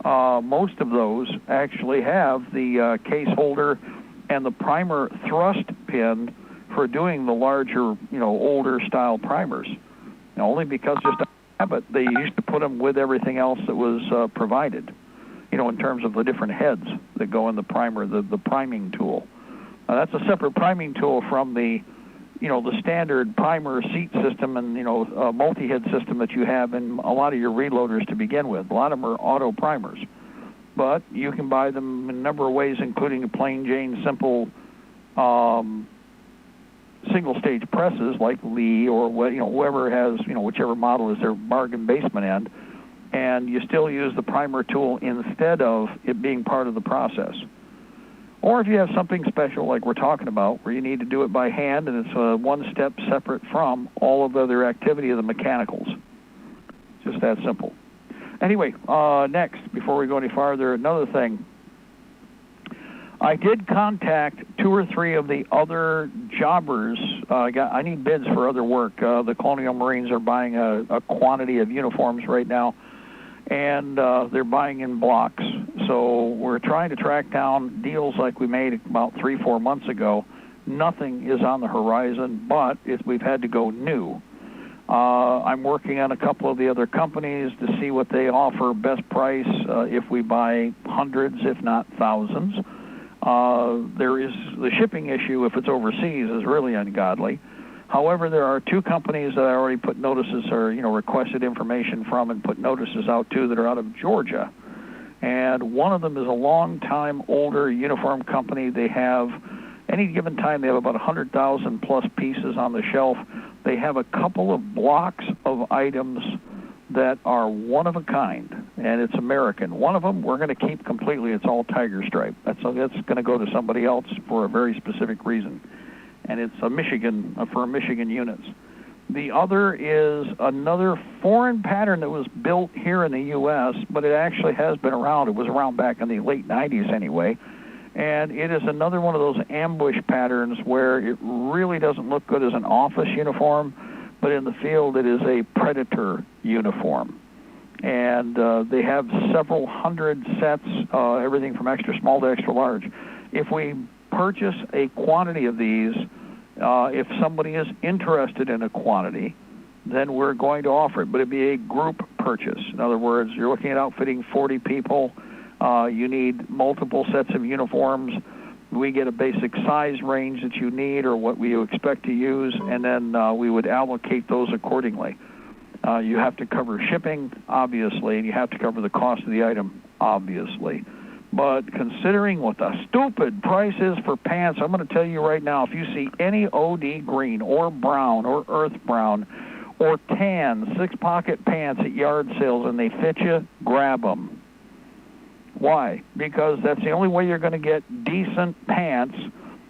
Most of those actually have the case holder and the primer thrust pin for doing the larger, older style primers. Only because just a habit, they used to put them with everything else that was provided, in terms of the different heads that go in the primer, the priming tool. That's a separate priming tool from the standard primer seat system and, multi-head system that you have in a lot of your reloaders to begin with. A lot of them are auto primers. But you can buy them in a number of ways, including a plain Jane simple single-stage presses like Lee or whoever has, whichever model is their bargain basement end, and you still use the primer tool instead of it being part of the process. Or if you have something special like we're talking about, where you need to do it by hand and it's one step separate from all of the other activity of the mechanicals. Just that simple. Anyway, next, before we go any farther, another thing. I did contact 2 or 3 of the other jobbers. I need bids for other work. The Colonial Marines are buying a quantity of uniforms right now. and they're buying in blocks. So we're trying to track down deals like we made about 3-4 months ago. Nothing is on the horizon, but we've had to go new. I'm working on a couple of the other companies to see what they offer best price if we buy hundreds, if not thousands. There is the shipping issue if it's overseas is really ungodly. However, there are 2 companies that I already put notices or requested information from and put notices out to that are out of Georgia. And one of them is a long-time older uniform company. They have, any given time, they have about 100,000 plus pieces on the shelf. They have a couple of blocks of items that are one of a kind, and it's American. One of them we're going to keep completely. It's all tiger stripe. That's going to go to somebody else for a very specific reason, and it's for Michigan units. The other is another foreign pattern that was built here in the U.S., but it actually has been around. It was around back in the late 90s anyway, and it is another one of those ambush patterns where it really doesn't look good as an office uniform, but in the field it is a predator uniform. And they have several hundred sets, everything from extra small to extra large. If we purchase a quantity of these, if somebody is interested in a quantity, then we're going to offer it, but it'd be a group purchase. In other words, you're looking at outfitting 40 people. You need multiple sets of uniforms. We get a basic size range that you need or what we expect to use, and then we would allocate those accordingly. You have to cover shipping, obviously, and you have to cover the cost of the item, obviously. But considering what the stupid price is for pants, I'm going to tell you right now, if you see any OD green or brown or earth brown or tan 6-pocket pants at yard sales and they fit you, grab them. Why? Because that's the only way you're going to get decent pants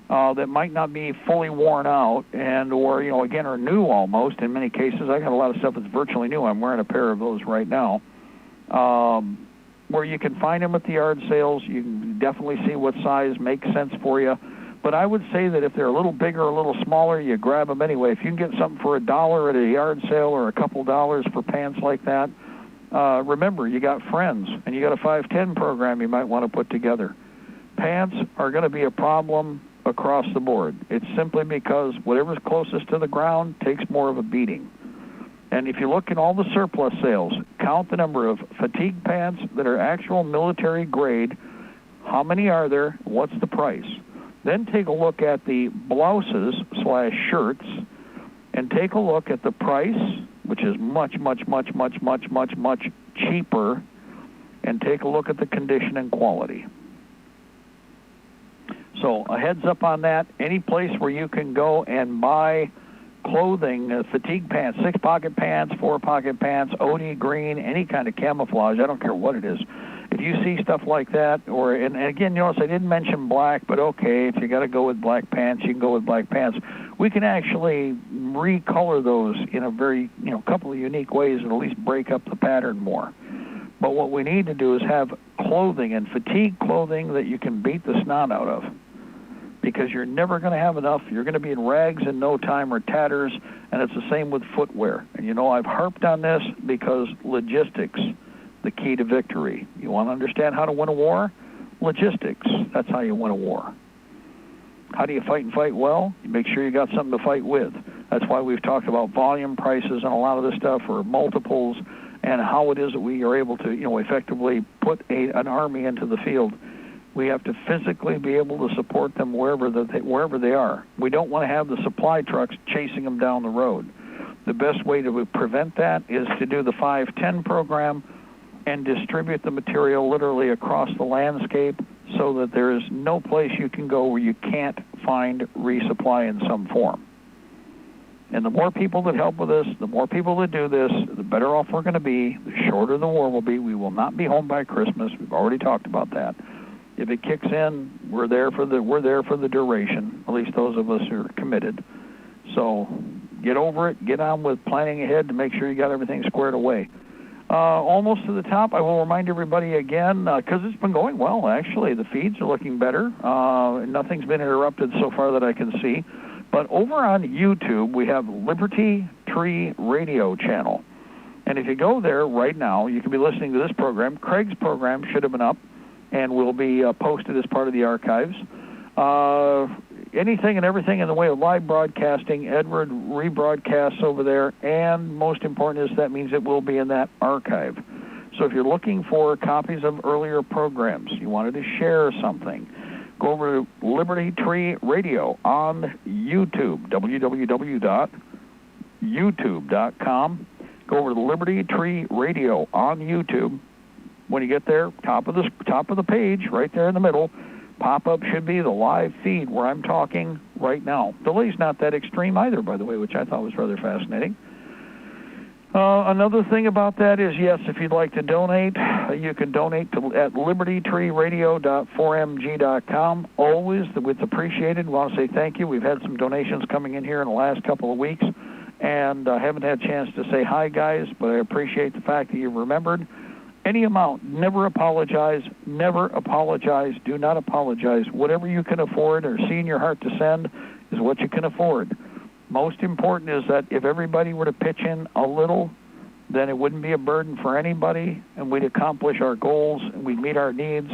that might not be fully worn out and or, again, are new almost in many cases. I got a lot of stuff that's virtually new. I'm wearing a pair of those right now. Where you can find them at the yard sales. You can definitely see what size makes sense for you. But I would say that if they're a little bigger or a little smaller, you grab them anyway. If you can get something for $1 at a yard sale or a couple dollars for pants like that, remember, you got friends, and you got a 510 program you might want to put together. Pants are going to be a problem across the board. It's simply because whatever's closest to the ground takes more of a beating. And if you look at all the surplus sales, count the number of fatigue pants that are actual military grade. How many are there? What's the price? Then take a look at the blouses/shirts and take a look at the price, which is much, much, much, much, much, much, much cheaper, and take a look at the condition and quality. So a heads up on that. Any place where you can go and buy clothing, fatigue pants, 6-pocket pants, 4-pocket pants, OD green, any kind of camouflage, I don't care what it is. If you see stuff like that, and again, notice I didn't mention black, but okay, if you got to go with black pants, you can go with black pants. We can actually recolor those in a very, couple of unique ways that at least break up the pattern more. But what we need to do is have clothing and fatigue clothing that you can beat the snot out of, because you're never going to have enough. You're going to be in rags in no time or tatters, and it's the same with footwear. And I've harped on this because logistics, the key to victory. You want to understand how to win a war? Logistics. That's how you win a war. How do you fight and fight well? You make sure you got something to fight with. That's why we've talked about volume prices and a lot of this stuff, or multiples, and how it is that we are able to, effectively put an army into the field. We have to physically be able to support them wherever they are. We don't want to have the supply trucks chasing them down the road. The best way to prevent that is to do the 510 program and distribute the material literally across the landscape so that there is no place you can go where you can't find resupply in some form. And the more people that help with this, the more people that do this, the better off we're going to be, the shorter the war will be. We will not be home by Christmas. We've already talked about that. If it kicks in, we're there for the duration, at least those of us who are committed. So get over it, get on with planning ahead to make sure you got everything squared away. Almost to the top, I will remind everybody again, because it's been going well, actually. The feeds are looking better. Nothing's been interrupted so far that I can see. But over on YouTube, we have Libertytreeradio channel. And if you go there right now, you can be listening to this program. Craig's program should have been up and will be posted as part of the archives. Anything and everything in the way of live broadcasting, Edward rebroadcasts over there, and most important is that means it will be in that archive. So if you're looking for copies of earlier programs, you wanted to share something, go over to Libertytreeradio on YouTube, www.youtube.com. Go over to Libertytreeradio on YouTube. When you get there, top of the page, right there in the middle, pop-up should be the live feed where I'm talking right now. Delay's not that extreme either, by the way, which I thought was rather fascinating. Another thing about that is, yes, if you'd like to donate, you can donate at libertytreeradio.4mg.com. Always, it's appreciated. We want to say thank you. We've had some donations coming in here in the last couple of weeks, and I haven't had a chance to say hi, guys, but I appreciate the fact that you remembered. Any amount, never apologize, do not apologize. Whatever you can afford or see in your heart to send is what you can afford. Most important is that if everybody were to pitch in a little, then it wouldn't be a burden for anybody, and we'd accomplish our goals, and we'd meet our needs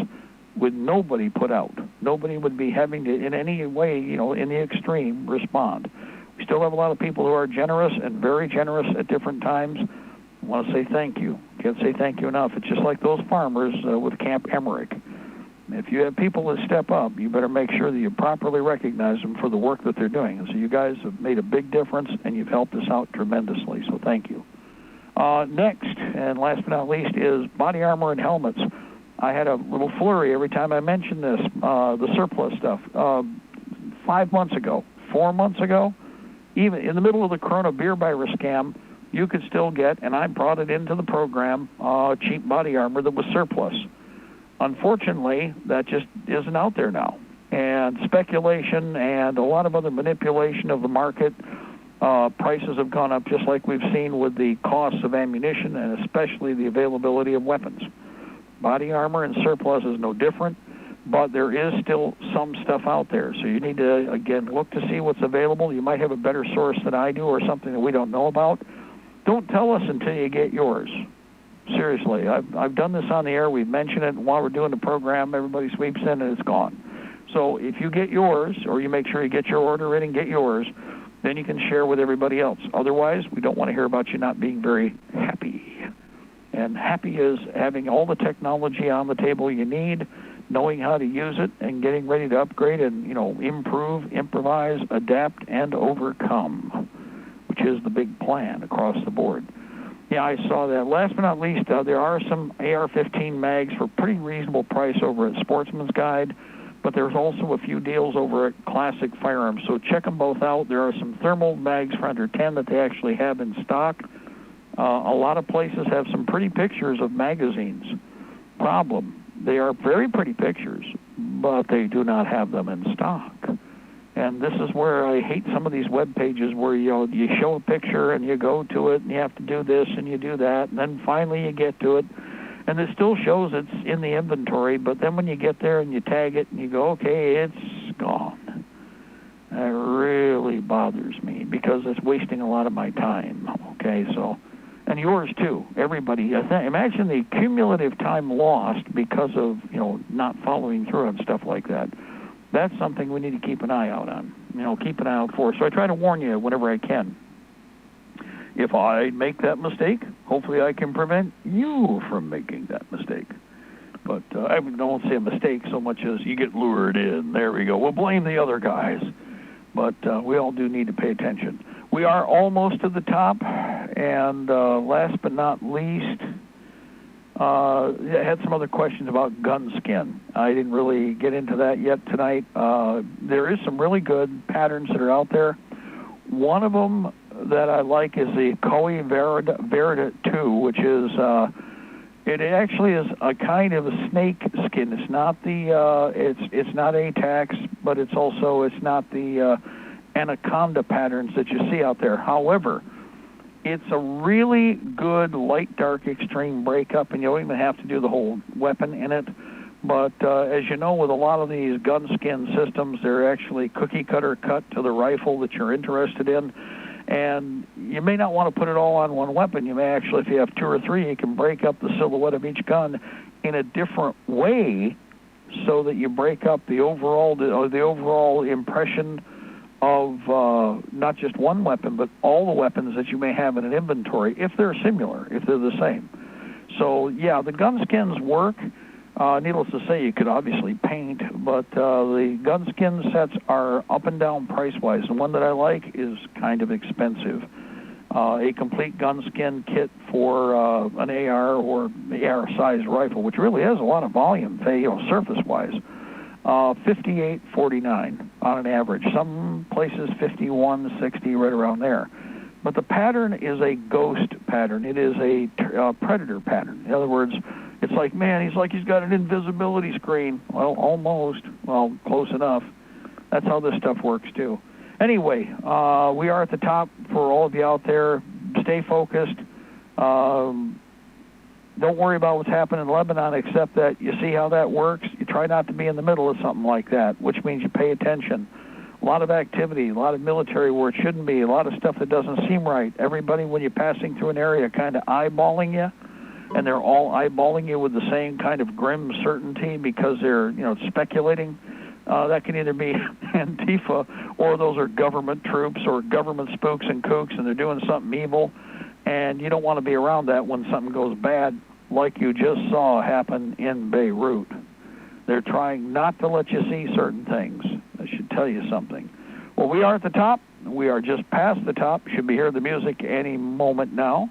with nobody put out. Nobody would be having to, in any way, in the extreme, respond. We still have a lot of people who are generous and very generous at different times. I want to say thank you. Can't say thank you enough. It's just like those farmers with Camp Emmerich. If you have people that step up, you better make sure that you properly recognize them for the work that they're doing. And so you guys have made a big difference, and you've helped us out tremendously, so thank you. Next, and last but not least, is body armor and helmets. I had a little flurry every time I mentioned this, the surplus stuff. 4 months ago, even in the middle of the Corona beer virus scam, you could still get, and I brought it into the program, cheap body armor that was surplus. Unfortunately, that just isn't out there now. And speculation and a lot of other manipulation of the market, prices have gone up just like we've seen with the costs of ammunition and especially the availability of weapons. Body armor and surplus is no different, but there is still some stuff out there. So you need to, again, look to see what's available. You might have a better source than I do or something that we don't know about. Don't tell us until you get yours. Seriously, I've done this on the air. We've mentioned it, and while we're doing the program, everybody sweeps in and it's gone. So if you get yours, or you make sure you get your order in and get yours, then you can share with everybody else. Otherwise, we don't want to hear about you not being very happy. And happy is having all the technology on the table you need, knowing how to use it, and getting ready to upgrade and, improve, improvise, adapt, and overcome, which is the big plan across the board. Yeah, I saw that. Last but not least, there are some AR-15 mags for pretty reasonable price over at Sportsman's Guide, but there's also a few deals over at Classic Firearms. So check them both out. There are some thermal mags for under 10 that they actually have in stock. A lot of places have some pretty pictures of magazines. Problem, they are very pretty pictures, but they do not have them in stock. And this is where I hate some of these web pages where you show a picture and you go to it and you have to do this and you do that, and then finally you get to it, and it still shows it's in the inventory, but then when you get there and you tag it and you go, okay, it's gone. That really bothers me because it's wasting a lot of my time, okay? So, and yours too, everybody. Imagine the cumulative time lost because of, not following through on stuff like that. That's something we need to keep an eye out on, keep an eye out for. So I try to warn you whenever I can. If I make that mistake, hopefully I can prevent you from making that mistake. But I don't say a mistake so much as you get lured in. There we go. We'll blame the other guys. But we all do need to pay attention. We are almost to the top. And last but not least, I had some other questions about gun skin. I didn't really get into that yet tonight. There is some really good patterns that are out there. One of them that I like is the Koi Verida 2, which is, it actually is a kind of a snake skin. It's not the, it's not ATAX, but it's not the anaconda patterns that you see out there. However, it's a really good light-dark extreme breakup, and you don't even have to do the whole weapon in it. But as you know, with a lot of these gun skin systems, they're actually cookie-cutter cut to the rifle that you're interested in. And you may not want to put it all on one weapon. You may actually, if you have 2 or 3, you can break up the silhouette of each gun in a different way so that you break up the overall impression of not just one weapon, but all the weapons that you may have in an inventory, if they're similar, if they're the same. So, yeah, the gun skins work. Needless to say, you could obviously paint, but the gun skin sets are up and down price-wise. The one that I like is kind of expensive. A complete gun skin kit for an AR or AR-sized rifle, which really has a lot of volume, surface-wise, $58.49 on an average. Some places $51, $60, right around there. But the pattern is a ghost pattern. It is a predator pattern. In other words, it's like, man, he's got an invisibility screen. Well, almost. Well, close enough. That's how this stuff works, too. Anyway, we are at the top for all of you out there. Stay focused. Don't worry about what's happening in Lebanon, except that you see how that works. You try not to be in the middle of something like that, which means you pay attention. A lot of activity, a lot of military where it shouldn't be, a lot of stuff that doesn't seem right. Everybody, when you're passing through an area, kind of eyeballing you, and they're all eyeballing you with the same kind of grim certainty because they're, speculating. That can either be Antifa, or those are government troops or government spooks and kooks, and they're doing something evil, and you don't want to be around that when something goes bad, like you just saw happen in Beirut. They're trying not to let you see certain things. I should tell you something. Well, we are at the top. We are just past the top. Should be hearing the music any moment now.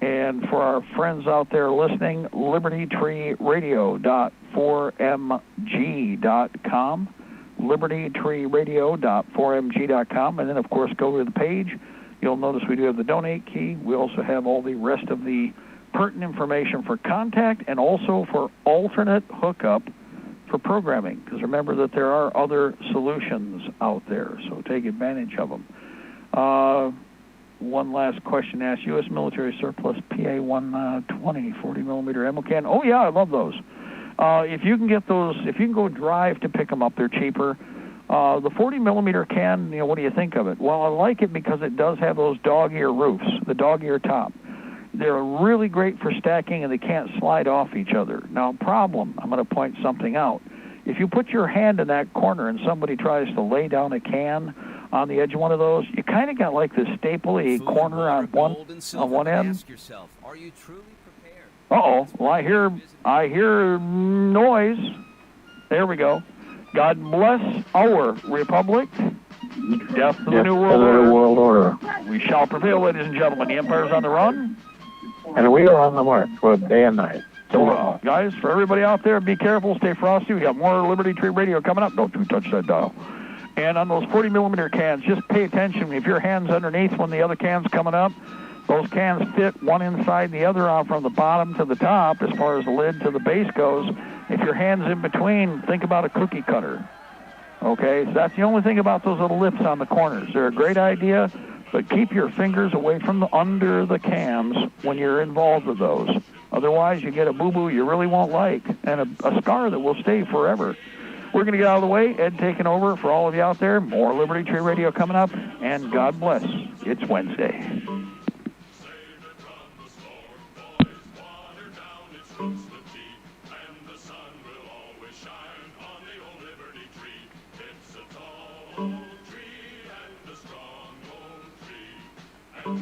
And for our friends out there listening, libertytreeradio.4mg.com, libertytreeradio.4mg.com, and then, of course, go to the page. You'll notice we do have the donate key. We also have all the rest of the pertinent information for contact and also for alternate hookup for programming, because remember that there are other solutions out there, so take advantage of them. One last question asked, U.S. military surplus PA-120 40-millimeter ammo can. Oh, yeah, I love those. If you can get those, if you can go drive to pick them up, they're cheaper. The 40-millimeter can, what do you think of it? Well, I like it because it does have those dog-ear roofs, the dog-ear top. They're really great for stacking, and they can't slide off each other. Now, problem, I'm going to point something out. If you put your hand in that corner and somebody tries to lay down a can on the edge of one of those, you kind of got like this stapley corner on one end. Ask yourself, are you truly prepared? Uh-oh. Well, I hear noise. There we go. God bless our republic. Death to the New World Order. We shall prevail, ladies and gentlemen. The Empire's on the run. And we are on the march for day and night. So, guys, for everybody out there, be careful, stay frosty. We got more Liberty Tree Radio coming up. Don't you touch that dial. And on those 40-millimeter cans, just pay attention. If your hand's underneath when the other can's coming up, those cans fit one inside the other from the bottom to the top as far as the lid to the base goes. If your hand's in between, think about a cookie cutter. Okay, so that's the only thing about those little lips on the corners. They're a great idea, but keep your fingers away from under the cans when you're involved with those. Otherwise, you get a boo-boo you really won't like, and a scar that will stay forever. We're going to get out of the way. Ed taking over for all of you out there. More Liberty Tree Radio coming up, and God bless. It's Wednesday. Tree and a strong old tree, and we